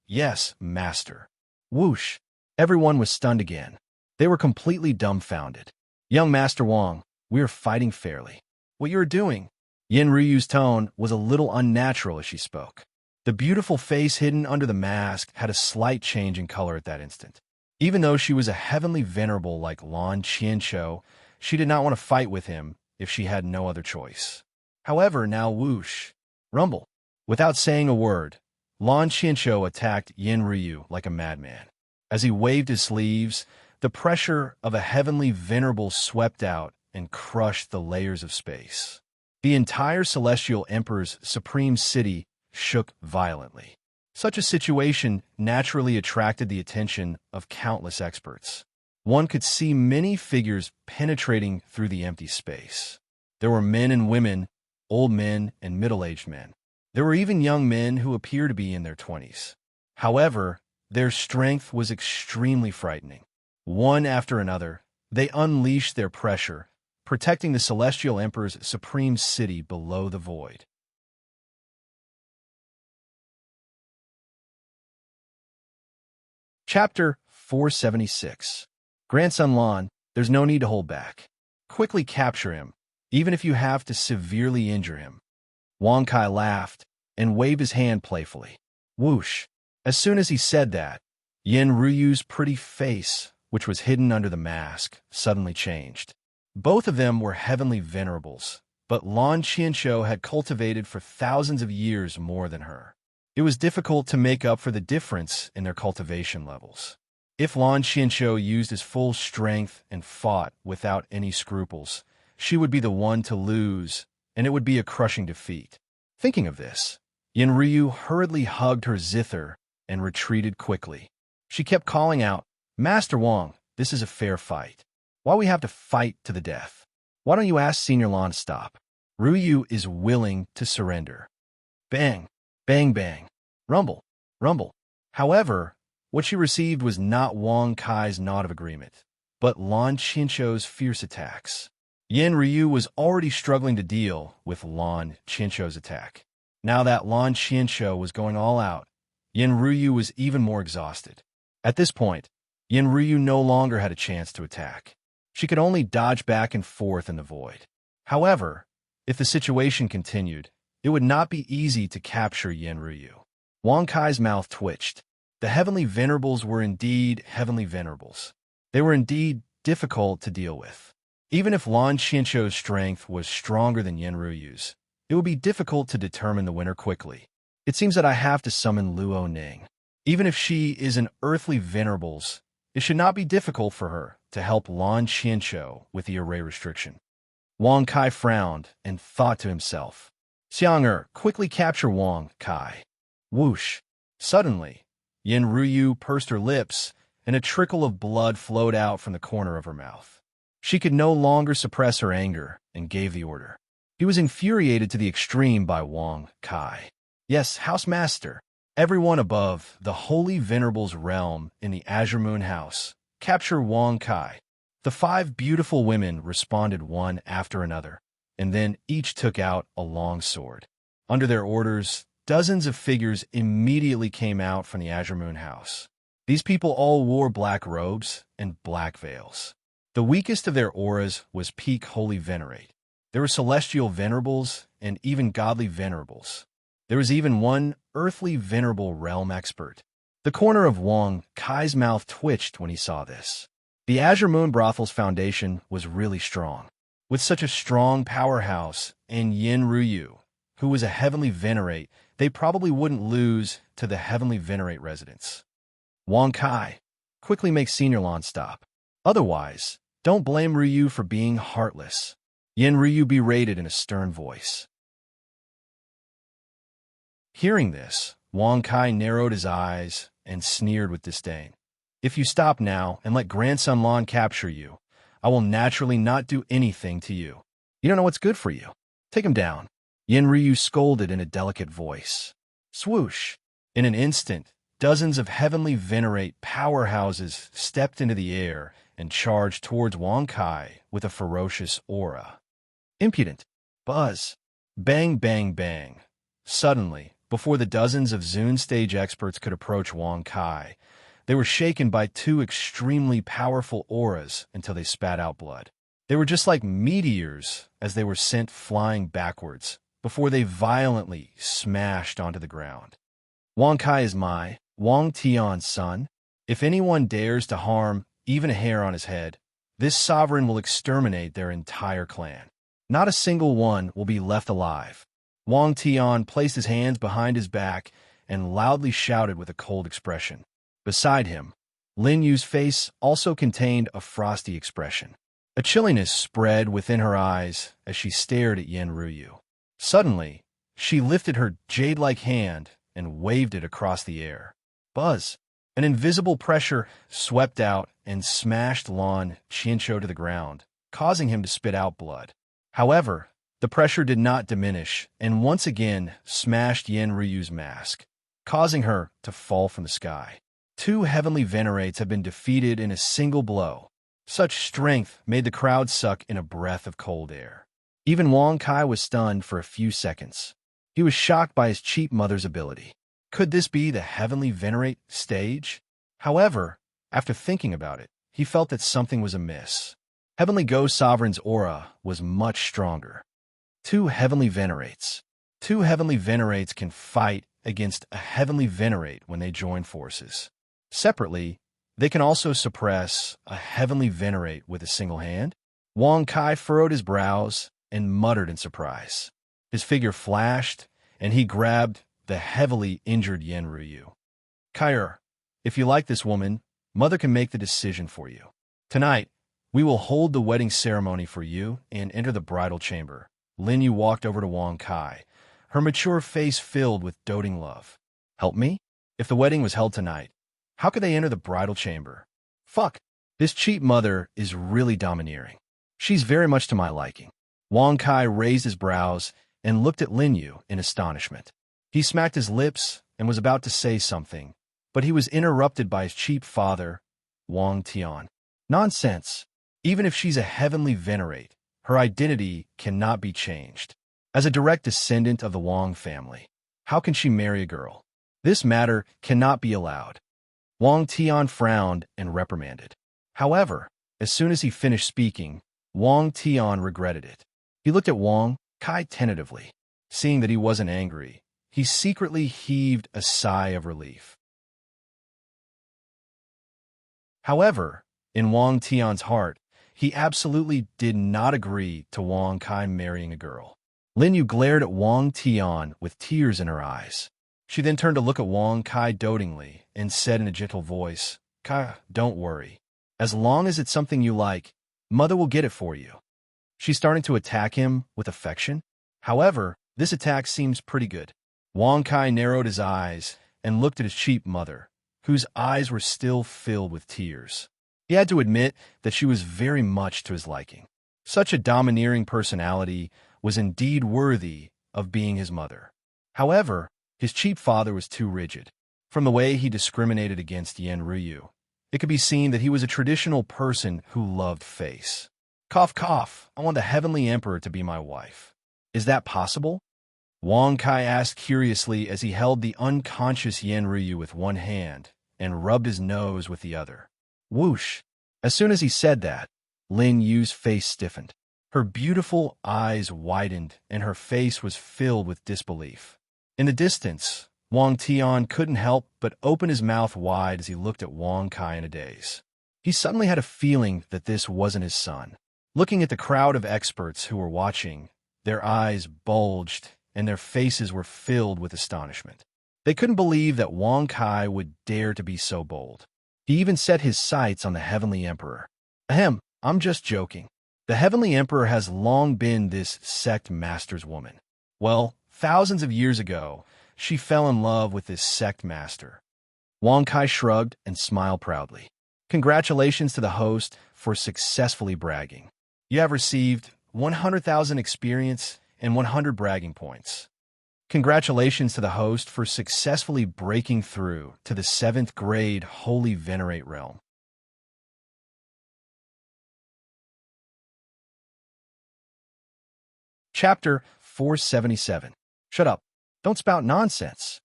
"Yes, master." Whoosh! Everyone was stunned again. They were completely dumbfounded. "Young Master Wang, we are fighting fairly. What you are doing?" Yin Ryu's tone was a little unnatural as she spoke. The beautiful face hidden under the mask had a slight change in color at that instant. Even though she was a heavenly venerable like Lan Qianqiu, she did not want to fight with him if she had no other choice. However, now whoosh! Rumble! Without saying a word, Lan Qianqiu attacked Yin Ryu like a madman. As he waved his sleeves, the pressure of a heavenly venerable swept out and crushed the layers of space. The entire Celestial Emperor's supreme city shook violently. Such a situation naturally attracted the attention of countless experts. One could see many figures penetrating through the empty space. There were men and women, old men and middle-aged men. There were even young men who appeared to be in their 20s. However, their strength was extremely frightening. One after another, they unleashed their pressure, protecting the Celestial Emperor's supreme city below the void. Chapter 476. Grandson Lon, there's no need to hold back. Quickly capture him, even if you have to severely injure him. Wang Kai laughed and waved his hand playfully. Whoosh! As soon as he said that, Yin Ruyu's pretty face, which was hidden under the mask, suddenly changed. Both of them were heavenly venerables, but Lon Qianshou had cultivated for thousands of years more than her. It was difficult to make up for the difference in their cultivation levels. If Lon Qianshou used his full strength and fought without any scruples, she would be the one to lose, and it would be a crushing defeat. Thinking of this, Yin Ryu hurriedly hugged her zither and retreated quickly. She kept calling out, Master Wang, this is a fair fight. Why we have to fight to the death? Why don't you ask Senior Lon to stop? Ryu is willing to surrender. Bang, bang, bang, rumble, rumble. However, what she received was not Wang Kai's nod of agreement, but Lon Qianshou's fierce attacks. Yin Ryu was already struggling to deal with Lon Qianshou's attack. Now that Lon Qianshou was going all out, Yin Ryu was even more exhausted. At this point, Yin Ryu no longer had a chance to attack. She could only dodge back and forth in the void. However, if the situation continued, it would not be easy to capture Yin Ryu. Wang Kai's mouth twitched. The heavenly venerables were indeed heavenly venerables. They were indeed difficult to deal with. Even if Lon Qianshou's strength was stronger than Yin Ryu's, it would be difficult to determine the winner quickly. It seems that I have to summon Luo Ning. Even if she is an earthly venerables, it should not be difficult for her to help Lon Qianshou with the array restriction. Wang Kai frowned and thought to himself, Xiang quickly capture Wang Kai. Whoosh! Suddenly, Yin Ryu pursed her lips, and a trickle of blood flowed out from the corner of her mouth. She could no longer suppress her anger and gave the order. He was infuriated to the extreme by Wang Kai. Yes, House Master, everyone above the Holy Venerable's realm in the Azure Moon House, capture Wang Kai. The 5 beautiful women responded one after another, and then each took out a long sword. Under their orders, dozens of figures immediately came out from the Azure Moon House. These people all wore black robes and black veils. The weakest of their auras was peak Holy Venerate. There were celestial venerables and even godly venerables. There was even one earthly venerable realm expert. The corner of Wang Kai's mouth twitched when he saw this. The Azure Moon Brothel's foundation was really strong. With such a strong powerhouse and Yin Ryu, who was a heavenly venerate, they probably wouldn't lose to the heavenly venerate residents. Wang Kai, quickly make Senior Lon stop. Otherwise, don't blame Ryu for being heartless. Yin Ryu berated in a stern voice. Hearing this, Wang Kai narrowed his eyes and sneered with disdain. If you stop now and let Grandson Lon capture you, I will naturally not do anything to you. You don't know what's good for you. Take him down. Yin Ryu scolded in a delicate voice. Swoosh! In an instant, dozens of heavenly venerate powerhouses stepped into the air and charged towards Wang Kai with a ferocious aura. Impudent! Buzz! Bang, bang, bang! Suddenly, before the dozens of Zune stage experts could approach Wang Kai, they were shaken by 2 extremely powerful auras until they spat out blood. They were just like meteors as they were sent flying backwards before they violently smashed onto the ground. Wang Kai is my, Wang Tian's son. If anyone dares to harm even a hair on his head, this sovereign will exterminate their entire clan. Not a single one will be left alive. Wang Tian placed his hands behind his back and loudly shouted with a cold expression. Beside him, Lin Yu's face also contained a frosty expression. A chilliness spread within her eyes as she stared at Yin Ryu. Suddenly, she lifted her jade-like hand and waved it across the air. Buzz! An invisible pressure swept out and smashed Lon Qianshou to the ground, causing him to spit out blood. However, the pressure did not diminish and once again smashed Yin Ryu's mask, causing her to fall from the sky. 2 heavenly venerates have been defeated in a single blow. Such strength made the crowd suck in a breath of cold air. Even Wang Kai was stunned for a few seconds. He was shocked by his cheap mother's ability. Could this be the heavenly venerate stage? However, after thinking about it, he felt that something was amiss. Heavenly Ghost Sovereign's aura was much stronger. Two heavenly venerates. Two heavenly venerates can fight against a heavenly venerate when they join forces. Separately, they can also suppress a heavenly venerate with a single hand. Wang Kai furrowed his brows and muttered in surprise. His figure flashed, and he grabbed the heavily injured Yen Ruyu. Kair, if you like this woman, Mother can make the decision for you. Tonight, we will hold the wedding ceremony for you and enter the bridal chamber. Lin Yu walked over to Wang Kai, her mature face filled with doting love. Help me? If the wedding was held tonight, how could they enter the bridal chamber? Fuck, this cheap mother is really domineering. She's very much to my liking. Wang Kai raised his brows and looked at Lin Yu in astonishment. He smacked his lips and was about to say something, but he was interrupted by his cheap father, Wang Tian. Nonsense. Even if she's a heavenly venerate, her identity cannot be changed. As a direct descendant of the Wang family, how can she marry a girl? This matter cannot be allowed. Wang Tian frowned and reprimanded. However, as soon as he finished speaking, Wang Tian regretted it. He looked at Wang Kai tentatively. Seeing that he wasn't angry, he secretly heaved a sigh of relief. However, in Wang Tian's heart, he absolutely did not agree to Wang Kai marrying a girl. Lin Yu glared at Wang Tian with tears in her eyes. She then turned to look at Wang Kai dotingly and said in a gentle voice, Kai, don't worry. As long as it's something you like, Mother will get it for you. She's starting to attack him with affection. However, this attack seems pretty good. Wang Kai narrowed his eyes and looked at his cheap mother, whose eyes were still filled with tears. He had to admit that she was very much to his liking. Such a domineering personality was indeed worthy of being his mother. However, his cheap father was too rigid. From the way he discriminated against Yen Ruyu, it could be seen that he was a traditional person who loved face. Cough, cough, I want the heavenly emperor to be my wife. Is that possible? Wang Kai asked curiously as he held the unconscious Yen Ruyu with one hand and rubbed his nose with the other. Whoosh! As soon as he said that, Lin Yu's face stiffened. Her beautiful eyes widened and her face was filled with disbelief. In the distance, Wang Tian couldn't help but open his mouth wide as he looked at Wang Kai in a daze. He suddenly had a feeling that this wasn't his son. Looking at the crowd of experts who were watching, their eyes bulged and their faces were filled with astonishment. They couldn't believe that Wang Kai would dare to be so bold. He even set his sights on the Heavenly Emperor. Ahem, I'm just joking. The Heavenly Emperor has long been this sect master's woman. Well, thousands of years ago, she fell in love with this sect master. Wang Kai shrugged and smiled proudly. Congratulations to the host for successfully bragging. You have received 100,000 experience and 100 bragging points. Congratulations to the host for successfully breaking through to the 7th grade Holy Venerate realm. Chapter 477. Shut up. Don't spout nonsense.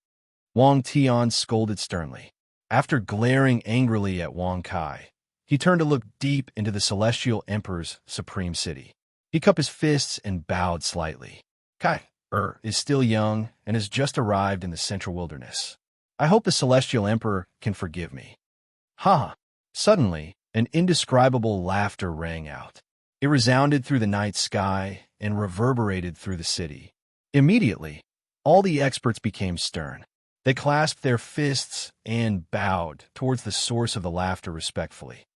Wang Tian scolded sternly. After glaring angrily at Wang Kai, he turned to look deep into the Celestial Emperor's supreme city. He cupped his fists and bowed slightly. Kai is still young and has just arrived in the central wilderness. I hope the Celestial Emperor can forgive me. Ha! Suddenly, an indescribable laughter rang out. It resounded through the night sky and reverberated through the city. Immediately, all the experts became stern. They clasped their fists and bowed towards the source of the laughter respectfully.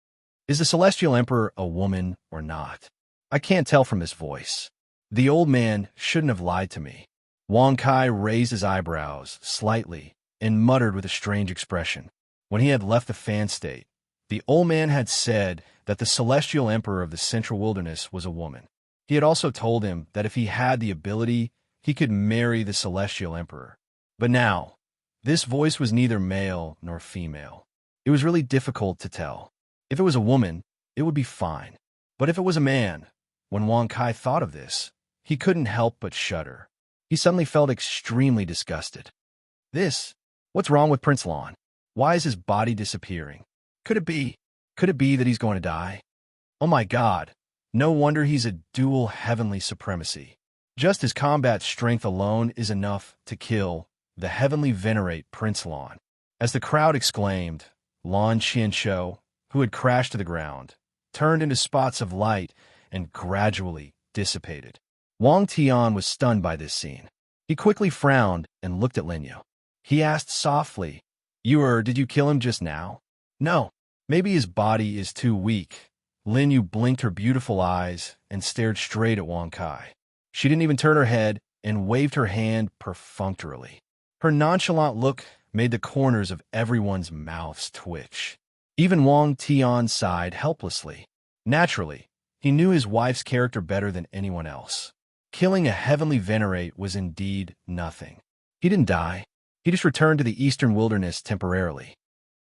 Is the Celestial Emperor a woman or not? I can't tell from this voice. The old man shouldn't have lied to me. Wang Kai raised his eyebrows slightly and muttered with a strange expression. When he had left the fan state, the old man had said that the Celestial Emperor of the Central Wilderness was a woman. He had also told him that if he had the ability, he could marry the Celestial Emperor. But now, this voice was neither male nor female. It was really difficult to tell. If it was a woman, it would be fine. But if it was a man, when Wang Kai thought of this, he couldn't help but shudder. He suddenly felt extremely disgusted. What's wrong with Prince Lan? Why is his body disappearing? Could it be that he's going to die? Oh my God, no wonder he's a dual heavenly supremacy. Just his combat strength alone is enough to kill the heavenly venerate Prince Lan. As the crowd exclaimed, Lan Qianshou, who had crashed to the ground, turned into spots of light and gradually dissipated. Wang Tian was stunned by this scene. He quickly frowned and looked at Lin Yu. He asked softly, did you kill him just now? No, maybe his body is too weak. Lin Yu blinked her beautiful eyes and stared straight at Wang Kai. She didn't even turn her head and waved her hand perfunctorily. Her nonchalant look made the corners of everyone's mouths twitch. Even Wang Tian sighed helplessly. Naturally, he knew his wife's character better than anyone else. Killing a heavenly venerate was indeed nothing. He didn't die. He just returned to the eastern wilderness temporarily.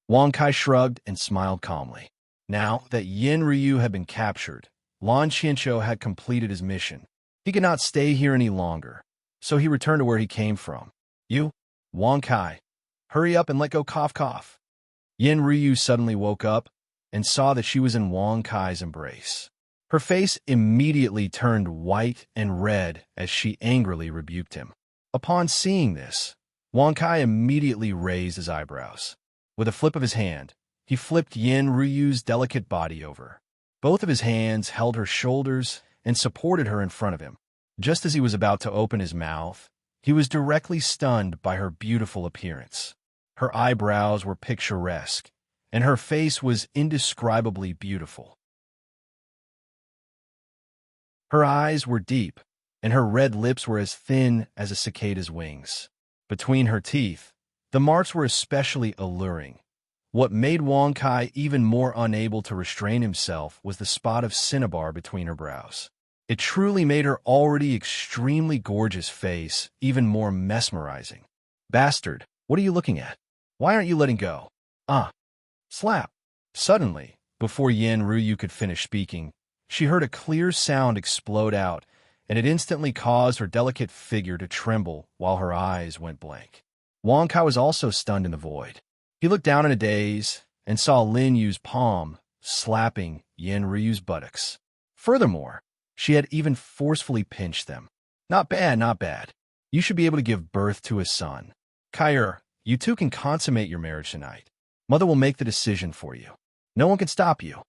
Wang Kai shrugged and smiled calmly. Now that Yin Ryu had been captured, Lan Qianshou had completed his mission. He could not stay here any longer, so he returned to where he came from. Wang Kai, hurry up and let go cough. Yin Ryu suddenly woke up and saw that she was in Wang Kai's embrace. Her face immediately turned white and red as she angrily rebuked him. Upon seeing this, Wang Kai immediately raised his eyebrows. With a flip of his hand, he flipped Yin Ryu's delicate body over. Both of his hands held her shoulders and supported her in front of him. Just as he was about to open his mouth, he was directly stunned by her beautiful appearance. Her eyebrows were picturesque, and her face was indescribably beautiful. Her eyes were deep, and her red lips were as thin as a cicada's wings. Between her teeth, the marks were especially alluring. What made Wang Kai even more unable to restrain himself was the spot of cinnabar between her brows. It truly made her already extremely gorgeous face even more mesmerizing. Bastard, what are you looking at? Why aren't you letting go? Slap. Suddenly, before Yin Ryu could finish speaking, she heard a clear sound explode out, and it instantly caused her delicate figure to tremble while her eyes went blank. Wang Kai was also stunned in the void. He looked down in a daze and saw Lin Yu's palm slapping Yin Ryu's buttocks. Furthermore, she had even forcefully pinched them. Not bad. You should be able to give birth to a son. Kai, you two can consummate your marriage tonight. Mother will make the decision for you. No one can stop you.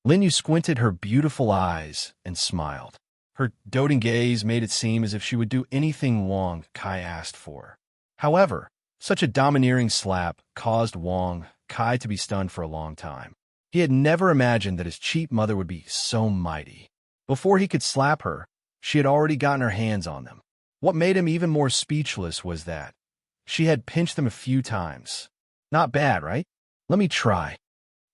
Lin Yu squinted her beautiful eyes and smiled. Her doting gaze made it seem as if she would do anything Wang Kai asked for. However, such a domineering slap caused Wang Kai to be stunned for a long time. He had never imagined that his cheap mother would be so mighty. Before he could slap her, she had already gotten her hands on them. What made him even more speechless was that she had pinched them a few times. Not bad, right? Let me try.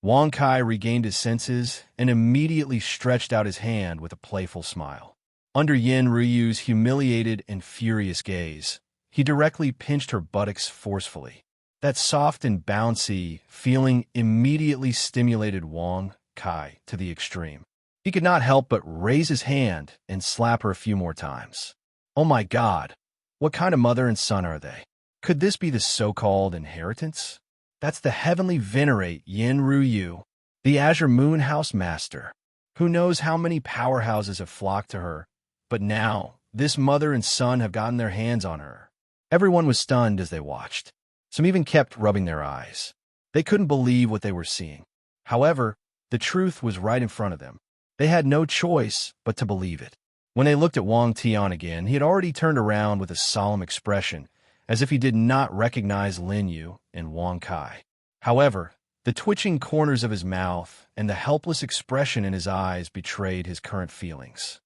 Wang Kai regained his senses and immediately stretched out his hand with a playful smile. Under Yin Ryu's humiliated and furious gaze, he directly pinched her buttocks forcefully. That soft and bouncy feeling immediately stimulated Wang Kai to the extreme. He could not help but raise his hand and slap her a few more times. Oh my God, what kind of mother and son are they? Could this be the so-called inheritance? That's the heavenly venerate Yin Ryu, the Azure Moon House Master. Who knows how many powerhouses have flocked to her, but now this mother and son have gotten their hands on her. Everyone was stunned as they watched. Some even kept rubbing their eyes. They couldn't believe what they were seeing. However, the truth was right in front of them. They had no choice but to believe it. When they looked at Wang Tian again, he had already turned around with a solemn expression, as if he did not recognize Lin Yu and Wang Kai. However, the twitching corners of his mouth and the helpless expression in his eyes betrayed his current feelings.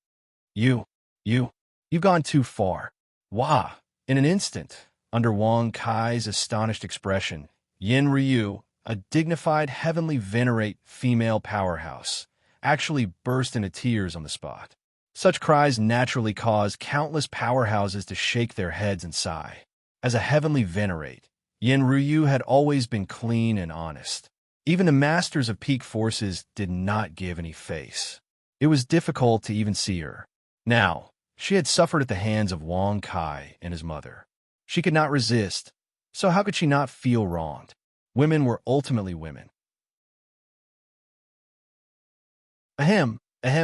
You've gone too far. Wah! In an instant, under Wang Kai's astonished expression, Yin Ryu, a dignified heavenly venerate female powerhouse, actually burst into tears on the spot. Such cries naturally cause countless powerhouses to shake their heads and sigh. As a heavenly venerate, Yin Ryu had always been clean and honest. Even the masters of peak forces did not give any face. It was difficult to even see her. Now, she had suffered at the hands of Wang Kai and his mother. She could not resist, so how could she not feel wronged? Women were ultimately women.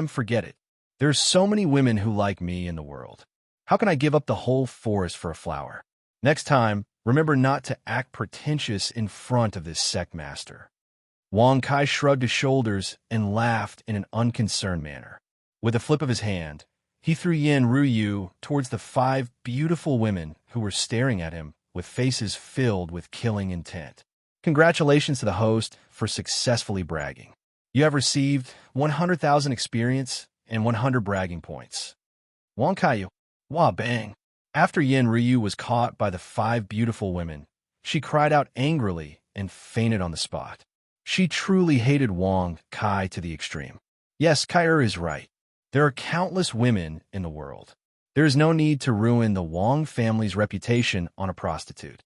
Forget it. There's so many women who like me in the world. How can I give up the whole forest for a flower? Next time, remember not to act pretentious in front of this sect master. Wang Kai shrugged his shoulders and laughed in an unconcerned manner. With a flip of his hand, he threw Yin Ruyu towards the 5 beautiful women who were staring at him with faces filled with killing intent. Congratulations to the host for successfully bragging. You have received 100,000 experience and 100 bragging points. Wang Kai, wah bang. After Yin Ryu was caught by the 5 beautiful women, she cried out angrily and fainted on the spot. She truly hated Wang Kai to the extreme. Yes, Kai is right. There are countless women in the world. There is no need to ruin the Wang family's reputation on a prostitute.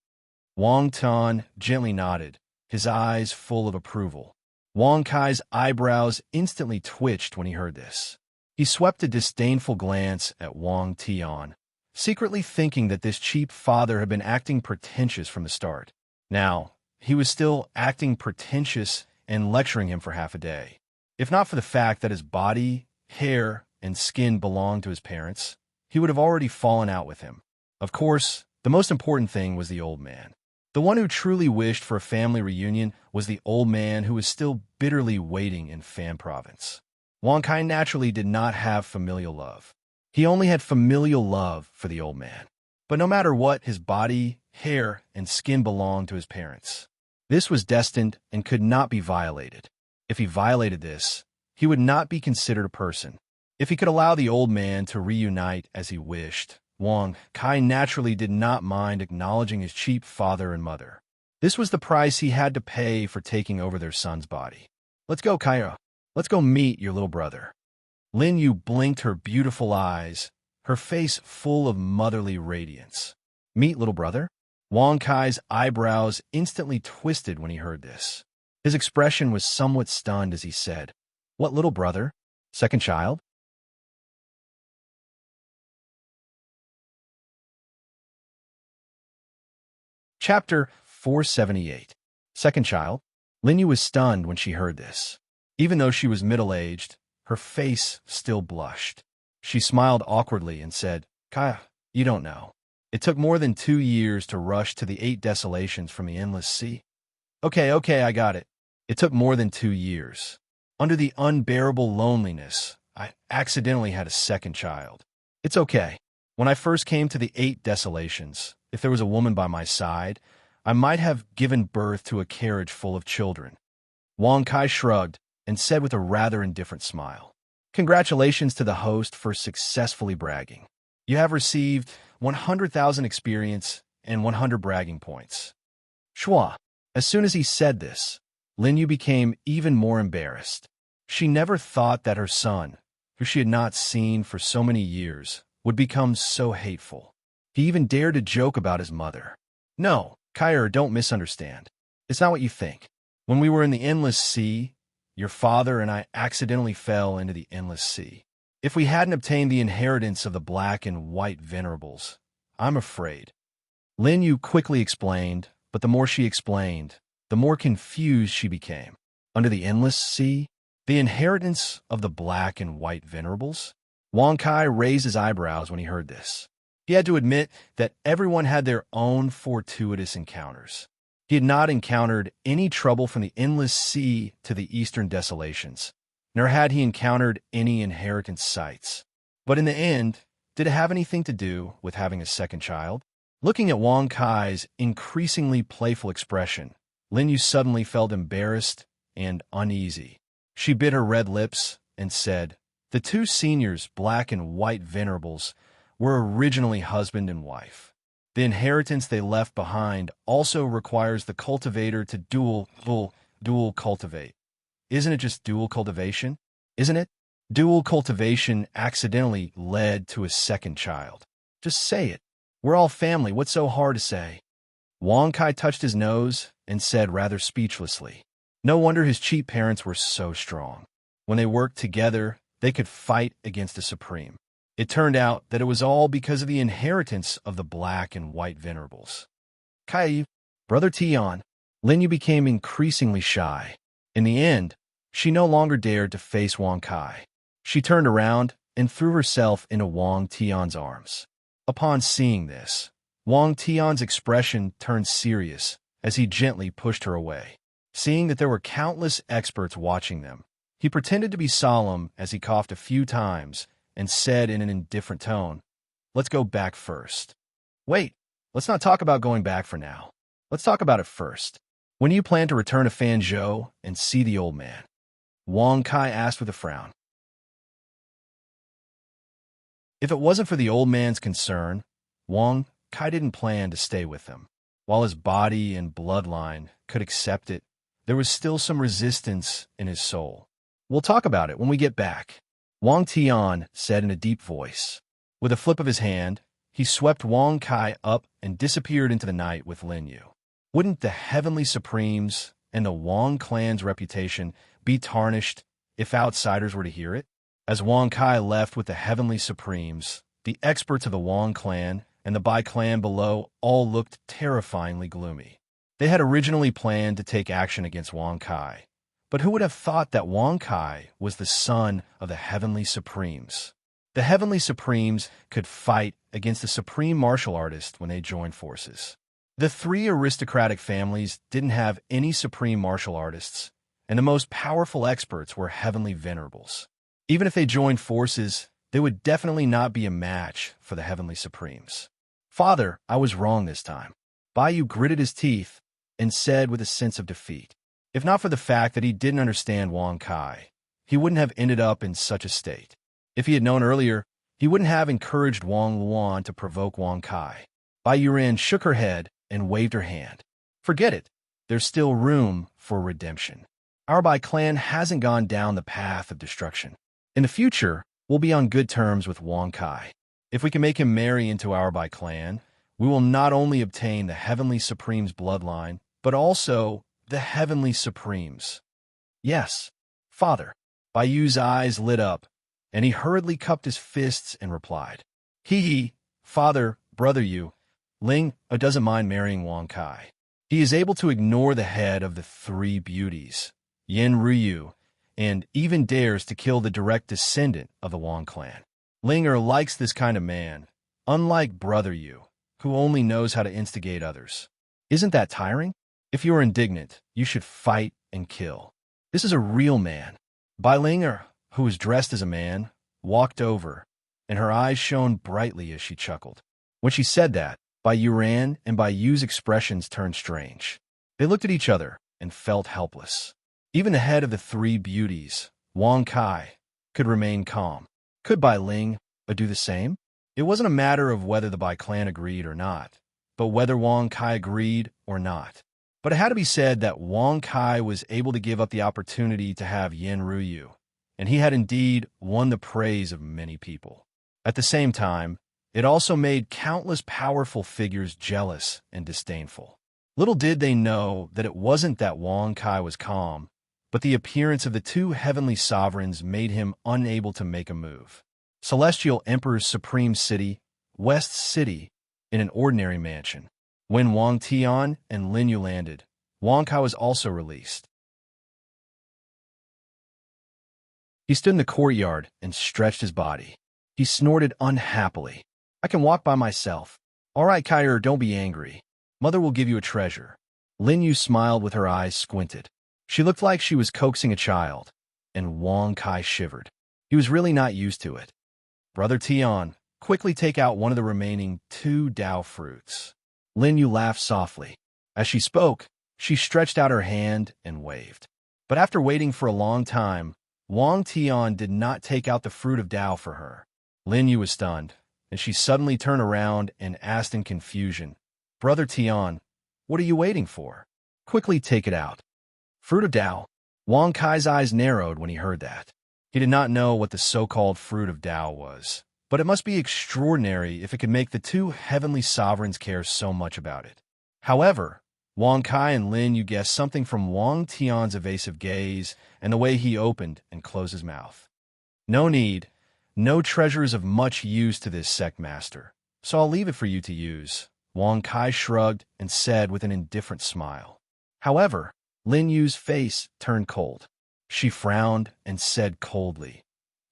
Wang Tan gently nodded, his eyes full of approval. Wang Kai's eyebrows instantly twitched when he heard this. He swept a disdainful glance at Wang Tian, secretly thinking that this cheap father had been acting pretentious from the start. Now, he was still acting pretentious and lecturing him for half a day. If not for the fact that his body, hair, and skin belonged to his parents, he would have already fallen out with him. Of course, the most important thing was the old man. The one who truly wished for a family reunion was the old man who was still bitterly waiting in Fan Province. Wang Kai naturally did not have familial love. He only had familial love for the old man. But no matter what, his body, hair, and skin belonged to his parents. This was destined and could not be violated. If he violated this, he would not be considered a person. If he could allow the old man to reunite as he wished, Wang Kai naturally did not mind acknowledging his cheap father and mother. This was the price he had to pay for taking over their son's body. Let's go, Kaira. Let's go meet your little brother. Lin Yu blinked her beautiful eyes, her face full of motherly radiance. Meet little brother? Wang Kai's eyebrows instantly twisted when he heard this. His expression was somewhat stunned as he said, "What little brother? Second child?" Chapter 478. Second child. Lin Yu was stunned when she heard this. Even though she was middle-aged, her face still blushed. She smiled awkwardly and said, "Kaya, you don't know. It took more than 2 years to rush to the 8 desolations from the endless sea." Okay, I got it. It took more than 2 years. Under the unbearable loneliness, I accidentally had a second child. It's okay. When I first came to the 8 desolations, if there was a woman by my side, I might have given birth to a carriage full of children. Wang Kai shrugged and said with a rather indifferent smile, "Congratulations to the host for successfully bragging. You have received 100,000 experience and 100 bragging points." Shua. As soon as he said this, Lin Yu became even more embarrassed. She never thought that her son, who she had not seen for so many years, would become so hateful. He even dared to joke about his mother. No, Kair, don't misunderstand. It's not what you think. When we were in the endless sea, your father and I accidentally fell into the endless sea. If we hadn't obtained the inheritance of the black and white venerables, I'm afraid. Lin Yu quickly explained, but the more she explained, the more confused she became. Under the endless sea? The inheritance of the black and white venerables? Wang Kai raised his eyebrows when he heard this. He had to admit that everyone had their own fortuitous encounters. He had not encountered any trouble from the endless sea to the eastern desolations, nor had he encountered any inheritance sites. But in the end, did it have anything to do with having a second child? Looking at Wang Kai's increasingly playful expression, Lin Yu suddenly felt embarrassed and uneasy. She bit her red lips and said, "The 2 seniors, black and white venerables, were originally husband and wife. The inheritance they left behind also requires the cultivator to dual cultivate. Isn't it just dual cultivation? Isn't it? Dual cultivation accidentally led to a second child. Just say it. We're all family. What's so hard to say?" Wang Kai touched his nose and said rather speechlessly, No wonder his cheap parents were so strong. When they worked together, they could fight against the Supreme. It turned out that it was all because of the inheritance of the black and white venerables. Kai, Brother Tian, Linyu became increasingly shy. In the end, she no longer dared to face Wang Kai. She turned around and threw herself into Wang Tian's arms. Upon seeing this, Wang Tian's expression turned serious as he gently pushed her away. Seeing that there were countless experts watching them, he pretended to be solemn as he coughed a few times and said in an indifferent tone, "Let's go back first." "Wait, let's not talk about going back for now. Let's talk about it first. When do you plan to return to Fanzhou and see the old man?" Wang Kai asked with a frown. If it wasn't for the old man's concern, Wang Kai didn't plan to stay with him. While his body and bloodline could accept it, there was still some resistance in his soul. "We'll talk about it when we get back," Wang Tian said in a deep voice. With a flip of his hand, he swept Wang Kai up and disappeared into the night with Linyu. Wouldn't the Heavenly Supremes and the Wang clan's reputation be tarnished if outsiders were to hear it? As Wang Kai left with the Heavenly Supremes, the experts of the Wang clan and the Bai clan below all looked terrifyingly gloomy. They had originally planned to take action against Wang Kai, but who would have thought that Wang Kai was the son of the Heavenly Supremes? The Heavenly Supremes could fight against the Supreme Martial Artist when they joined forces. The three aristocratic families didn't have any Supreme Martial Artists, and the most powerful experts were Heavenly Venerables. Even if they joined forces, they would definitely not be a match for the Heavenly Supremes. "Father, I was wrong this time." Baiyu gritted his teeth and said with a sense of defeat. If not for the fact that he didn't understand Wang Kai, he wouldn't have ended up in such a state. If he had known earlier, he wouldn't have encouraged Wang Luan to provoke Wang Kai. Bai Yuran shook her head and waved her hand. "Forget it. There's still room for redemption. Our Bai clan hasn't gone down the path of destruction. In the future, we'll be on good terms with Wang Kai. If we can make him marry into our Bai clan, we will not only obtain the Heavenly Supreme's bloodline, but also the Heavenly Supremes." "Yes, Father." Baiyu's eyes lit up, and he hurriedly cupped his fists and replied, "Hee, Father, Brother Yu, Ling doesn't mind marrying Wang Kai. He is able to ignore the head of the three beauties, Yin Ruyu, and even dares to kill the direct descendant of the Wang clan. Linger likes this kind of man, unlike Brother Yu, who only knows how to instigate others. Isn't that tiring? If you are indignant, you should fight and kill. This is a real man." Bai Linger, who was dressed as a man, walked over, and her eyes shone brightly as she chuckled. When she said that, Bai Yuran and Bai Yu's expressions turned strange. They looked at each other and felt helpless. Even the head of the three beauties, Wang Kai, could remain calm. Could Bai Ling do the same? It wasn't a matter of whether the Bai clan agreed or not, but whether Wang Kai agreed or not. But it had to be said that Wang Kai was able to give up the opportunity to have Yin Ruyu, and he had indeed won the praise of many people. At the same time, it also made countless powerful figures jealous and disdainful. Little did they know that it wasn't that Wang Kai was calm, but the appearance of the two heavenly sovereigns made him unable to make a move. Celestial Emperor's Supreme City, West City, in an ordinary mansion. When Wang Tian and Lin Yu landed, Wang Kai was also released. He stood in the courtyard and stretched his body. He snorted unhappily. "I can walk by myself." "All right, Kair, don't be angry. Mother will give you a treasure." Lin Yu smiled with her eyes squinted. She looked like she was coaxing a child, and Wang Kai shivered. He was really not used to it. "Brother Tian, quickly take out one of the remaining 2 Dao fruits." Lin Yu laughed softly. As she spoke, she stretched out her hand and waved. But after waiting for a long time, Wang Tian did not take out the fruit of Dao for her. Lin Yu was stunned, and she suddenly turned around and asked in confusion, "Brother Tian, what are you waiting for? Quickly take it out." Fruit of Dao. Wang Kai's eyes narrowed when he heard that. He did not know what the so-called fruit of Dao was, but it must be extraordinary if it could make the two heavenly sovereigns care so much about it. However, Wang Kai and Lin Yu guessed something from Wang Tian's evasive gaze and the way he opened and closed his mouth. No need. No treasure is of much use to this sect master, so I'll leave it for you to use. Wang Kai shrugged and said with an indifferent smile. However, Lin Yu's face turned cold. She frowned and said coldly,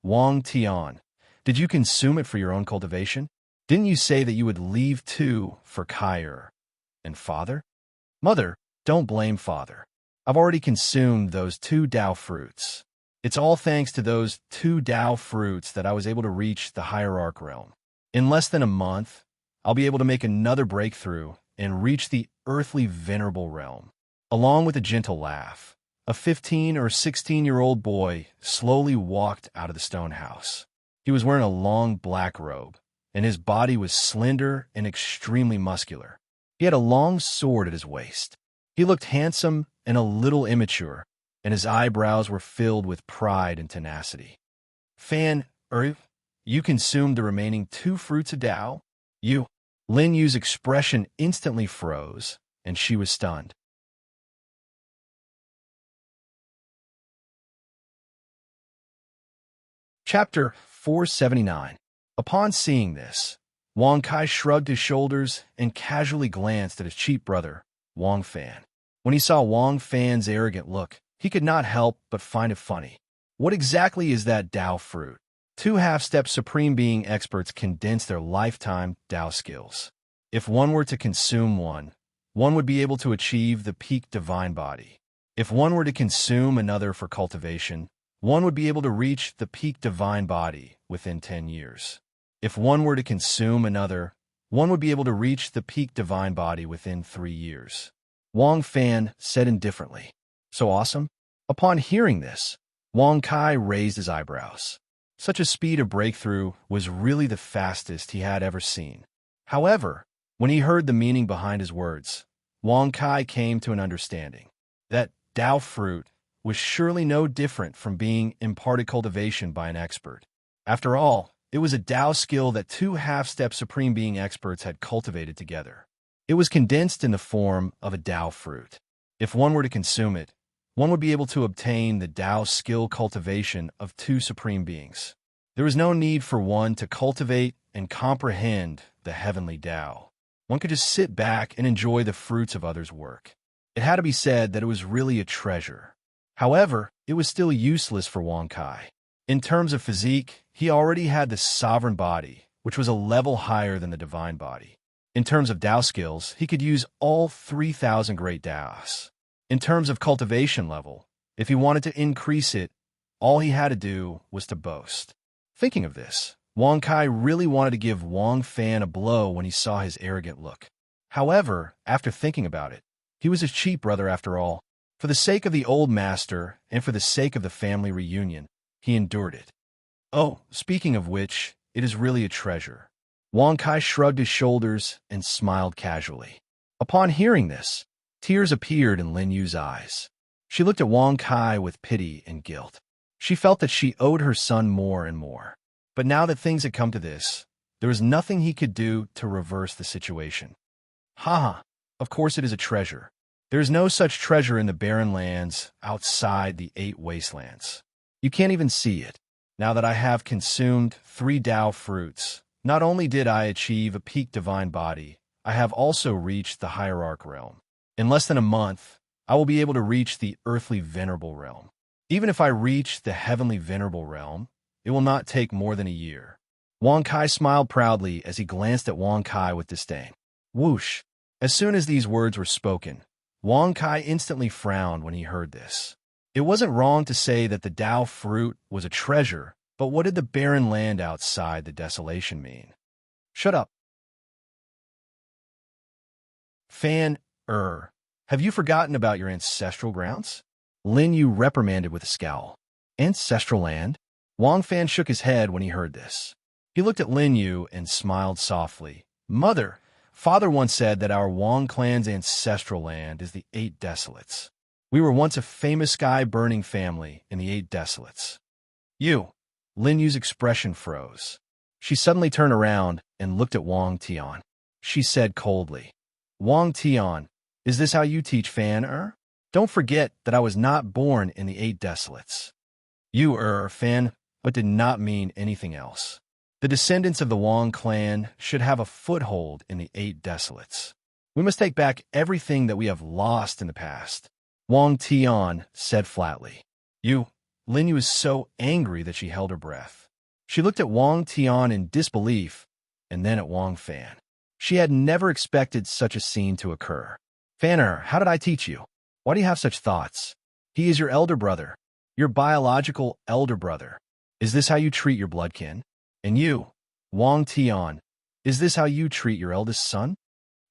Wang Tian, did you consume it for your own cultivation? Didn't you say that you would leave too for Kai and father? Mother, don't blame father. I've already consumed those 2 Dao fruits. It's all thanks to those 2 Dao fruits that I was able to reach the hierarch realm. In less than a month, I'll be able to make another breakthrough and reach the earthly venerable realm. Along with a gentle laugh, a 15 or 16-year-old boy slowly walked out of the stone house. He was wearing a long black robe, and his body was slender and extremely muscular. He had a long sword at his waist. He looked handsome and a little immature, and his eyebrows were filled with pride and tenacity. Fan, you consumed the remaining 2 fruits of Dao? You? Lin Yu's expression instantly froze, and she was stunned. Chapter 479. Upon seeing this, Wang Kai shrugged his shoulders and casually glanced at his cheap brother, Wang Fan. When he saw Wang Fan's arrogant look, he could not help but find it funny. What exactly is that Dao fruit? 2 half-step Supreme Being experts condense their lifetime Dao skills. If one were to consume one would be able to achieve the peak divine body. If one were to consume another for cultivation, one would be able to reach the peak divine body within 10 years. If one were to consume another, one would be able to reach the peak divine body within 3 years. Wang Fan said indifferently. So awesome? Upon hearing this, Wang Kai raised his eyebrows. Such a speed of breakthrough was really the fastest he had ever seen. However, when he heard the meaning behind his words, Wang Kai came to an understanding. That Dao fruit was surely no different from being imparted cultivation by an expert. After all, it was a Dao skill that 2 half-step Supreme Being experts had cultivated together. It was condensed in the form of a Dao fruit. If one were to consume it, one would be able to obtain the Dao skill cultivation of 2 Supreme Beings. There was no need for one to cultivate and comprehend the heavenly Dao. One could just sit back and enjoy the fruits of others' work. It had to be said that it was really a treasure. However, it was still useless for Wang Kai. In terms of physique, he already had the sovereign body, which was a level higher than the divine body. In terms of Dao skills, he could use all 3,000 great Daos. In terms of cultivation level, if he wanted to increase it, all he had to do was to boast. Thinking of this, Wang Kai really wanted to give Wang Fan a blow when he saw his arrogant look. However, after thinking about it, he was his cheap brother after all. For the sake of the old master and for the sake of the family reunion, he endured it. Oh, speaking of which, it is really a treasure. Wang Kai shrugged his shoulders and smiled casually. Upon hearing this, tears appeared in Lin Yu's eyes. She looked at Wang Kai with pity and guilt. She felt that she owed her son more and more. But now that things had come to this, there was nothing he could do to reverse the situation. Haha, of course it is a treasure. There is no such treasure in the barren lands outside the 8 wastelands. You can't even see it. Now that I have consumed 3 Dao fruits, not only did I achieve a peak divine body, I have also reached the hierarch realm. In less than a month, I will be able to reach the earthly venerable realm. Even if I reach the heavenly venerable realm, it will not take more than a year. Wang Kai smiled proudly as he glanced at Wang Kai with disdain. Whoosh! As soon as these words were spoken, Wang Kai instantly frowned when he heard this. It wasn't wrong to say that the Dao fruit was a treasure, but what did the barren land outside the desolation mean? Shut up. Fan, have you forgotten about your ancestral grounds? Lin Yu reprimanded with a scowl. Ancestral land? Wang Fan shook his head when he heard this. He looked at Lin Yu and smiled softly. Mother, father once said that our Wang clan's ancestral land is the 8 Desolates. We were once a famous sky-burning family in the 8 Desolates. Lin Yu's expression froze. She suddenly turned around and looked at Wang Tian. She said coldly, Wang Tian, Is this how you teach Fan? Don't forget that I was not born in the Eight Desolates. You, Fan, but did not mean anything else. The descendants of the Wong clan should have a foothold in the Eight Desolates. We must take back everything that we have lost in the past, Wong Tian said flatly. Lin Yu was so angry that she held her breath. She looked at Wong Tian in disbelief, and then at Wong Fan. She had never expected such a scene to occur. Fan, how did I teach you? Why do you have such thoughts? He is your elder brother, your biological elder brother. Is this how you treat your bloodkin? And you, Wong Tian, is this how you treat your eldest son?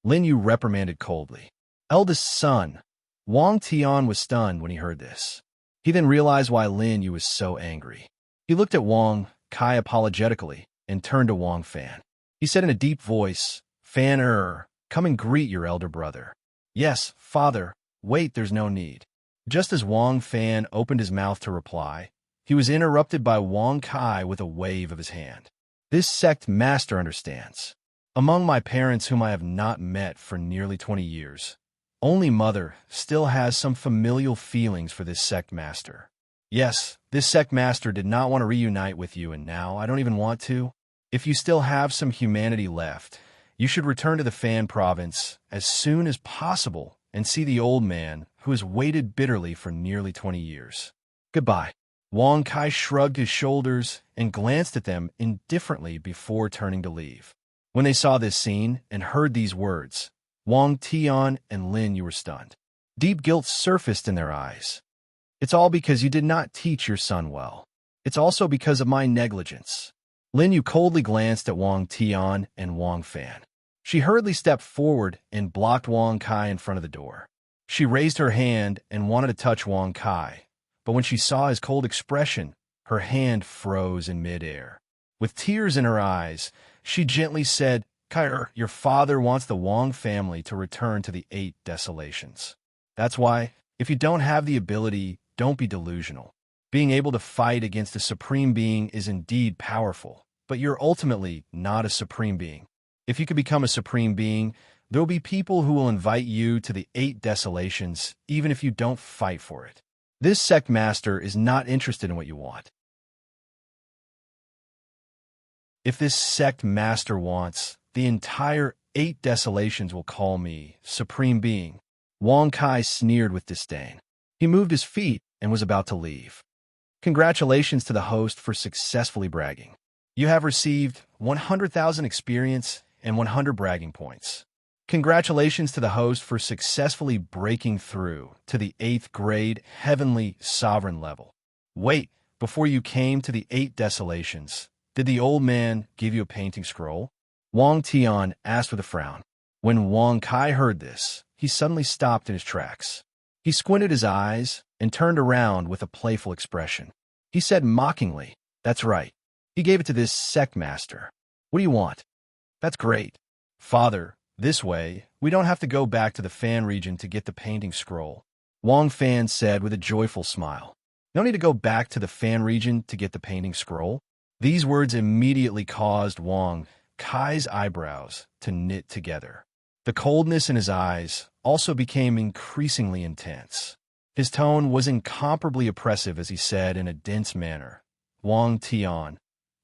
Lin Yu reprimanded coldly. Eldest son. Wong Tian was stunned when he heard this. He then realized why Lin Yu was so angry. He looked at Wong Kai apologetically and turned to Wong Fan. He said in a deep voice, Fan, come and greet your elder brother. Yes, father. Wait, there's no need. Just as Wong Fan opened his mouth to reply, he was interrupted by Wong Kai with a wave of his hand. This sect master understands. Among my parents whom I have not met for nearly 20 years, only mother still has some familial feelings for this sect master. Yes, this sect master did not want to reunite with you, and now I don't even want to. If you still have some humanity left, you should return to the Fan province as soon as possible and see the old man who has waited bitterly for nearly 20 years. Goodbye. Wong Kai shrugged his shoulders and glanced at them indifferently before turning to leave. When they saw this scene and heard these words, Wong Tian and Lin Yu were stunned. Deep guilt surfaced in their eyes. It's all because you did not teach your son well. It's also because of my negligence. Lin Yu coldly glanced at Wong Tian and Wong Fan. She hurriedly stepped forward and blocked Wong Kai in front of the door. She raised her hand and wanted to touch Wong Kai, but when she saw his cold expression, her hand froze in midair. With tears in her eyes, she gently said, Kai, your father wants the Wong family to return to the Eight Desolations. That's why, if you don't have the ability, don't be delusional. Being able to fight against a supreme being is indeed powerful, but you're ultimately not a supreme being. If you could become a supreme being, there will be people who will invite you to the Eight Desolations, even if you don't fight for it. This sect master is not interested in what you want. If this sect master wants, the entire Eight Desolations will call me Supreme Being. Wong Kai sneered with disdain. He moved his feet and was about to leave. Congratulations to the host for successfully bragging. You have received 100,000 experience and 100 bragging points. Congratulations to the host for successfully breaking through to the 8th grade Heavenly Sovereign level. Wait, before you came to the Eight Desolations, did the old man give you a painting scroll? Wong Tian asked with a frown. When Wong Kai heard this, he suddenly stopped in his tracks. He squinted his eyes and turned around with a playful expression. He said mockingly, That's right. He gave it to this sect master. What do you want? That's great. Father, this way, we don't have to go back to the Fan region to get the painting scroll. Wong Fan said with a joyful smile. No need to go back to the Fan region to get the painting scroll. These words immediately caused Wong Kai's eyebrows to knit together. The coldness in his eyes also became increasingly intense. His tone was incomparably oppressive as he said in a dense manner, Wong Tian,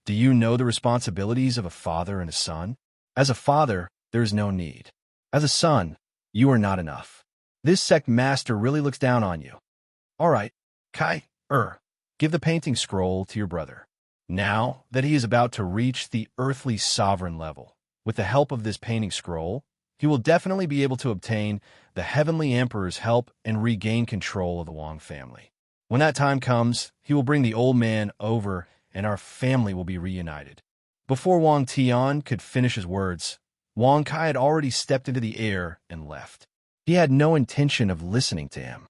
do you know the responsibilities of a father and a son? As a father, there is no need. As a son, you are not enough. This sect master really looks down on you. All right, Kai, give the painting scroll to your brother. Now that he is about to reach the earthly sovereign level, with the help of this painting scroll, he will definitely be able to obtain the Heavenly Emperor's help and regain control of the Wong family. When that time comes, he will bring the old man over and our family will be reunited. Before Wong Tian could finish his words, Wong Kai had already stepped into the air and left. He had no intention of listening to him.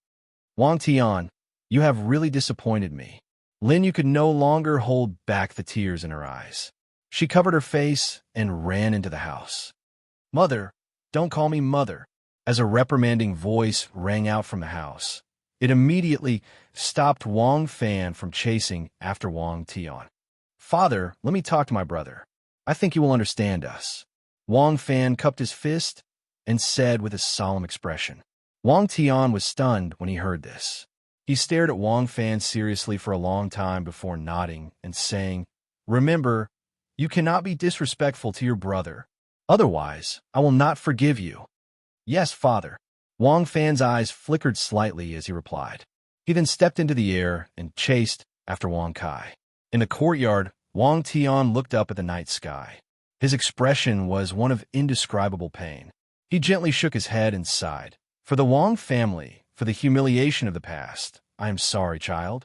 Wong Tian, you have really disappointed me. Lin Yu could no longer hold back the tears in her eyes. She covered her face and ran into the house. Mother, don't call me mother. As a reprimanding voice rang out from the house, it immediately stopped Wong Fan from chasing after Wong Tian. Father, let me talk to my brother. I think he will understand us. Wong Fan cupped his fist and said with a solemn expression. Wang Tian was stunned when he heard this. He stared at Wang Fan seriously for a long time before nodding and saying, "Remember, you cannot be disrespectful to your brother. Otherwise, I will not forgive you." "Yes, father." Wang Fan's eyes flickered slightly as he replied. He then stepped into the air and chased after Wang Kai. In the courtyard, Wang Tian looked up at the night sky. His expression was one of indescribable pain. He gently shook his head and sighed. "For the Wang family, for the humiliation of the past, I am sorry, child."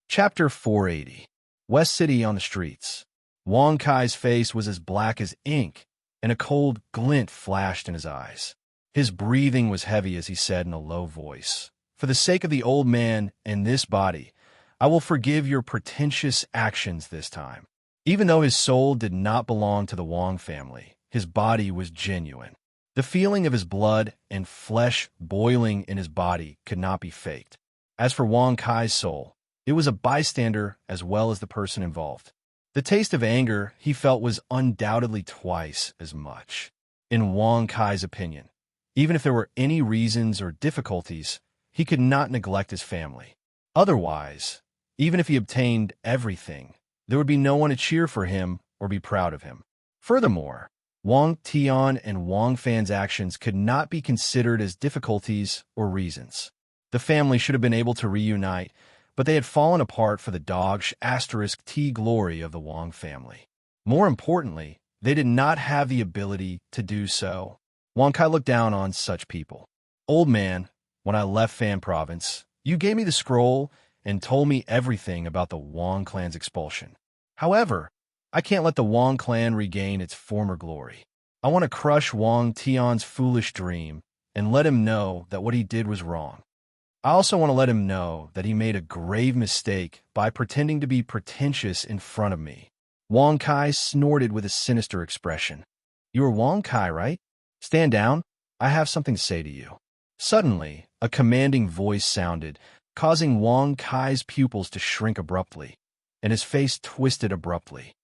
Chapter 480. West City on the streets. Wang Kai's face was as black as ink, and a cold glint flashed in his eyes. His breathing was heavy as he said in a low voice, "For the sake of the old man and this body, I will forgive your pretentious actions this time." Even though his soul did not belong to the Wang family, his body was genuine. The feeling of his blood and flesh boiling in his body could not be faked. As for Wang Kai's soul, it was a bystander as well as the person involved. The taste of anger he felt was undoubtedly twice as much. In Wang Kai's opinion, even if there were any reasons or difficulties, he could not neglect his family. Otherwise, even if he obtained everything, there would be no one to cheer for him or be proud of him. Furthermore, Wang Tian and Wang Fan's actions could not be considered as difficulties or reasons. The family should have been able to reunite, but they had fallen apart for the dog*T glory of the Wang family. More importantly, they did not have the ability to do so. Wang Kai looked down on such people. "Old man, when I left Fan Province, you gave me the scroll and told me everything about the Wang clan's expulsion. However, I can't let the Wang clan regain its former glory. I want to crush Wang Tian's foolish dream and let him know that what he did was wrong. I also want to let him know that he made a grave mistake by pretending to be pretentious in front of me." Wang Kai snorted with a sinister expression. "You are Wang Kai, right? Stand down. I have something to say to you." Suddenly, a commanding voice sounded, causing Wang Kai's pupils to shrink abruptly, and his face twisted abruptly.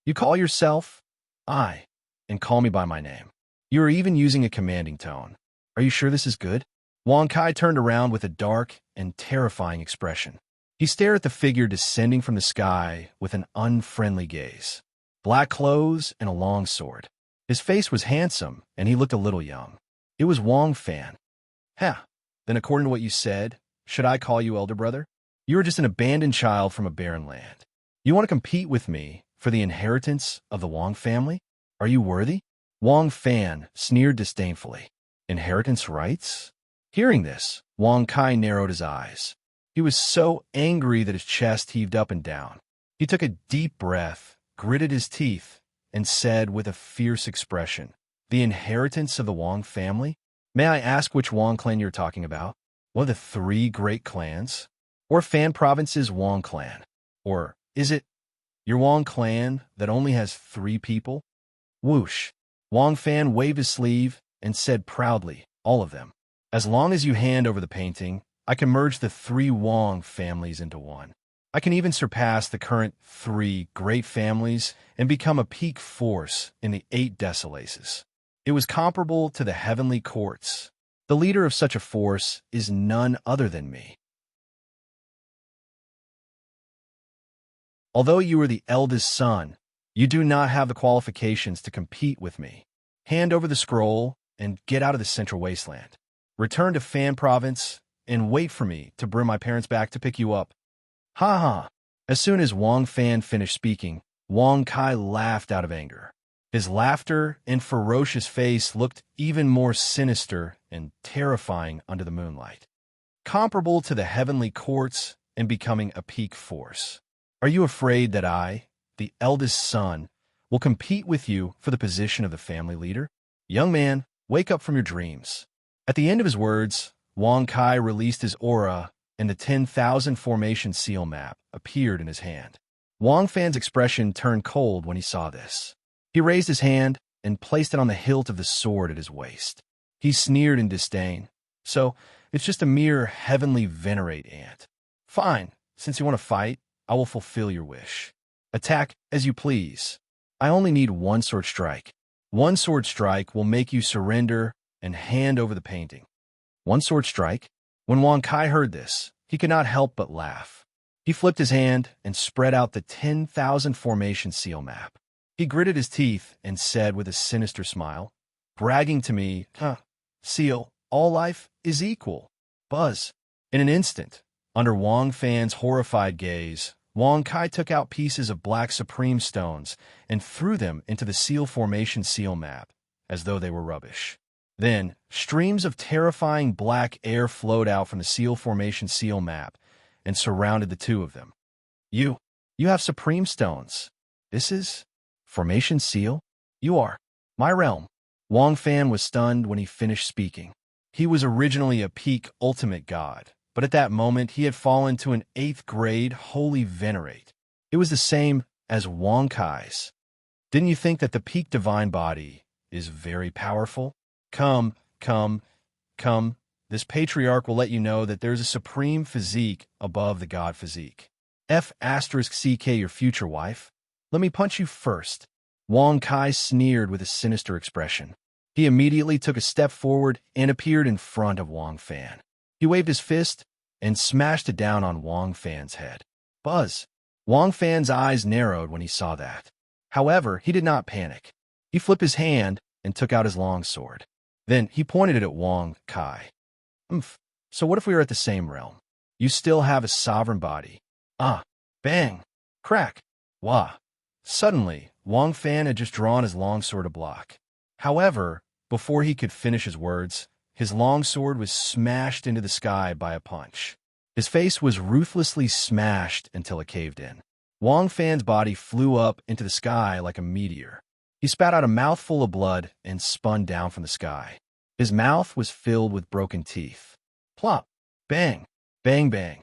"You call yourself I, and call me by my name. You are even using a commanding tone. Are you sure this is good?" Wang Kai turned around with a dark and terrifying expression. He stared at the figure descending from the sky with an unfriendly gaze. Black clothes and a long sword. His face was handsome, and he looked a little young. It was Wang Fan. "Huh, then according to what you said, should I call you elder brother? You are just an abandoned child from a barren land. You want to compete with me for the inheritance of the Wang family? Are you worthy?" Wang Fan sneered disdainfully. "Inheritance rights?" Hearing this, Wang Kai narrowed his eyes. He was so angry that his chest heaved up and down. He took a deep breath, gritted his teeth, and said with a fierce expression, "The inheritance of the Wang family? May I ask which Wang clan you're talking about? One of the three great clans? Or Fan Province's Wang clan? Or is it your Wang clan that only has 3 people?" Whoosh! Wang Fan waved his sleeve and said proudly, "All of them. As long as you hand over the painting, I can merge the 3 Wang families into one. I can even surpass the current 3 great families and become a peak force in the 8 Desolaces. It was comparable to the heavenly courts. The leader of such a force is none other than me. Although you are the eldest son, you do not have the qualifications to compete with me. Hand over the scroll and get out of the Central Wasteland. Return to Fan Province and wait for me to bring my parents back to pick you up." Ha ha! As soon as Wang Fan finished speaking, Wang Kai laughed out of anger. His laughter and ferocious face looked even more sinister and terrifying under the moonlight. "Comparable to the heavenly courts and becoming a peak force. Are you afraid that I, the eldest son, will compete with you for the position of the family leader? Young man, wake up from your dreams." At the end of his words, Wang Kai released his aura, and the 10,000 formation seal map appeared in his hand. Wang Fan's expression turned cold when he saw this. He raised his hand and placed it on the hilt of the sword at his waist. He sneered in disdain. "So, it's just a mere heavenly venerate ant. Fine, since you want to fight, I will fulfill your wish. Attack as you please." I only need one sword strike. One sword strike will make you surrender and hand over the painting. One sword strike? When Wang Kai heard this, he could not help but laugh. He flipped his hand and spread out the 10,000 formation seal map. He gritted his teeth and said with a sinister smile, "Bragging to me, huh? Seal, all life is equal." Buzz. In an instant, under Wang Fan's horrified gaze, Wang Kai took out pieces of black supreme stones and threw them into the seal formation seal map, as though they were rubbish. Then, streams of terrifying black air flowed out from the seal formation seal map and surrounded the two of them. You have supreme stones. This is formation seal? You are my realm. Wang Fan was stunned when he finished speaking. He was originally a peak ultimate god, but at that moment he had fallen to an 8th grade holy venerate. It was the same as Wang Kai's. Didn't you think that the peak divine body is very powerful? Come. This patriarch will let you know that there's a supreme physique above the god physique. F***ck your future wife. Let me punch you first. Wang Kai sneered with a sinister expression. He immediately took a step forward and appeared in front of Wang Fan. He waved his fist and smashed it down on Wang Fan's head. Buzz. Wang Fan's eyes narrowed when he saw that. However, he did not panic. He flipped his hand and took out his long sword. Then he pointed it at Wang Kai. So what if we are at the same realm? You still have a sovereign body. Bang, crack, wah. Suddenly, Wang Fan had just drawn his long sword to block. However, before he could finish his words, his long sword was smashed into the sky by a punch. His face was ruthlessly smashed until it caved in. Wang Fan's body flew up into the sky like a meteor. He spat out a mouthful of blood and spun down from the sky. His mouth was filled with broken teeth. Plop, bang, bang, bang.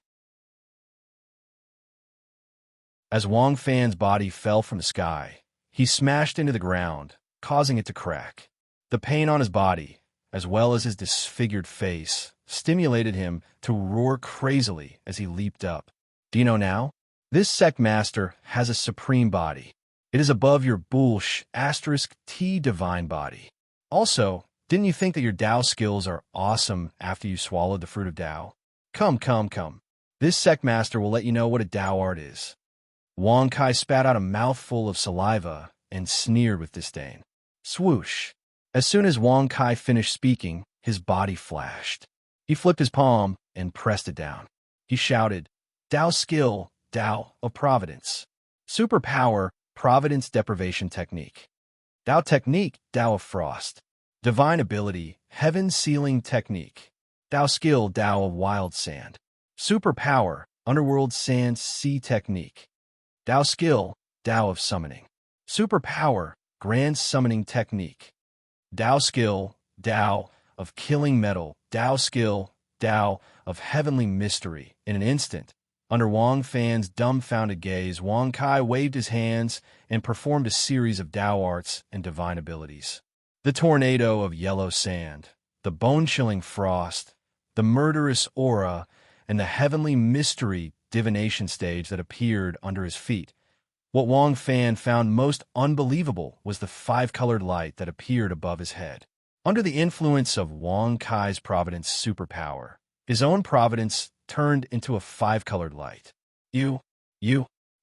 As Wang Fan's body fell from the sky, he smashed into the ground, causing it to crack. The pain on his body, as well as his disfigured face, stimulated him to roar crazily as he leaped up. Do you know now? This sect master has a supreme body. It is above your **T divine body. Also, didn't you think that your Tao skills are awesome after you swallowed the fruit of Tao? Come. This sect master will let you know what a Tao art is. Wang Kai spat out a mouthful of saliva and sneered with disdain. Swoosh. As soon as Wang Kai finished speaking, his body flashed. He flipped his palm and pressed it down. He shouted, Tao skill, Tao of providence. Superpower, providence deprivation technique. Tao technique, Tao of frost. Divine ability, heaven sealing technique. Tao skill, Tao of wild sand. Superpower, underworld sand sea technique. Tao skill, Tao of summoning. Superpower, grand summoning technique. Tao skill, Tao of killing metal. Tao skill, Tao of heavenly mystery. In an instant, under Wang Fan's dumbfounded gaze, Wang Kai waved his hands and performed a series of Tao arts and divine abilities. The tornado of yellow sand, the bone-chilling frost, the murderous aura, and the heavenly mystery divination stage that appeared under his feet. What Wang Fan found most unbelievable was the 5-colored light that appeared above his head. Under the influence of Wang Kai's providence superpower, his own providence turned into a 5-colored light.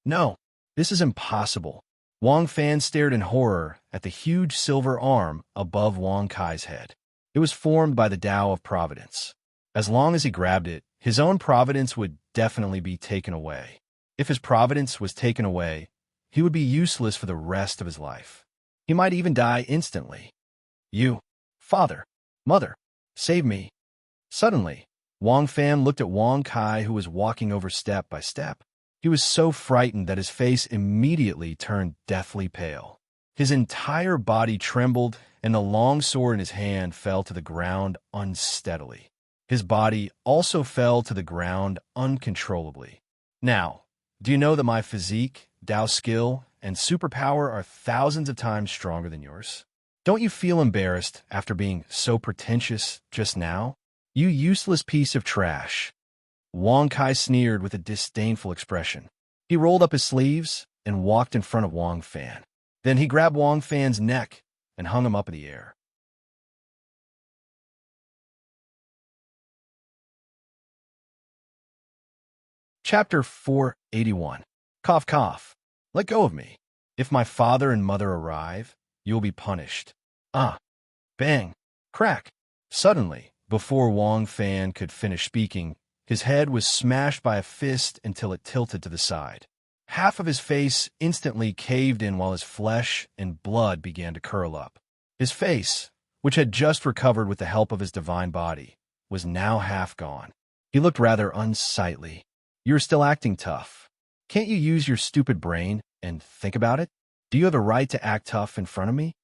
No, this is impossible. Wang Fan stared in horror at the huge silver arm above Wang Kai's head. It was formed by the Tao of providence. As long as he grabbed it, his own providence would definitely be taken away. If his providence was taken away, he would be useless for the rest of his life. He might even die instantly. Father, mother, save me. Suddenly, Wang Fan looked at Wang Kai, who was walking over step by step. He was so frightened that his face immediately turned deathly pale. His entire body trembled, and the long sword in his hand fell to the ground unsteadily. His body also fell to the ground uncontrollably. Now, do you know that my physique, Tao skill, and superpower are thousands of times stronger than yours? Don't you feel embarrassed after being so pretentious just now? You useless piece of trash. Wang Kai sneered with a disdainful expression. He rolled up his sleeves and walked in front of Wang Fan. Then he grabbed Wang Fan's neck and hung him up in the air. Chapter 481. Cough, cough. Let go of me. If my father and mother arrive, you will be punished. Ah! Bang! Crack! Suddenly, before Wang Fan could finish speaking, his head was smashed by a fist until it tilted to the side. Half of his face instantly caved in while his flesh and blood began to curl up. His face, which had just recovered with the help of his divine body, was now half gone. He looked rather unsightly. You're still acting tough. Can't you use your stupid brain and think about it? Do you have a right to act tough in front of me?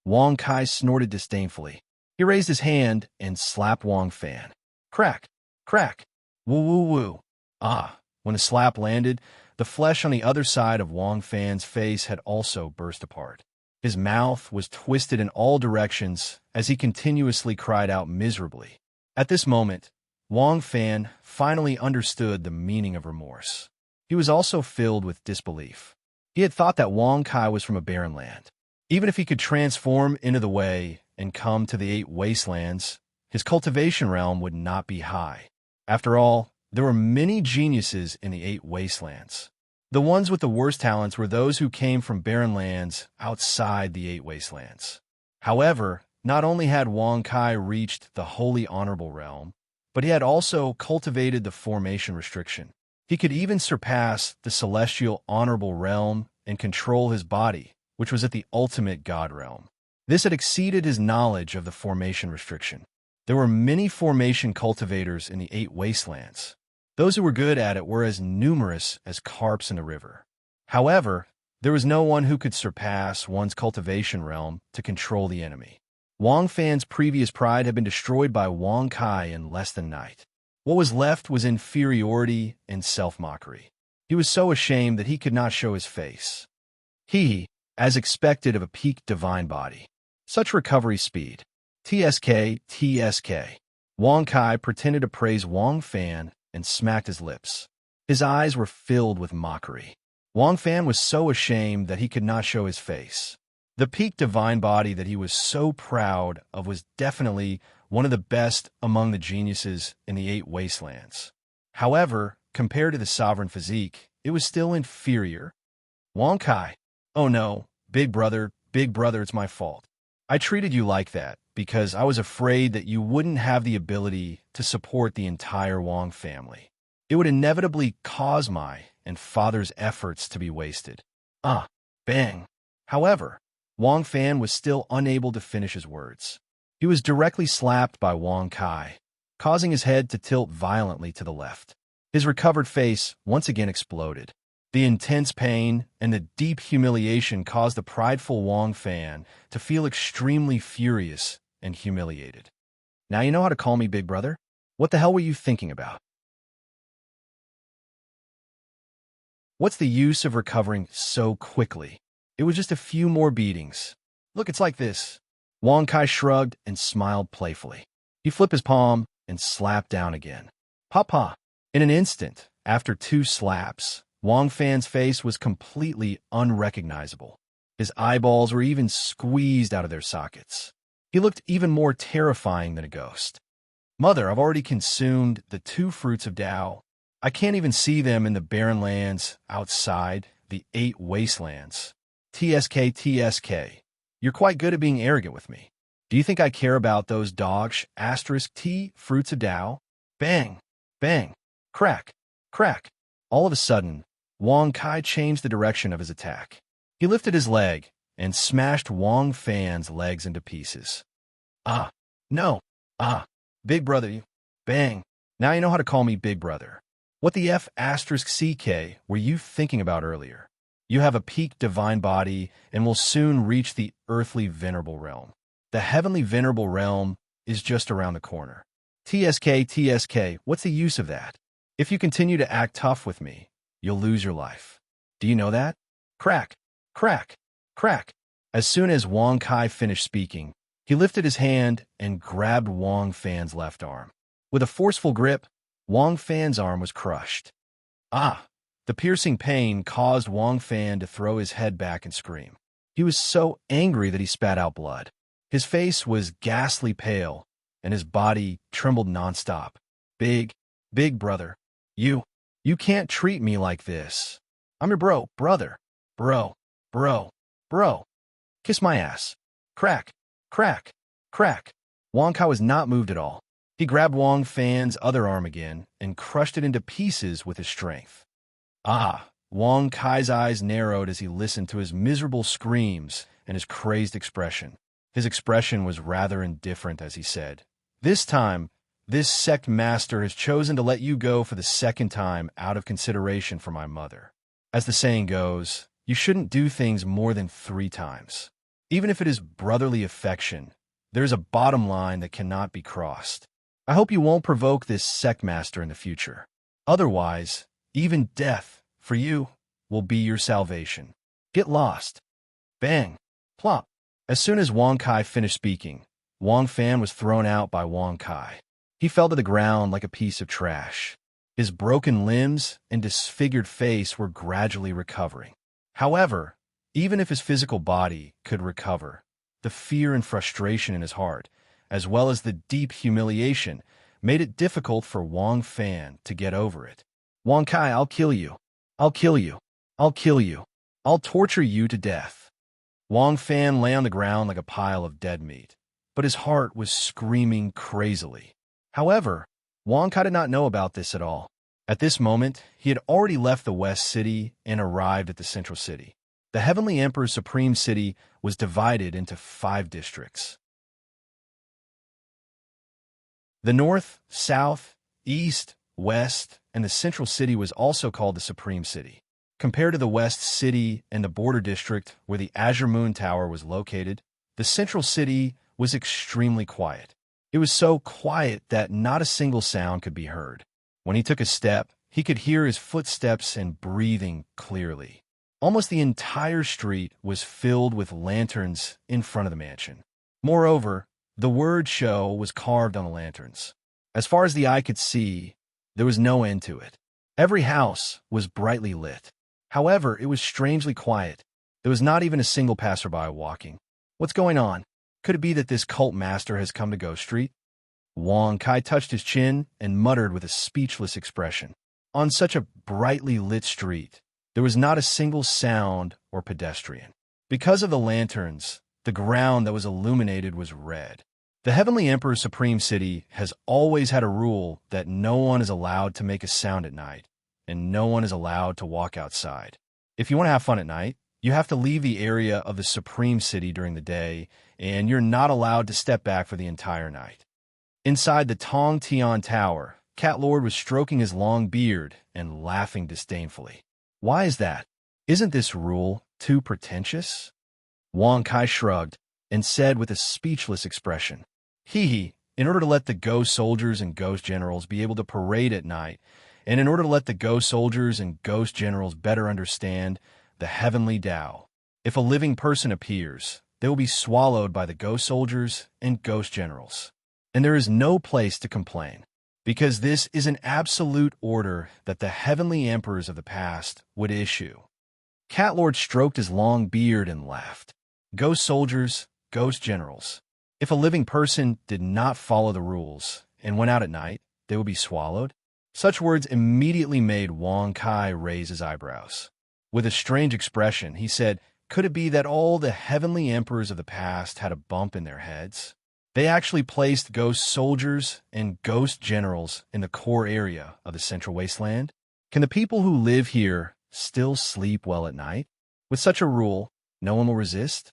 Wang Kai snorted disdainfully. He raised his hand and slapped Wang Fan. Crack! Crack! Woo woo woo! Ah! When the slap landed, the flesh on the other side of Wang Fan's face had also burst apart. His mouth was twisted in all directions as he continuously cried out miserably. At this moment, Wang Fan finally understood the meaning of remorse. He was also filled with disbelief. He had thought that Wang Kai was from a barren land. Even if he could transform into the Way and come to the 8 wastelands, his cultivation realm would not be high. After all, there were many geniuses in the 8 wastelands. The ones with the worst talents were those who came from barren lands outside the 8 wastelands. However, not only had Wang Kai reached the holy honorable realm, but he had also cultivated the formation restriction. He could even surpass the celestial honorable realm and control his body, which was at the ultimate god realm. This had exceeded his knowledge of the formation restriction. There were many formation cultivators in the 8 wastelands. Those who were good at it were as numerous as carps in the river. However, there was no one who could surpass one's cultivation realm to control the enemy. Wang Fan's previous pride had been destroyed by Wang Kai in less than a night. What was left was inferiority and self-mockery. He was so ashamed that he could not show his face. He, as expected of a peak divine body. Such recovery speed. TSK, TSK. Wang Kai pretended to praise Wang Fan and smacked his lips. His eyes were filled with mockery. Wang Fan was so ashamed that he could not show his face. The peak divine body that he was so proud of was definitely one of the best among the geniuses in the 8 wastelands. However, compared to the sovereign physique, it was still inferior. Wang Kai, oh no, big brother, it's my fault. I treated you like that because I was afraid that you wouldn't have the ability to support the entire Wang family. It would inevitably cause my and father's efforts to be wasted. Ah, bang. However, Wang Fan was still unable to finish his words. He was directly slapped by Wang Kai, causing his head to tilt violently to the left. His recovered face once again exploded. The intense pain and the deep humiliation caused the prideful Wang Fan to feel extremely furious and humiliated. Now you know how to call me big brother? What the hell were you thinking about? What's the use of recovering so quickly? It was just a few more beatings. Look, it's like this. Wang Kai shrugged and smiled playfully. He flipped his palm and slapped down again. Pa-pa. In an instant, after 2 slaps, Wang Fan's face was completely unrecognizable. His eyeballs were even squeezed out of their sockets. He looked even more terrifying than a ghost. Mother, I've already consumed the 2 fruits of Tao. I can't even see them in the barren lands outside the 8 wastelands. TSK, TSK. You're quite good at being arrogant with me. Do you think I care about those dogs *T fruits of Tao? Bang, bang, crack, crack. All of a sudden, Wang Kai changed the direction of his attack. He lifted his leg and smashed Wang Fan's legs into pieces. Ah, no, ah, big brother, you. Bang. Now you know how to call me big brother. What the *CK were you thinking about earlier? You have a peak divine body and will soon reach the earthly venerable realm. The heavenly venerable realm is just around the corner. TSK, TSK, what's the use of that? If you continue to act tough with me, you'll lose your life. Do you know that? Crack, crack, crack. As soon as Wang Kai finished speaking, he lifted his hand and grabbed Wang Fan's left arm. With a forceful grip, Wang Fan's arm was crushed. Ah! The piercing pain caused Wang Fan to throw his head back and scream. He was so angry that he spat out blood. His face was ghastly pale, and his body trembled nonstop. Big brother, you can't treat me like this. I'm your brother. Bro. Kiss my ass. Crack, crack, crack. Wang Kai was not moved at all. He grabbed Wang Fan's other arm again and crushed it into pieces with his strength. Ah! Wang Kai's eyes narrowed as he listened to his miserable screams and his crazed expression. His expression was rather indifferent as he said, "This time, this sect master has chosen to let you go for the second time out of consideration for my mother. As the saying goes, you shouldn't do things more than 3 times. Even if it is brotherly affection, there is a bottom line that cannot be crossed. I hope you won't provoke this sect master in the future. Otherwise, even death, for you, will be your salvation. Get lost." Bang! Plop! As soon as Wang Kai finished speaking, Wang Fan was thrown out by Wang Kai. He fell to the ground like a piece of trash. His broken limbs and disfigured face were gradually recovering. However, even if his physical body could recover, the fear and frustration in his heart, as well as the deep humiliation, made it difficult for Wang Fan to get over it. "Wang Kai, I'll kill you. I'll kill you. I'll kill you. I'll torture you to death." Wang Fan lay on the ground like a pile of dead meat, but his heart was screaming crazily. However, Wang Kai did not know about this at all. At this moment, he had already left the West City and arrived at the Central City. The Heavenly Emperor's Supreme City was divided into 5 districts. The North, South, East, West, and the Central City was also called the Supreme City. Compared to the West City and the border district where the Azure Moon Tower was located, the Central City was extremely quiet. It was so quiet that not a single sound could be heard. When he took a step, he could hear his footsteps and breathing clearly. Almost the entire street was filled with lanterns in front of the mansion. Moreover, the word "show" was carved on the lanterns. As far as the eye could see, there was no end to it. Every house was brightly lit. However, it was strangely quiet. There was not even a single passerby walking. What's going on? Could it be that this cult master has come to Ghost Street? Wang Kai touched his chin and muttered with a speechless expression. On such a brightly lit street, there was not a single sound or pedestrian. Because of the lanterns, the ground that was illuminated was red. The Heavenly Emperor's Supreme City has always had a rule that no one is allowed to make a sound at night, and no one is allowed to walk outside. If you want to have fun at night, you have to leave the area of the Supreme City during the day, and you're not allowed to step back for the entire night. Inside the Tong Tian Tower, Cat Lord was stroking his long beard and laughing disdainfully. Why is that? Isn't this rule too pretentious? Wang Kai shrugged and said with a speechless expression, in order to let the ghost soldiers and ghost generals be able to parade at night, and in order to let the ghost soldiers and ghost generals better understand the heavenly Tao, if a living person appears, they will be swallowed by the ghost soldiers and ghost generals. And there is no place to complain, because this is an absolute order that the heavenly emperors of the past would issue. Cat Lord stroked his long beard and laughed. Ghost soldiers, ghost generals. If a living person did not follow the rules and went out at night, they would be swallowed. Such words immediately made Wang Kai raise his eyebrows. With a strange expression, he said, "Could it be that all the heavenly emperors of the past had a bump in their heads? They actually placed ghost soldiers and ghost generals in the core area of the Central Wasteland? Can the people who live here still sleep well at night? With such a rule, no one will resist?"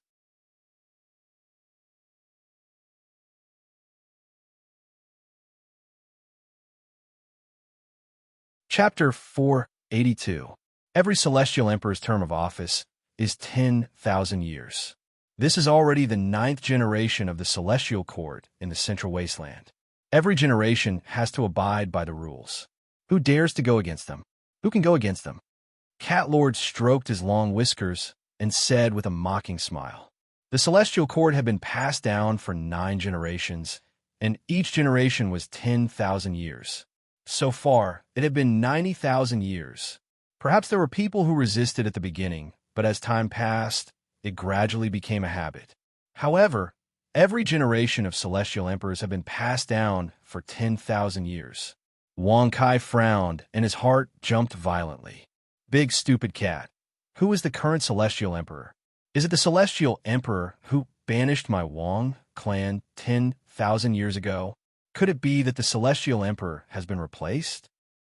Chapter 482. Every celestial emperor's term of office is 10,000 years. This is already the 9th generation of the celestial court in the Central Wasteland. Every generation has to abide by the rules. Who dares to go against them? Who can go against them? Cat Lord stroked his long whiskers and said with a mocking smile, "The celestial court had been passed down for 9 generations, and each generation was 10,000 years. So far, it had been 90,000 years. Perhaps there were people who resisted at the beginning, but as time passed, it gradually became a habit. However, every generation of celestial emperors have been passed down for 10,000 years. Wang Kai frowned, and his heart jumped violently. Big stupid cat. Who is the current celestial emperor? Is it the celestial emperor who banished my Wang clan 10,000 years ago? Could it be that the celestial emperor has been replaced?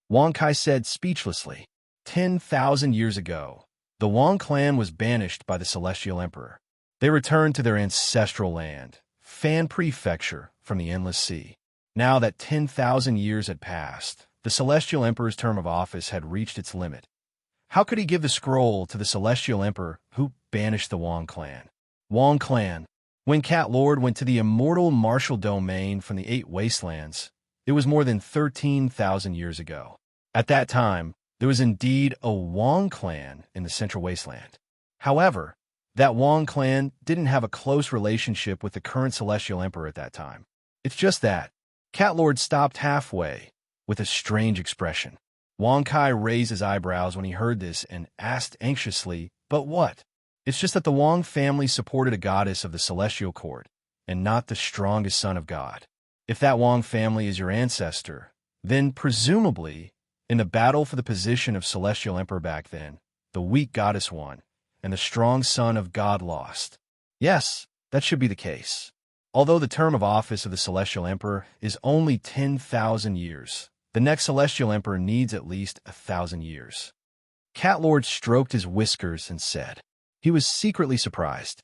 Wang Kai said speechlessly. 10,000 years ago, the Wang clan was banished by the celestial emperor. They returned to their ancestral land, Fan Prefecture, from the Endless Sea. Now that 10,000 years had passed, the celestial emperor's term of office had reached its limit. How could he give the scroll to the celestial emperor who banished the Wang clan? Wang clan. When Cat Lord went to the immortal martial domain from the 8 wastelands, it was more than 13,000 years ago. At that time, there was indeed a Wang clan in the Central Wasteland. However, that Wang clan didn't have a close relationship with the current celestial emperor at that time. It's just that Cat Lord stopped halfway with a strange expression. Wang Kai raised his eyebrows when he heard this and asked anxiously, "But what?" It's just that the Wang family supported a goddess of the celestial court, and not the strongest son of God. If that Wang family is your ancestor, then presumably, in the battle for the position of celestial emperor back then, the weak goddess won, and the strong son of God lost. Yes, that should be the case. Although the term of office of the celestial emperor is only 10,000 years, the next celestial emperor needs at least 1,000 years. Cat Lord stroked his whiskers and said. He was secretly surprised.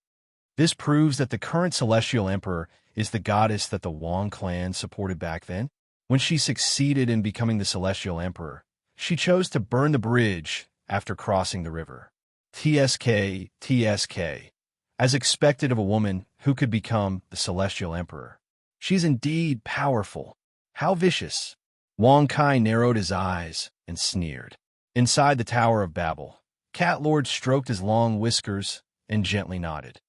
This proves that the current celestial emperor is the goddess that the Wang clan supported back then. When she succeeded in becoming the celestial emperor, she chose to burn the bridge after crossing the river. TSK, TSK, as expected of a woman who could become the celestial emperor. She's indeed powerful. How vicious. Wang Kai narrowed his eyes and sneered. Inside the Tower of Babel, Cat Lord stroked his long whiskers and gently nodded.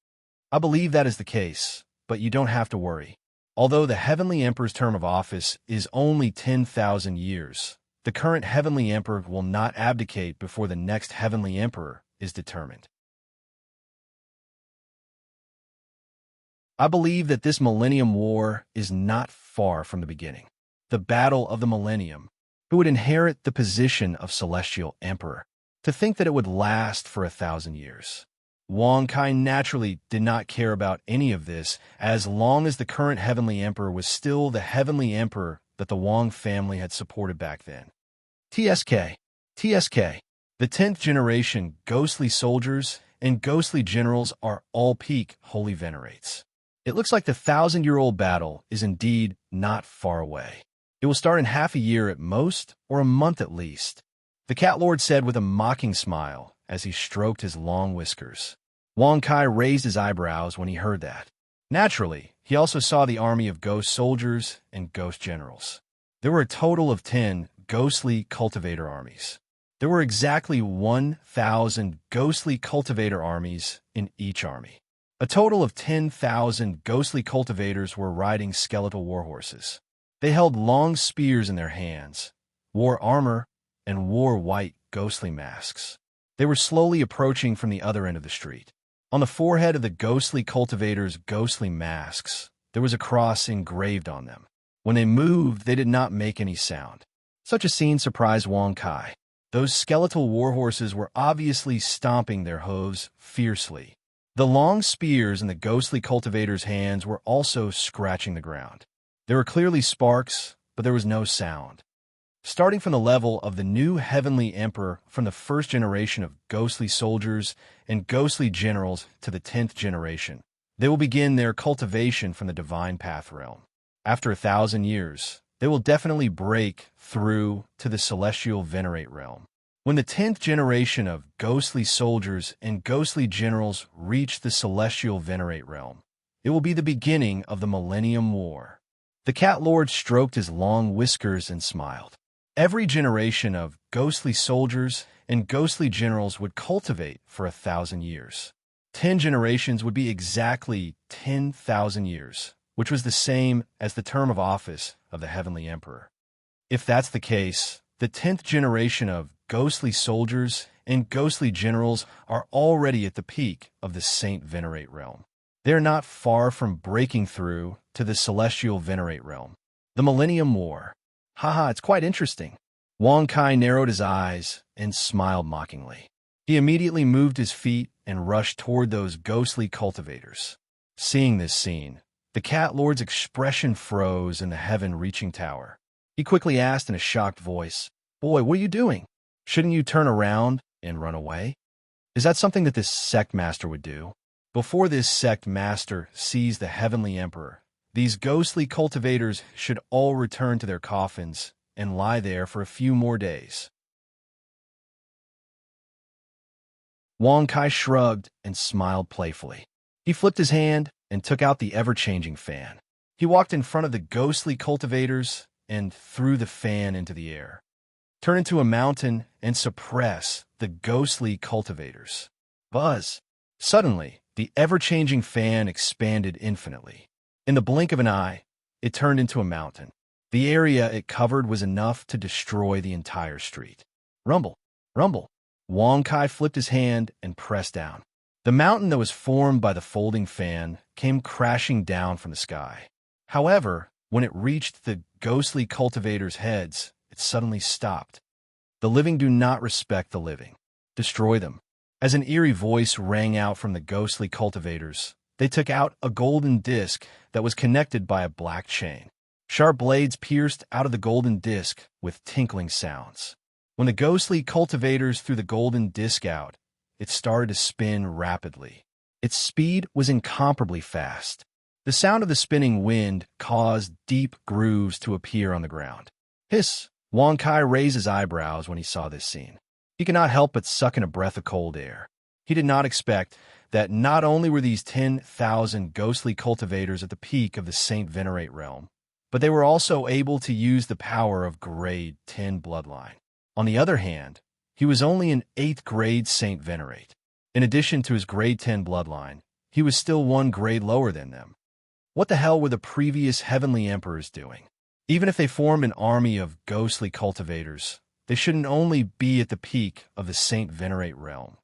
I believe that is the case, but you don't have to worry. Although the Heavenly Emperor's term of office is only 10,000 years, the current Heavenly Emperor will not abdicate before the next Heavenly Emperor is determined. I believe that this Millennium War is not far from the beginning. The Battle of the Millennium, who would inherit the position of Celestial Emperor. To think that it would last for 1,000 years. Wang Kai naturally did not care about any of this as long as the current Heavenly Emperor was still the Heavenly Emperor that the Wang family had supported back then. TSK. TSK. The 10th generation ghostly soldiers and ghostly generals are all peak holy venerates. It looks like the 1,000-year-old battle is indeed not far away. It will start in half a year at most, or a month at least. The Cat Lord said with a mocking smile as he stroked his long whiskers. Wang Kai raised his eyebrows when he heard that. Naturally, he also saw the army of ghost soldiers and ghost generals. There were a total of 10 ghostly cultivator armies. There were exactly 1,000 ghostly cultivator armies in each army. A total of 10,000 ghostly cultivators were riding skeletal warhorses. They held long spears in their hands, wore armor, and wore white, ghostly masks. They were slowly approaching from the other end of the street. On the forehead of the ghostly cultivators' ghostly masks, there was a cross engraved on them. When they moved, they did not make any sound. Such a scene surprised Wang Kai. Those skeletal warhorses were obviously stomping their hooves fiercely. The long spears in the ghostly cultivators' hands were also scratching the ground. There were clearly sparks, but there was no sound. Starting from the level of the new Heavenly Emperor from the first generation of ghostly soldiers and ghostly generals to the 10th generation, they will begin their cultivation from the Divine Path realm. After 1,000 years, they will definitely break through to the Celestial Venerate realm. When the 10th generation of ghostly soldiers and ghostly generals reach the Celestial Venerate realm, it will be the beginning of the Millennium War. The Cat Lord stroked his long whiskers and smiled. Every generation of ghostly soldiers and ghostly generals would cultivate for 1,000 years. 10 generations would be exactly 10,000 years, which was the same as the term of office of the Heavenly Emperor. If that's the case, The 10th generation of ghostly soldiers and ghostly generals are already at the peak of the Saint Venerate realm. They're not far from breaking through to the celestial Venerate realm. The Millennium War. Haha, it's quite interesting. Wang Kai narrowed his eyes and smiled mockingly. He immediately moved his feet and rushed toward those ghostly cultivators. Seeing this scene, the Cat Lord's expression froze in the heaven-reaching tower. He quickly asked in a shocked voice, "Boy, what are you doing? Shouldn't you turn around and run away? Is that something that this sect master would do?" Before this sect master sees the heavenly emperor, these ghostly cultivators should all return to their coffins and lie there for a few more days. Wang Kai shrugged and smiled playfully. He flipped his hand and took out the ever-changing fan. He walked in front of the ghostly cultivators and threw the fan into the air. Turn into a mountain and suppress the ghostly cultivators. Buzz! Suddenly, the ever-changing fan expanded infinitely. In the blink of an eye, it turned into a mountain. The area it covered was enough to destroy the entire street. Rumble! Rumble! Wang Kai flipped his hand and pressed down. The mountain that was formed by the folding fan came crashing down from the sky. However, when it reached the ghostly cultivators' heads, it suddenly stopped. The living do not respect the living. Destroy them. As an eerie voice rang out from the ghostly cultivators, they took out a golden disc that was connected by a black chain. Sharp blades pierced out of the golden disc with tinkling sounds. When the ghostly cultivators threw the golden disc out, it started to spin rapidly. Its speed was incomparably fast. The sound of the spinning wind caused deep grooves to appear on the ground. Hiss! Wang Kai raised his eyebrows when he saw this scene. He could not help but suck in a breath of cold air. He did not expect that not only were these 10,000 ghostly cultivators at the peak of the Saint Venerate realm, but they were also able to use the power of grade 10 bloodline. On the other hand, he was only an 8th grade Saint Venerate. In addition to his grade 10 bloodline, he was still one grade lower than them. What the hell were the previous heavenly emperors doing? Even if they formed an army of ghostly cultivators, they shouldn't only be at the peak of the Saint Venerate realm,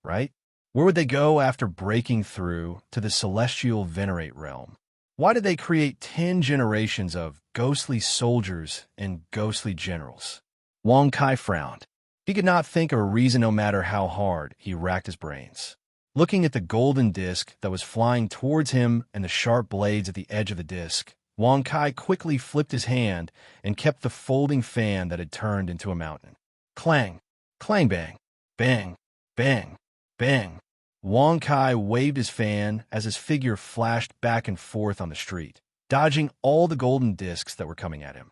right? Where would they go after breaking through to the celestial Venerate realm? Why did they create 10 generations of ghostly soldiers and ghostly generals? Wang Kai frowned. He could not think of a reason no matter how hard he racked his brains. Looking at the golden disc that was flying towards him and the sharp blades at the edge of the disc, Wang Kai quickly flipped his hand and kept the folding fan that had turned into a mountain. Clang! Clang bang! Bang! Bang! Bang! Wang Kai waved his fan as his figure flashed back and forth on the street, dodging all the golden discs that were coming at him.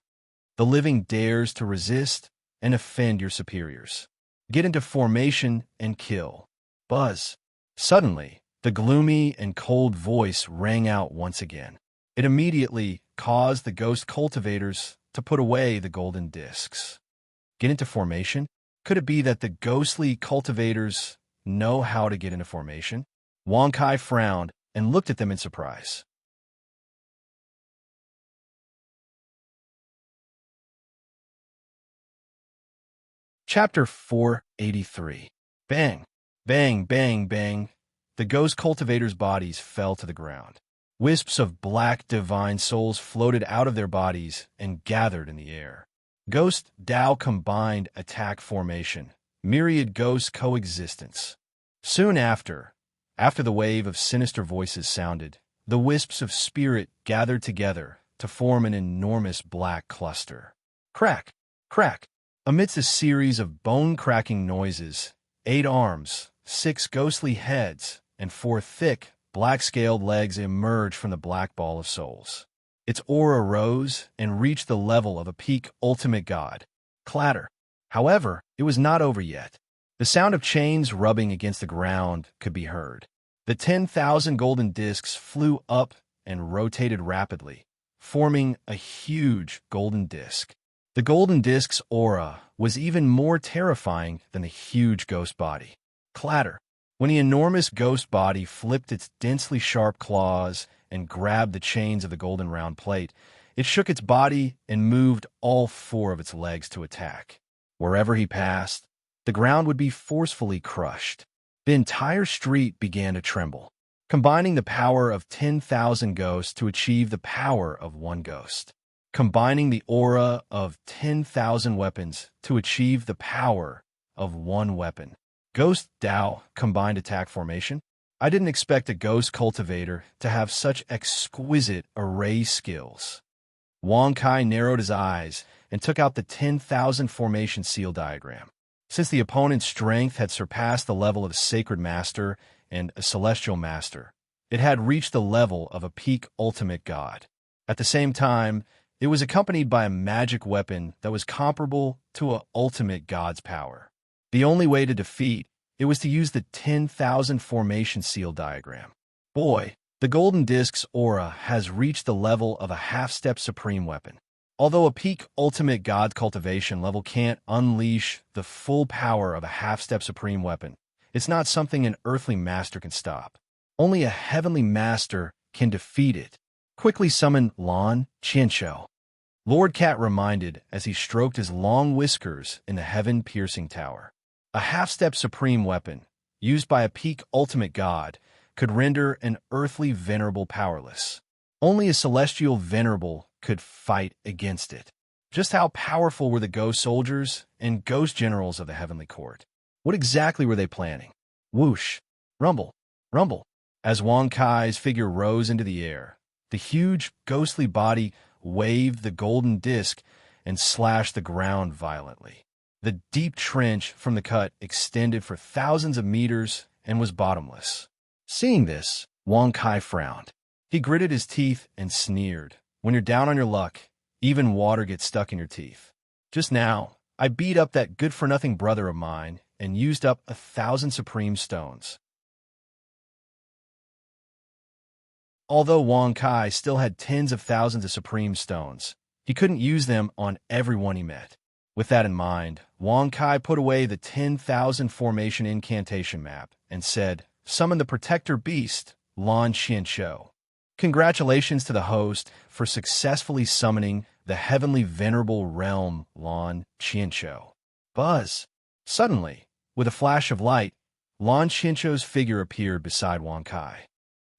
The living dares to resist and offend your superiors. Get into formation and kill. Buzz! Suddenly, the gloomy and cold voice rang out once again. It immediately caused the ghost cultivators to put away the golden discs. Get into formation? Could it be that the ghostly cultivators know how to get into formation? Wang Kai frowned and looked at them in surprise. Chapter 483. Bang! Bang! Bang! Bang! The ghost cultivators' bodies fell to the ground. Wisps of black divine souls floated out of their bodies and gathered in the air. Ghost Tao combined attack formation. Myriad ghosts coexistence. Soon after the wave of sinister voices sounded, the wisps of spirit gathered together to form an enormous black cluster. Crack! Crack! Amidst a series of bone-cracking noises, 8 arms, 6 ghostly heads, and 4 thick, black-scaled legs emerged from the black ball of souls. Its aura rose and reached the level of a peak ultimate god. Clatter. However, it was not over yet. The sound of chains rubbing against the ground could be heard. The 10,000 golden discs flew up and rotated rapidly, forming a huge golden disc. The golden disc's aura was even more terrifying than the huge ghost body. Clatter. When the enormous ghost body flipped its densely sharp claws and grabbed the chains of the golden round plate, it shook its body and moved all 4 of its legs to attack. Wherever he passed, the ground would be forcefully crushed. The entire street began to tremble, combining the power of 10,000 ghosts to achieve the power of one ghost, combining the aura of 10,000 weapons to achieve the power of one weapon. Ghost Dao combined attack formation. I didn't expect a ghost cultivator to have such exquisite array skills. Wang Kai narrowed his eyes and took out the 10,000 formation seal diagram. Since the opponent's strength had surpassed the level of a sacred master and a celestial master, it had reached the level of a peak ultimate god. At the same time, it was accompanied by a magic weapon that was comparable to an ultimate god's power. The only way to defeat it was to use the 10,000 formation seal diagram. Boy, the golden disk's aura has reached the level of a half-step supreme weapon. Although a peak ultimate god cultivation level can't unleash the full power of a half-step supreme weapon, it's not something an earthly master can stop. Only a heavenly master can defeat it. Quickly summon Lan Qianshou. Lord Cat reminded as he stroked his long whiskers in the heaven-piercing tower. A half-step supreme weapon, used by a peak ultimate god, could render an earthly venerable powerless. Only a celestial venerable could fight against it. Just how powerful were the ghost soldiers and ghost generals of the heavenly court? What exactly were they planning? Whoosh! Rumble! Rumble! As Wang Kai's figure rose into the air, the huge, ghostly body waved the golden disk and slashed the ground violently. The deep trench from the cut extended for thousands of meters and was bottomless. Seeing this, Wang Kai frowned. He gritted his teeth and sneered. When you're down on your luck, even water gets stuck in your teeth. Just now, I beat up that good-for-nothing brother of mine and used up 1,000 supreme stones. Although Wang Kai still had tens of thousands of supreme stones, he couldn't use them on everyone he met. With that in mind, Wang Kai put away the 10,000 formation incantation map and said, "Summon the protector beast, Lan Qianshou." Congratulations to the host for successfully summoning the heavenly venerable realm Lan Qianshou. Buzz! Suddenly, with a flash of light, Lan Qianshou's figure appeared beside Wang Kai.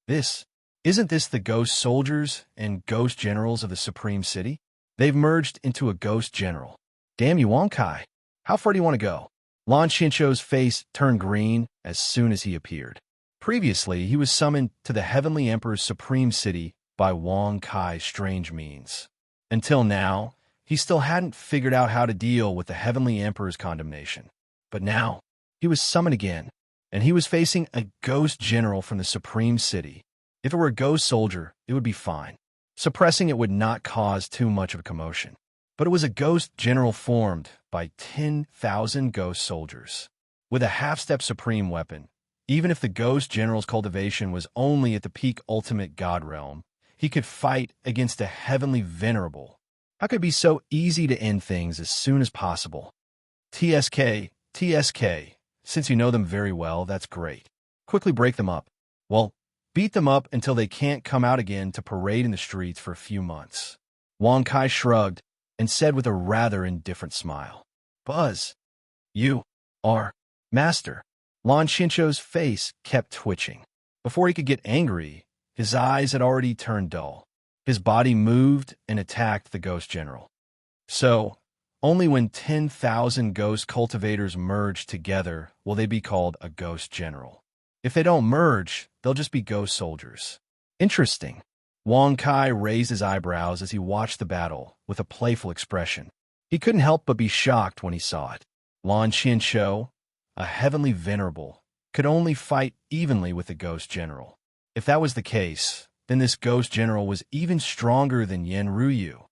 Isn't this the ghost soldiers and ghost generals of the Supreme City? They've merged into a ghost general. Damn you, Wang Kai. How far do you want to go? Lan Qianshou's face turned green as soon as he appeared. Previously, he was summoned to the Heavenly Emperor's Supreme City by Wang Kai's strange means. Until now, he still hadn't figured out how to deal with the Heavenly Emperor's condemnation. But now, he was summoned again, and he was facing a ghost general from the Supreme City. If it were a ghost soldier, it would be fine. Suppressing it would not cause too much of a commotion. But it was a ghost general formed by 10,000 ghost soldiers. With a half-step supreme weapon, even if the ghost general's cultivation was only at the peak ultimate god realm, he could fight against a heavenly venerable. How could it be so easy to end things as soon as possible? TSK, since you know them very well, that's great. Quickly break them up. Well, beat them up until they can't come out again to parade in the streets for a few months. Wang Kai shrugged and said with a rather indifferent smile, "Buzz, you are master." Lan Qianshou's face kept twitching. Before he could get angry, his eyes had already turned dull. His body moved and attacked the ghost general. So, only when 10,000 ghost cultivators merge together will they be called a ghost general. If they don't merge, they'll just be ghost soldiers. Interesting. Wang Kai raised his eyebrows as he watched the battle with a playful expression. He couldn't help but be shocked when he saw it. Lan Qianshou, a heavenly venerable, could only fight evenly with the ghost general. If that was the case, then this ghost general was even stronger than Yan Ruyu.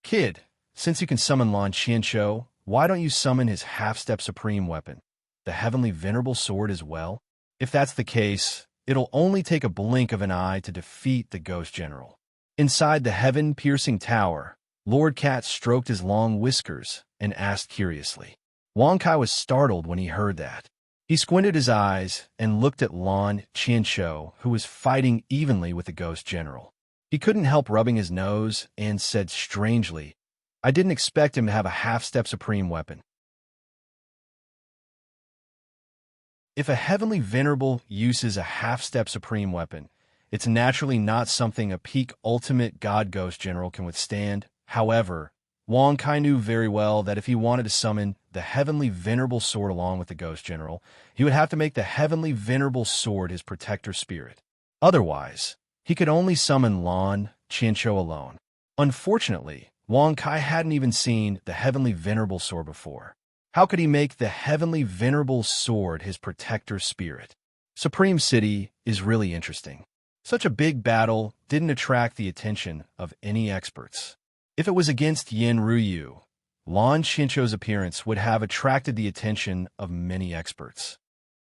Kid, since you can summon Lan Qianshou, why don't you summon his half-step supreme weapon, the heavenly venerable sword as well? If that's the case, it'll only take a blink of an eye to defeat the ghost general. Inside the heaven-piercing tower, Lord Cat stroked his long whiskers and asked curiously. Wang Kai was startled when he heard that. He squinted his eyes and looked at Lan Qianshou, who was fighting evenly with the ghost general. He couldn't help rubbing his nose and said strangely, "I didn't expect him to have a half-step supreme weapon." If a heavenly venerable uses a half-step supreme weapon, it's naturally not something a peak ultimate god ghost general can withstand. However, Wong Kai knew very well that if he wanted to summon the heavenly venerable sword along with the ghost general, he would have to make the heavenly venerable sword his protector spirit. Otherwise, he could only summon Lan Qianqiu alone. Unfortunately, Wong Kai hadn't even seen the heavenly venerable sword before. How could he make the heavenly venerable sword his protector spirit? Supreme City is really interesting. Such a big battle didn't attract the attention of any experts. If it was against Yin Ruyu, Lan Qianqiu's appearance would have attracted the attention of many experts.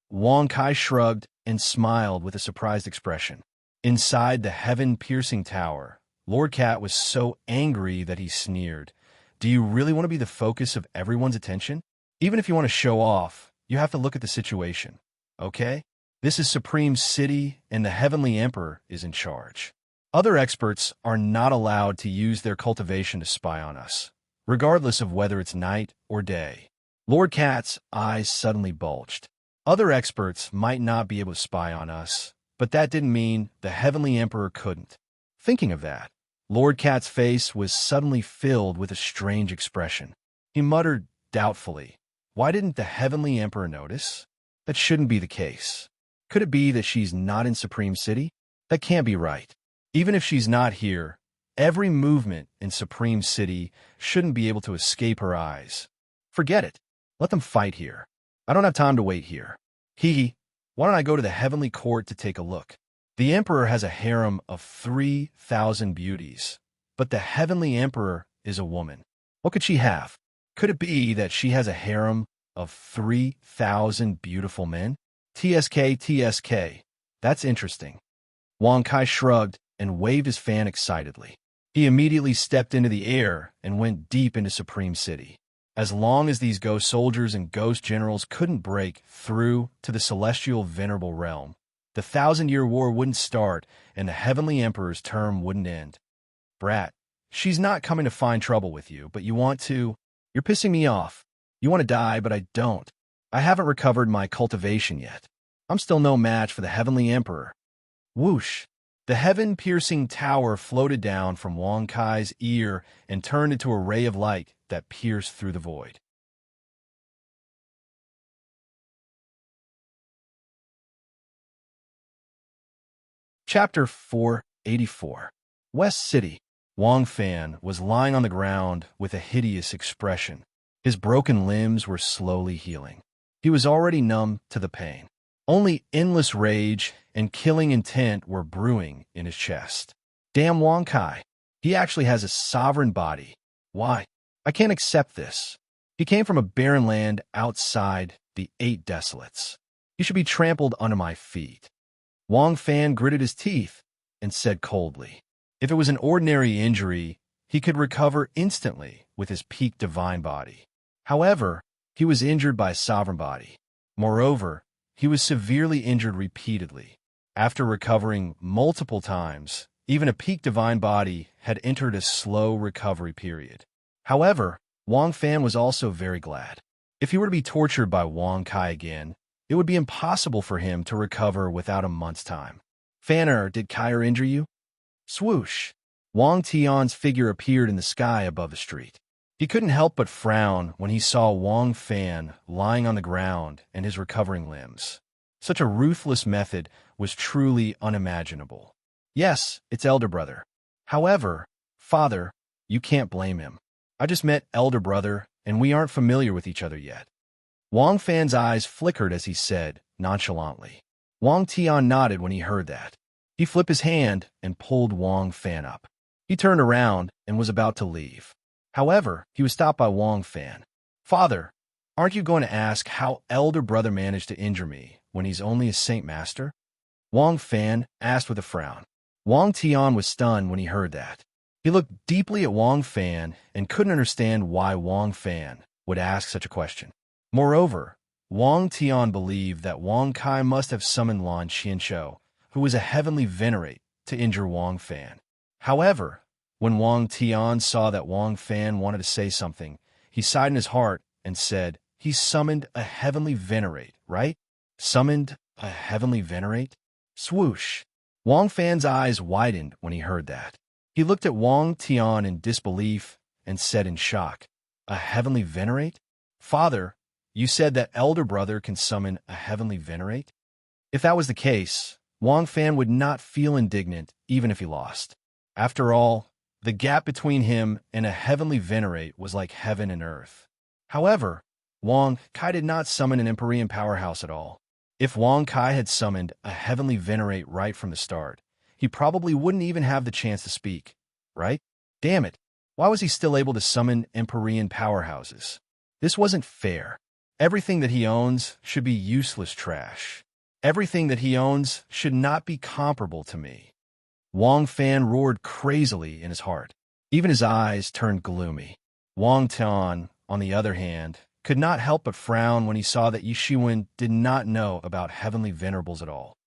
Wong Kai shrugged and smiled with a surprised expression. Inside the heaven-piercing tower, Lord Cat was so angry that he sneered. Do you really want to be the focus of everyone's attention? Even if you want to show off, you have to look at the situation. Okay? This is Supreme City, and the Heavenly Emperor is in charge. Other experts are not allowed to use their cultivation to spy on us, regardless of whether it's night or day. Lord Cat's eyes suddenly bulged. Other experts might not be able to spy on us, but that didn't mean the Heavenly Emperor couldn't. Thinking of that, Lord Cat's face was suddenly filled with a strange expression. He muttered doubtfully, "Why didn't the Heavenly Emperor notice? That shouldn't be the case. Could it be that she's not in Supreme City? That can't be right. Even if she's not here, every movement in Supreme City shouldn't be able to escape her eyes. Forget it. Let them fight here. I don't have time to wait here. Why don't I go to the Heavenly Court to take a look? The Emperor has a harem of 3,000 beauties, but the Heavenly Emperor is a woman. What could she have? Could it be that she has a harem of 3,000 beautiful men? TSK. That's interesting." Wong Kai shrugged and waved his fan excitedly. He immediately stepped into the air and went deep into Supreme City. As long as these ghost soldiers and ghost generals couldn't break through to the celestial venerable realm, the 1,000-year war wouldn't start and the Heavenly Emperor's term wouldn't end. "Brat, she's not coming to find trouble with you, but you want to. You're pissing me off. You want to die, but I don't. I haven't recovered my cultivation yet. I'm still no match for the Heavenly Emperor." Whoosh! The heaven-piercing tower floated down from Wong Kai's ear and turned into a ray of light that pierced through the void. Chapter 484. West City. Wang Fan was lying on the ground with a hideous expression. His broken limbs were slowly healing. He was already numb to the pain. Only endless rage and killing intent were brewing in his chest. Damn Wong Kai. He actually has a sovereign body. Why? I can't accept this. He came from a barren land outside the 8 desolates. He should be trampled under my feet. Wang Fan gritted his teeth and said coldly, if it was an ordinary injury, he could recover instantly with his peak divine body. However, he was injured by a sovereign body. Moreover, he was severely injured repeatedly. After recovering multiple times, even a peak divine body had entered a slow recovery period. However, Wang Fan was also very glad. If he were to be tortured by Wang Kai again, it would be impossible for him to recover without a month's time. Fanner, did Kaier injure you? Swoosh! Wang Tian's figure appeared in the sky above the street. He couldn't help but frown when he saw Wang Fan lying on the ground and his recovering limbs. Such a ruthless method was truly unimaginable. Yes, it's elder brother. However, father, you can't blame him. I just met elder brother, and we aren't familiar with each other yet. Wang Fan's eyes flickered as he said, nonchalantly. Wang Tian nodded when he heard that. He flipped his hand and pulled Wang Fan up. He turned around and was about to leave. However, he was stopped by Wang Fan. Father, aren't you going to ask how elder brother managed to injure me when he's only a Saint Master? Wang Fan asked with a frown. Wang Tian was stunned when he heard that. He looked deeply at Wang Fan and couldn't understand why Wang Fan would ask such a question. Moreover, Wang Tian believed that Wang Kai must have summoned Lan Qianqiu, who was a heavenly venerate, to injure Wang Fan. However, when Wang Tian saw that Wang Fan wanted to say something, he sighed in his heart and said, he summoned a heavenly venerate, right? Summoned a heavenly venerate? Swoosh! Wang Fan's eyes widened when he heard that. He looked at Wang Tian in disbelief and said in shock, "A heavenly venerate? Father, you said that elder brother can summon a heavenly venerate?" If that was the case, Wang Fan would not feel indignant even if he lost. After all, the gap between him and a heavenly venerate was like heaven and earth. However, Wang Kai did not summon an Empyrean powerhouse at all. If Wang Kai had summoned a heavenly venerate right from the start, he probably wouldn't even have the chance to speak, right? Damn it, why was he still able to summon Empyrean powerhouses? This wasn't fair. Everything that he owns should be useless trash. Everything that he owns should not be comparable to me. Wang Fan roared crazily in his heart. Even his eyes turned gloomy. Wang Tian, on the other hand, could not help but frown when he saw that Yishiwen did not know about heavenly venerables at all.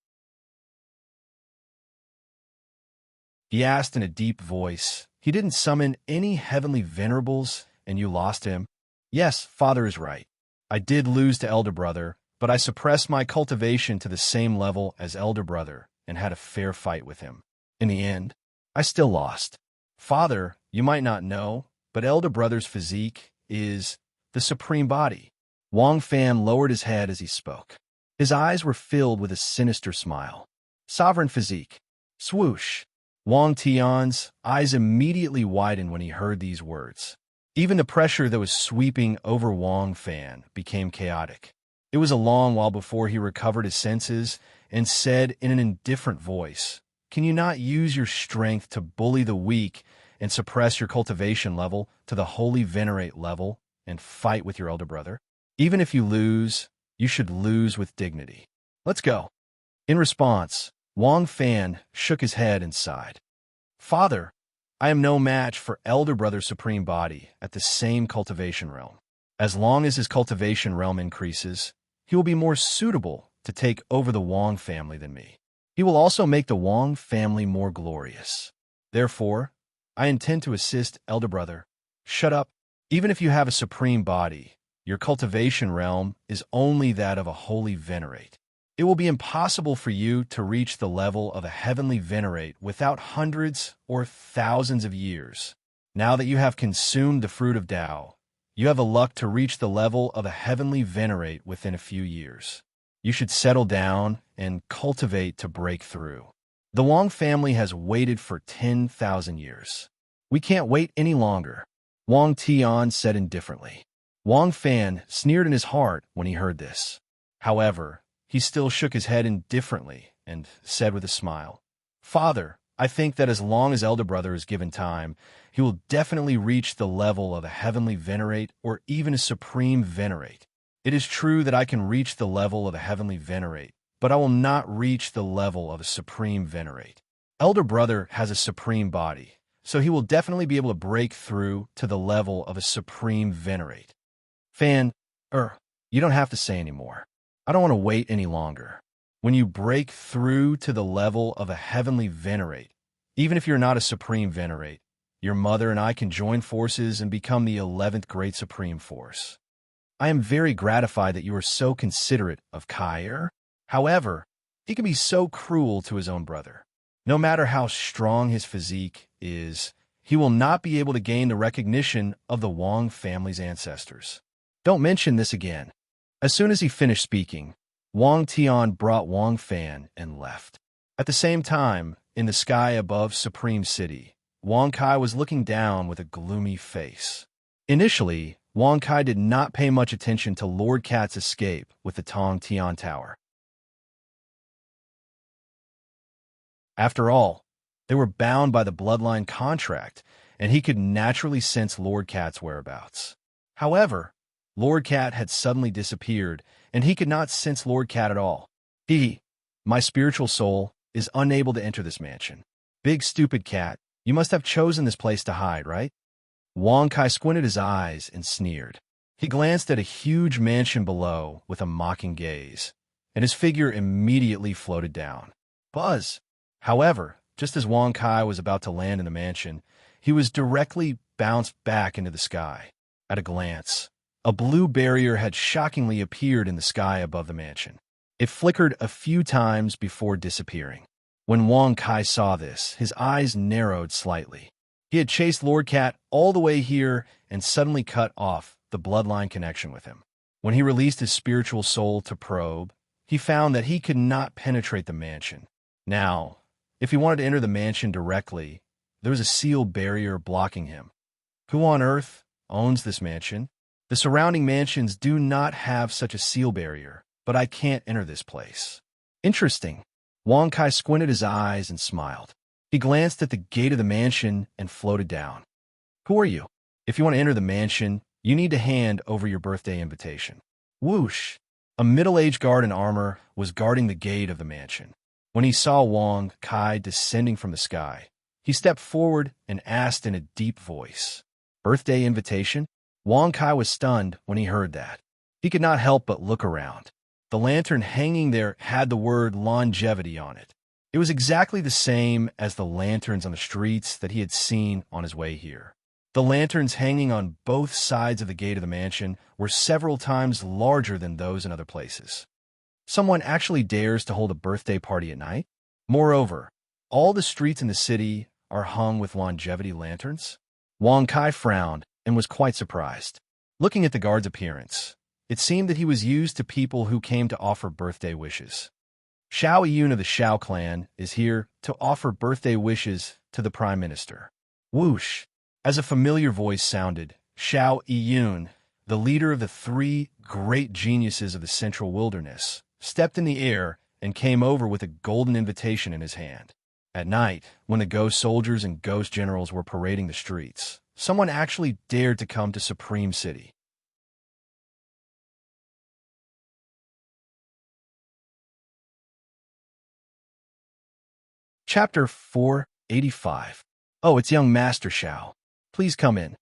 He asked in a deep voice, "He didn't summon any heavenly venerables, and you lost him?" "Yes, father is right. I did lose to elder brother, but I suppressed my cultivation to the same level as elder brother and had a fair fight with him. In the end, I still lost. Father, you might not know, but elder brother's physique is the supreme body." Wang Fan lowered his head as he spoke. His eyes were filled with a sinister smile. Sovereign physique. Swoosh! Wang Tian's eyes immediately widened when he heard these words. Even the pressure that was sweeping over Wang Fan became chaotic. It was a long while before he recovered his senses and said in an indifferent voice, "Can you not use your strength to bully the weak and suppress your cultivation level to the holy venerate level and fight with your elder brother? Even if you lose, you should lose with dignity. Let's go." In response, Wang Fan shook his head and sighed. "Father, I am no match for elder brother's supreme body at the same cultivation realm. As long as his cultivation realm increases, he will be more suitable to take over the Wang family than me. He will also make the Wang family more glorious. Therefore, I intend to assist elder brother." "Shut up. Even if you have a supreme body, your cultivation realm is only that of a holy venerate. It will be impossible for you to reach the level of a heavenly venerate without hundreds or thousands of years. Now that you have consumed the fruit of Tao, you have the luck to reach the level of a heavenly venerate within a few years. You should settle down and cultivate to break through. The Wang family has waited for 10,000 years. We can't wait any longer," Wang Tian said indifferently. Wang Fan sneered in his heart when he heard this. However, he still shook his head indifferently and said with a smile, "Father, I think that as long as elder brother is given time, he will definitely reach the level of a heavenly venerate or even a supreme venerate. It is true that I can reach the level of a heavenly venerate, but I will not reach the level of a supreme venerate. Elder brother has a supreme body, so he will definitely be able to break through to the level of a supreme venerate." Fan, you don't have to say anymore. I don't want to wait any longer. When you break through to the level of a heavenly venerate, even if you're not a supreme venerate, your mother and I can join forces and become the 11th great supreme force. I am very gratified that you are so considerate of Kair. However, he can be so cruel to his own brother. No matter how strong his physique is, he will not be able to gain the recognition of the Wang family's ancestors. Don't mention this again. As soon as he finished speaking, Wang Tian brought Wang Fan and left. At the same time, in the sky above Supreme City, Wang Kai was looking down with a gloomy face. Initially, Wang Kai did not pay much attention to Lord Cat's escape with the Tong Tian Tower. After all, they were bound by the bloodline contract, and he could naturally sense Lord Cat's whereabouts. However, Lord Cat had suddenly disappeared, and he could not sense Lord Cat at all. My spiritual soul, is unable to enter this mansion. Big stupid cat, you must have chosen this place to hide, right? Wang Kai squinted his eyes and sneered. He glanced at a huge mansion below with a mocking gaze, and his figure immediately floated down. Buzz! However, just as Wang Kai was about to land in the mansion, he was directly bounced back into the sky. At a glance, a blue barrier had shockingly appeared in the sky above the mansion. It flickered a few times before disappearing. When Wang Kai saw this, his eyes narrowed slightly. He had chased Lord Cat all the way here and suddenly cut off the bloodline connection with him. When he released his spiritual soul to probe, he found that he could not penetrate the mansion. Now, if he wanted to enter the mansion directly, there was a sealed barrier blocking him. Who on earth owns this mansion? The surrounding mansions do not have such a seal barrier, but I can't enter this place. Interesting. Wang Kai squinted his eyes and smiled. He glanced at the gate of the mansion and floated down. Who are you? If you want to enter the mansion, you need to hand over your birthday invitation. Whoosh! A middle-aged guard in armor was guarding the gate of the mansion. When he saw Wang Kai descending from the sky, he stepped forward and asked in a deep voice, "Birthday invitation?" Wang Kai was stunned when he heard that. He could not help but look around. The lantern hanging there had the word longevity on it. It was exactly the same as the lanterns on the streets that he had seen on his way here. The lanterns hanging on both sides of the gate of the mansion were several times larger than those in other places. Someone actually dares to hold a birthday party at night? Moreover, all the streets in the city are hung with longevity lanterns? Wang Kai frowned and was quite surprised. Looking at the guard's appearance, it seemed that he was used to people who came to offer birthday wishes. Xiao Yun of the Xiao clan is here to offer birthday wishes to the Prime Minister. Whoosh! As a familiar voice sounded, Xiao Yun, the leader of the three great geniuses of the Central Wilderness, stepped in the air and came over with a golden invitation in his hand. At night, when the ghost soldiers and ghost generals were parading the streets, someone actually dared to come to Supreme City. Chapter 485. Oh, it's young Master Xiao. Please come in.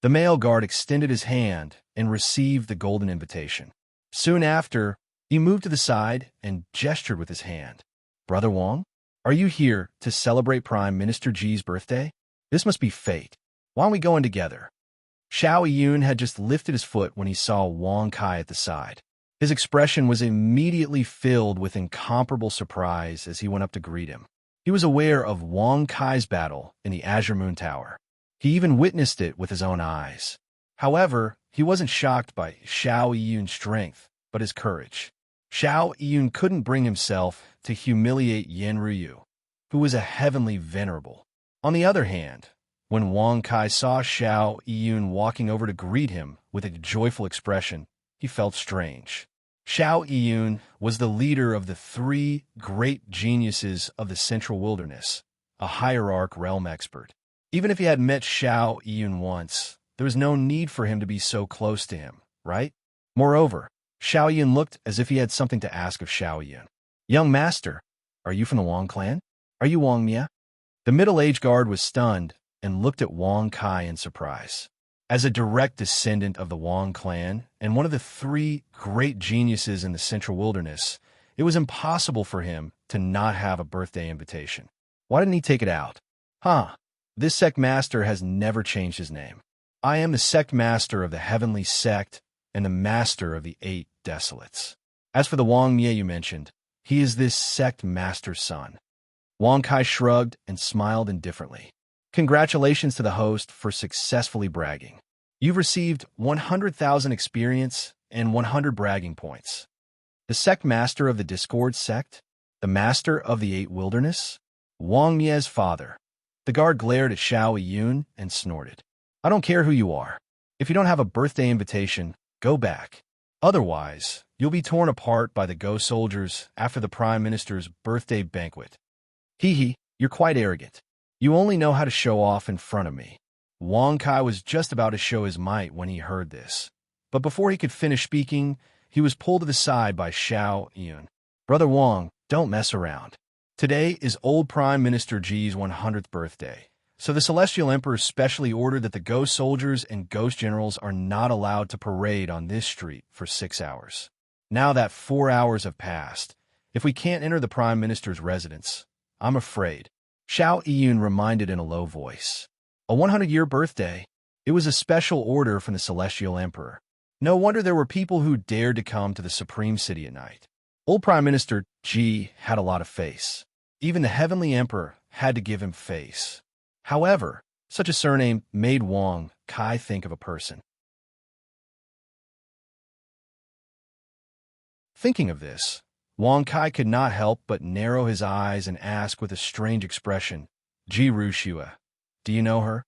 The male guard extended his hand and received the golden invitation. Soon after, he moved to the side and gestured with his hand. Brother Wang, are you here to celebrate Prime Minister Ji's birthday? This must be fate. Why don't we go in together? Xiao Yun had just lifted his foot when he saw Wang Kai at the side. His expression was immediately filled with incomparable surprise as he went up to greet him. He was aware of Wang Kai's battle in the Azure Moon Tower. He even witnessed it with his own eyes. However, he wasn't shocked by Xiao Yun's strength, but his courage. Xiao Yun couldn't bring himself to humiliate Yan Ryu, who was a heavenly venerable. On the other hand, when Wang Kai saw Xiao Yun walking over to greet him with a joyful expression, he felt strange. Xiao Yun was the leader of the three great geniuses of the Central Wilderness, a hierarch realm expert. Even if he had met Xiao Yun once, there was no need for him to be so close to him, right? Moreover, Xiao Yun looked as if he had something to ask of Xiao Yun. Young master, are you from the Wang clan? Are you Wang Mia? The middle-aged guard was stunned and looked at Wang Kai in surprise. As a direct descendant of the Wang clan and one of the three great geniuses in the Central Wilderness, it was impossible for him to not have a birthday invitation. Why didn't he take it out? This sect master has never changed his name. I am the sect master of the heavenly sect and the master of the 8 desolates. As for the Wang Mie you mentioned, he is this sect master's son. Wang Kai shrugged and smiled indifferently. Congratulations to the host for successfully bragging. You've received 100,000 experience and 100 bragging points. The sect master of the Discord sect? The master of the 8 wilderness? Wang Mie's father. The guard glared at Xiao Yun and snorted. I don't care who you are. If you don't have a birthday invitation, go back. Otherwise, you'll be torn apart by the ghost soldiers after the Prime Minister's birthday banquet. Hee, you're quite arrogant. You only know how to show off in front of me. Wang Kai was just about to show his might when he heard this. But before he could finish speaking, he was pulled to the side by Xiao Yun. Brother Wang, don't mess around. Today is old Prime Minister Ji's 100th birthday, so the Celestial Emperor specially ordered that the ghost soldiers and ghost generals are not allowed to parade on this street for 6 hours. Now that 4 hours have passed, if we can't enter the Prime Minister's residence, I'm afraid. Xiao Yun reminded in a low voice. A 100-year birthday. It was a special order from the Celestial Emperor. No wonder there were people who dared to come to the Supreme City at night. Old Prime Minister Ji had a lot of face. Even the Heavenly Emperor had to give him face. However, such a surname made Wang Kai think of a person. Thinking of this, Wang Kai could not help but narrow his eyes and ask with a strange expression, Ji Rushua, do you know her?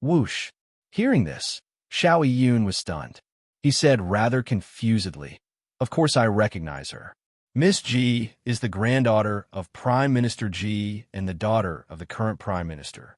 Whoosh. Hearing this, Xiao Yun was stunned. He said rather confusedly, of course I recognize her. Miss Ji is the granddaughter of Prime Minister Ji and the daughter of the current Prime Minister.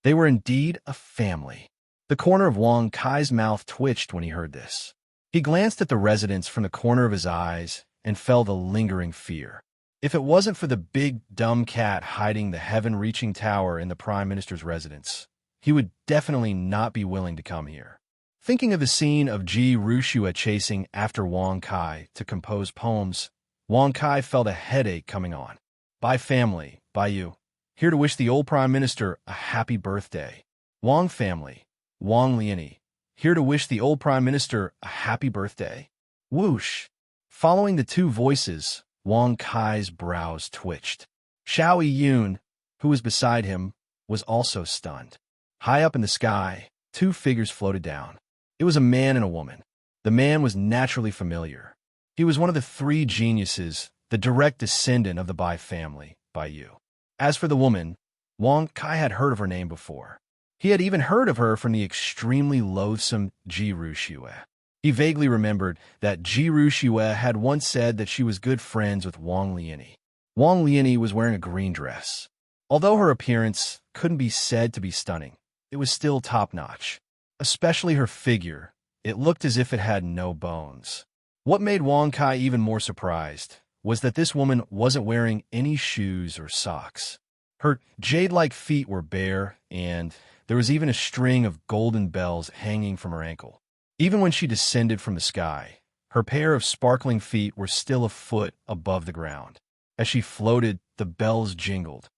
They were indeed a family. The corner of Wang Kai's mouth twitched when he heard this. He glanced at the residents from the corner of his eyes and felt a lingering fear. If it wasn't for the big, dumb cat hiding the heaven-reaching tower in the Prime Minister's residence, he would definitely not be willing to come here. Thinking of the scene of Ji Rushua chasing after Wang Kai to compose poems, Wang Kai felt a headache coming on. By family, by you. Here to wish the old Prime Minister a happy birthday. Wang family, Wang Liani. Here to wish the old Prime Minister a happy birthday. Whoosh. Following the two voices, Wang Kai's brows twitched. Xiao Yun, who was beside him, was also stunned. High up in the sky, two figures floated down. It was a man and a woman. The man was naturally familiar. He was one of the three geniuses, the direct descendant of the Bai family, Bai Yu. As for the woman, Wang Kai had heard of her name before. He had even heard of her from the extremely loathsome Ji Rushua. He vaguely remembered that Ji Rushua had once said that she was good friends with Wang Liani. Wang Liani was wearing a green dress. Although her appearance couldn't be said to be stunning, it was still top-notch. Especially her figure, it looked as if it had no bones. What made Wang Kai even more surprised was that this woman wasn't wearing any shoes or socks. Her jade-like feet were bare, and there was even a string of golden bells hanging from her ankle. Even when she descended from the sky, her pair of sparkling feet were still a foot above the ground. As she floated, the bells jingled.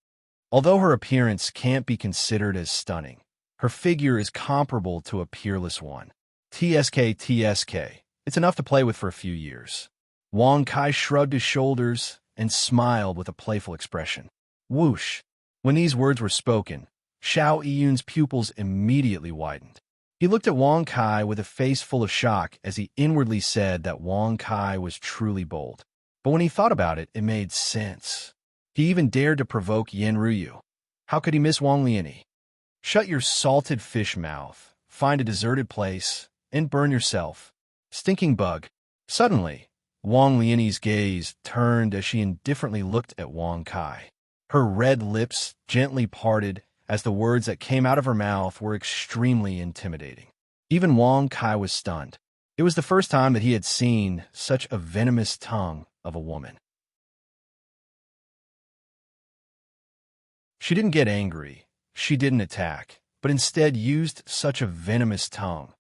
Although her appearance can't be considered as stunning, her figure is comparable to a peerless one. TSK. It's enough to play with for a few years. Wang Kai shrugged his shoulders and smiled with a playful expression. Whoosh. When these words were spoken, Xiao Yun's pupils immediately widened. He looked at Wang Kai with a face full of shock as he inwardly said that Wang Kai was truly bold. But when he thought about it, it made sense. He even dared to provoke Yen Ruyu. How could he miss Wang Liani? Shut your salted fish mouth, find a deserted place, and burn yourself. Stinking bug. Suddenly, Wang Liani's gaze turned as she indifferently looked at Wang Kai. Her red lips gently parted as the words that came out of her mouth were extremely intimidating. Even Wang Kai was stunned. It was the first time that he had seen such a venomous tongue of a woman. She didn't get angry. She didn't attack, but instead used such a venomous tongue.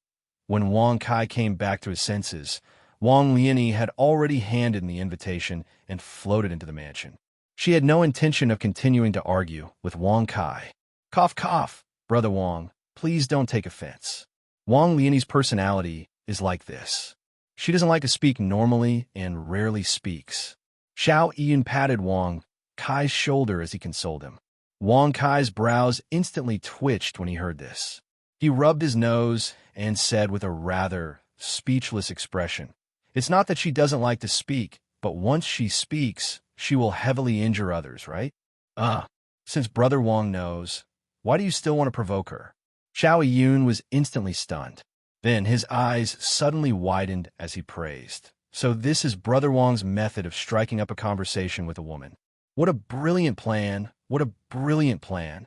When Wang Kai came back to his senses, Wang Liani had already handed in the invitation and floated into the mansion. She had no intention of continuing to argue with Wang Kai. Cough, cough, Brother Wang, please don't take offense. Wang Liani's personality is like this. She doesn't like to speak normally and rarely speaks. Xiao Yun patted Wang Kai's shoulder as he consoled him. Wang Kai's brows instantly twitched when he heard this. He rubbed his nose and said with a rather speechless expression, it's not that she doesn't like to speak, but once she speaks, she will heavily injure others, right? Since Brother Wang knows, why do you still want to provoke her? Xiao Yun was instantly stunned. Then his eyes suddenly widened as he praised. So this is Brother Wang's method of striking up a conversation with a woman. What a brilliant plan. What a brilliant plan.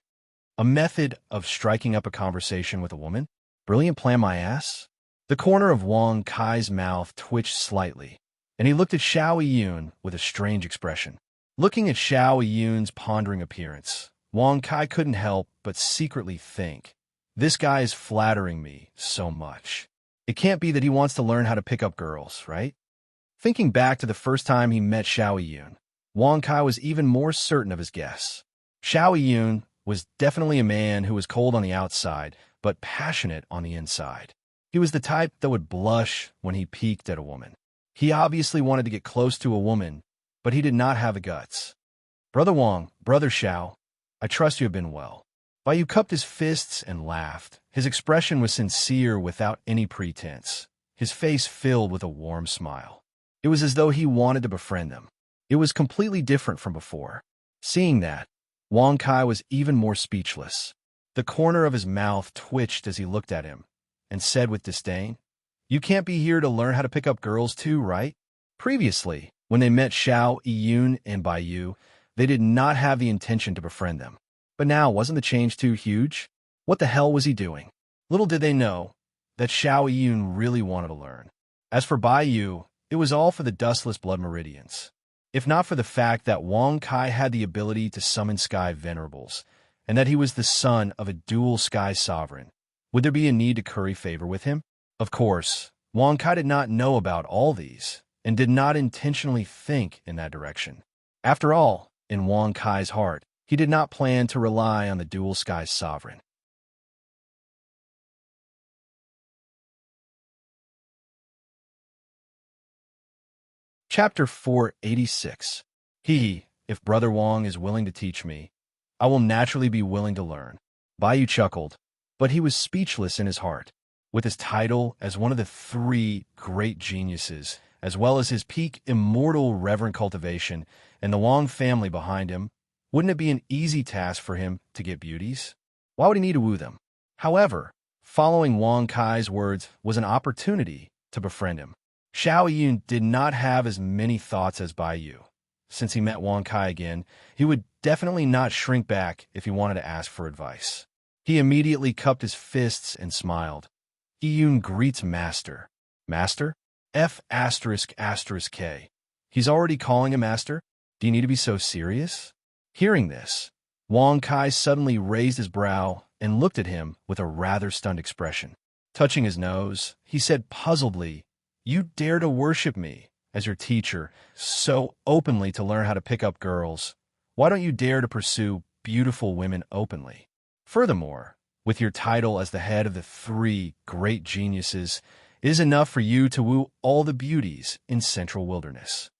A method of striking up a conversation with a woman? Brilliant plan, my ass? The corner of Wang Kai's mouth twitched slightly, and he looked at Xiao Yun with a strange expression. Looking at Xiao Yun's pondering appearance, Wang Kai couldn't help but secretly think, this guy is flattering me so much. It can't be that he wants to learn how to pick up girls, right? Thinking back to the first time he met Xiao Yun, Wang Kai was even more certain of his guess. Xiao Yun was definitely a man who was cold on the outside, but passionate on the inside. He was the type that would blush when he peeked at a woman. He obviously wanted to get close to a woman, but he did not have the guts. "Brother Wang, Brother Xiao, I trust you have been well." Bai Yu cupped his fists and laughed. His expression was sincere without any pretense, his face filled with a warm smile. It was as though he wanted to befriend them. It was completely different from before. Seeing that, Wang Kai was even more speechless. The corner of his mouth twitched as he looked at him, and said with disdain, "You can't be here to learn how to pick up girls too, right?" Previously, when they met Xiao Yiyun and Bai Yu, they did not have the intention to befriend them. But now, wasn't the change too huge? What the hell was he doing? Little did they know that Xiao Yiyun really wanted to learn. As for Bai Yu, it was all for the dustless blood meridians. If not for the fact that Wang Kai had the ability to summon sky venerables, and that he was the son of a dual sky sovereign, would there be a need to curry favor with him? Of course, Wang Kai did not know about all these, and did not intentionally think in that direction. After all, in Wang Kai's heart, he did not plan to rely on the dual sky sovereign. Chapter 486. If Brother Wang is willing to teach me, I will naturally be willing to learn. Bai Yu chuckled, but he was speechless in his heart. With his title as one of the three great geniuses, as well as his peak immortal reverent cultivation, and the Wang family behind him, wouldn't it be an easy task for him to get beauties? Why would he need to woo them? However, following Wang Kai's words was an opportunity to befriend him. Xiao Yun did not have as many thoughts as Bai Yu. Since he met Wang Kai again, he would definitely not shrink back if he wanted to ask for advice. He immediately cupped his fists and smiled. "Yun greets Master." "Master?" F***K. He's already calling him Master? Do you need to be so serious? Hearing this, Wang Kai suddenly raised his brow and looked at him with a rather stunned expression. Touching his nose, he said puzzledly, "You dare to worship me as your teacher so openly to learn how to pick up girls. Why don't you dare to pursue beautiful women openly? Furthermore, with your title as the head of the three great geniuses, it is enough for you to woo all the beauties in Central Wilderness."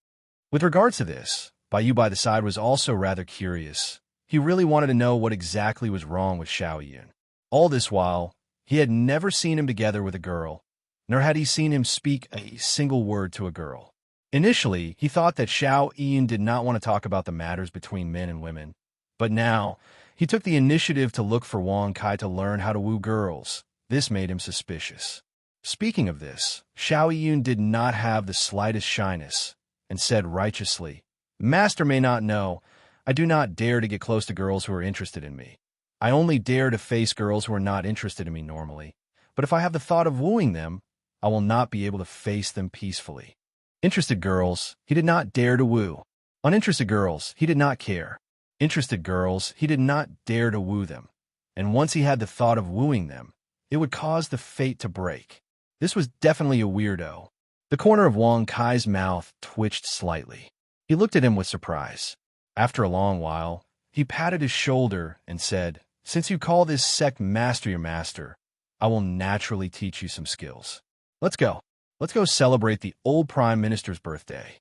With regards to this, Bai Yu by the side was also rather curious. He really wanted to know what exactly was wrong with Xiao Yun. All this while, he had never seen him together with a girl, nor had he seen him speak a single word to a girl. Initially, he thought that Xiao Yun did not want to talk about the matters between men and women, but now, he took the initiative to look for Wang Kai to learn how to woo girls. This made him suspicious. Speaking of this, Xiao Yun did not have the slightest shyness, and said righteously, "Master may not know, I do not dare to get close to girls who are interested in me. I only dare to face girls who are not interested in me normally, but if I have the thought of wooing them, I will not be able to face them peacefully." Interested girls, he did not dare to woo. Uninterested girls, he did not care. Interested girls, he did not dare to woo them. And once he had the thought of wooing them, it would cause the fate to break. This was definitely a weirdo. The corner of Wang Kai's mouth twitched slightly. He looked at him with surprise. After a long while, he patted his shoulder and said, "Since you call this sect master your master, I will naturally teach you some skills. Let's go. Let's go celebrate the old Prime Minister's birthday."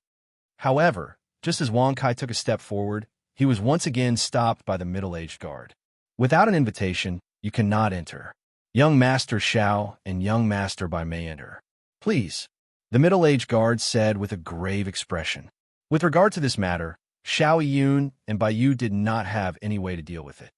However, just as Wang Kai took a step forward, he was once again stopped by the middle-aged guard. "Without an invitation, you cannot enter. Young Master Xiao and Young Master Bai may enter. Please," the middle-aged guard said with a grave expression. With regard to this matter, Xiao Yun and Bai Yu did not have any way to deal with it.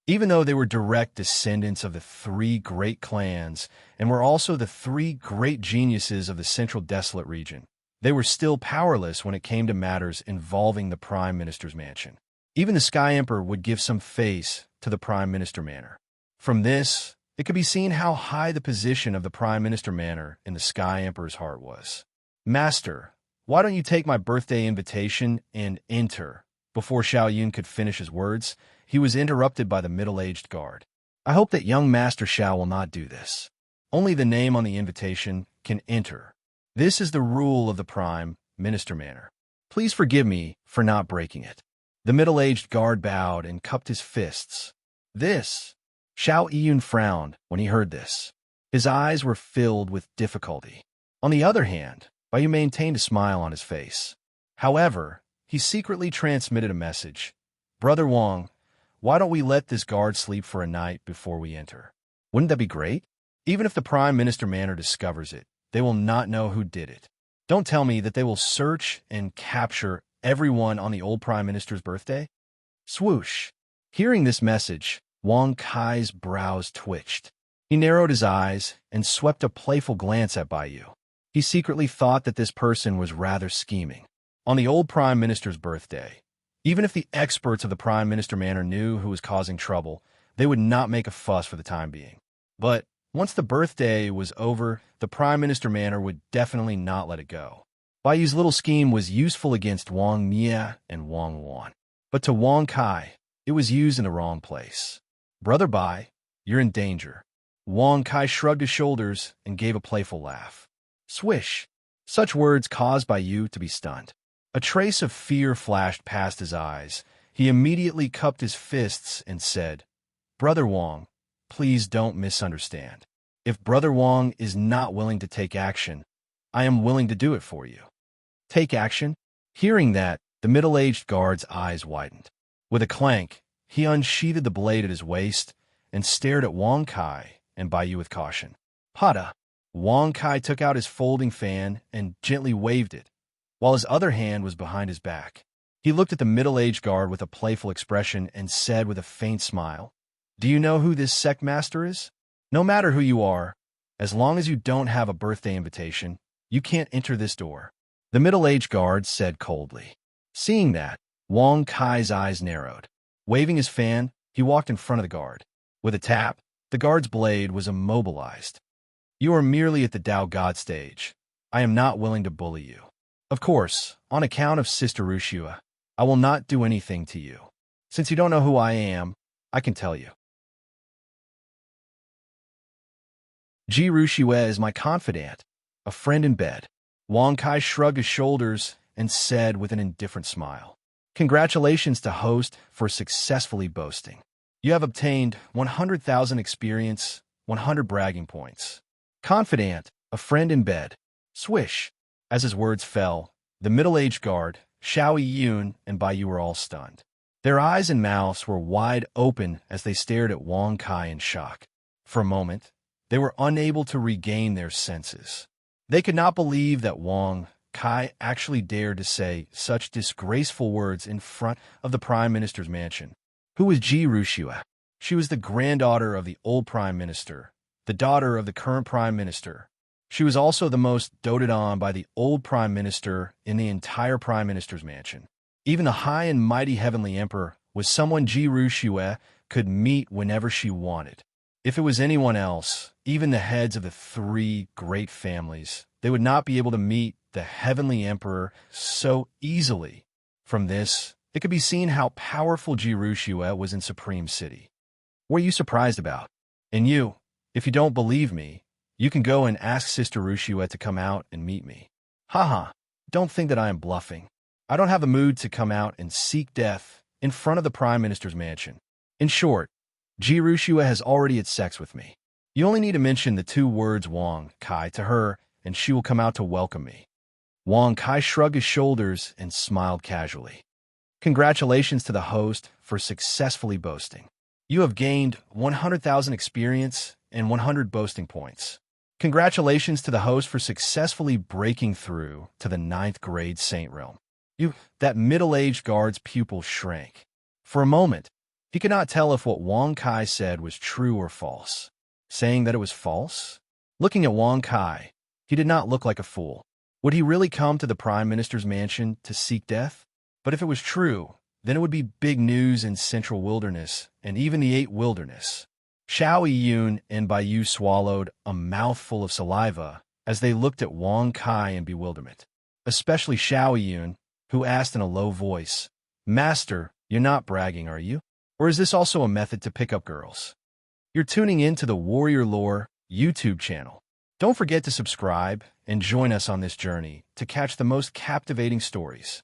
Even though they were direct descendants of the three great clans and were also the three great geniuses of the Central Desolate region, they were still powerless when it came to matters involving the Prime Minister's mansion. Even the Sky Emperor would give some face to the Prime Minister Manor. From this, it could be seen how high the position of the Prime Minister Manor in the Sky Emperor's heart was. "Master, why don't you take my birthday invitation and enter?" Before Xiao Yun could finish his words, he was interrupted by the middle-aged guard. "I hope that young Master Xiao will not do this. Only the name on the invitation can enter. This is the rule of the Prime Minister Manor. Please forgive me for not breaking it." The middle-aged guard bowed and cupped his fists. "This." Xiao Yun frowned when he heard this. His eyes were filled with difficulty. On the other hand, Bai maintained a smile on his face. However, he secretly transmitted a message. Brother Wang, why don't we let this guard sleep for a night before we enter? Wouldn't that be great? Even if the Prime Minister Manor discovers it, they will not know who did it. Don't tell me that they will search and capture everyone on the old Prime Minister's birthday? Swoosh. Hearing this message, Wang Kai's brows twitched. He narrowed his eyes and swept a playful glance at Baiyu. He secretly thought that this person was rather scheming. On the old Prime Minister's birthday, even if the experts of the Prime Minister Manor knew who was causing trouble, they would not make a fuss for the time being. But once the birthday was over, the Prime Minister Manor would definitely not let it go. Baiyu's little scheme was useful against Wang Mia and Wang Wan. But to Wang Kai, it was used in the wrong place. Brother Bai, you're in danger. Wang Kai shrugged his shoulders and gave a playful laugh. Swish! Such words caused Baiyu to be stunned. A trace of fear flashed past his eyes. He immediately cupped his fists and said, Brother Wang, please don't misunderstand. If Brother Wang is not willing to take action, I am willing to do it for you. Take action? Hearing that, the middle-aged guard's eyes widened. With a clank, he unsheathed the blade at his waist and stared at Wang Kai and Baiyu with caution. Pada! Wang Kai took out his folding fan and gently waved it, while his other hand was behind his back. He looked at the middle-aged guard with a playful expression and said with a faint smile, Do you know who this sect master is? No matter who you are, as long as you don't have a birthday invitation, you can't enter this door. The middle-aged guard said coldly. Seeing that, Wang Kai's eyes narrowed. Waving his fan, he walked in front of the guard. With a tap, the guard's blade was immobilized. You are merely at the Tao God stage. I am not willing to bully you. Of course, on account of Sister Rushua, I will not do anything to you. Since you don't know who I am, I can tell you. Ji Rushua is my confidant, a friend in bed. Wang Kai shrugged his shoulders and said with an indifferent smile, Congratulations to host for successfully boasting. You have obtained 100,000 experience, 100 bragging points. Confidant, a friend in bed. Swish. As his words fell, the middle-aged guard, Xiao Yun, and Baiyu were all stunned. Their eyes and mouths were wide open as they stared at Wang Kai in shock. For a moment, they were unable to regain their senses. They could not believe that Wang Kai actually dared to say such disgraceful words in front of the Prime Minister's mansion. Who was Ji Rushua? She was the granddaughter of the old Prime Minister, the daughter of the current Prime Minister. She was also the most doted on by the old Prime Minister in the entire Prime Minister's mansion. Even the high and mighty Heavenly Emperor was someone Ji Rushua could meet whenever she wanted. If it was anyone else, even the heads of the three great families, they would not be able to meet the Heavenly Emperor so easily. From this, it could be seen how powerful Ji Rushua was in Supreme City. What are you surprised about? And you, if you don't believe me, you can go and ask Sister Rushua to come out and meet me. Haha, don't think that I am bluffing. I don't have the mood to come out and seek death in front of the Prime Minister's mansion. In short, Ji Rushua has already had sex with me. You only need to mention the two words Wang Kai to her, and she will come out to welcome me. Wang Kai shrugged his shoulders and smiled casually. Congratulations to the host for successfully boasting. You have gained 100,000 experience and 100 boasting points. Congratulations to the host for successfully breaking through to the 9th grade Saint Realm. That middle-aged guard's pupil shrank. For a moment, he could not tell if what Wang Kai said was true or false. Saying that it was false? Looking at Wang Kai, he did not look like a fool. Would he really come to the Prime Minister's mansion to seek death? But if it was true, then it would be big news in Central Wilderness and even the 8th Wilderness. Xiao Yun and Baiyu swallowed a mouthful of saliva as they looked at Wang Kai in bewilderment. Especially Xiao Yun, who asked in a low voice, Master, you're not bragging, are you? Or is this also a method to pick up girls? You're tuning in to the Warrior Lore YouTube channel. Don't forget to subscribe and join us on this journey to catch the most captivating stories.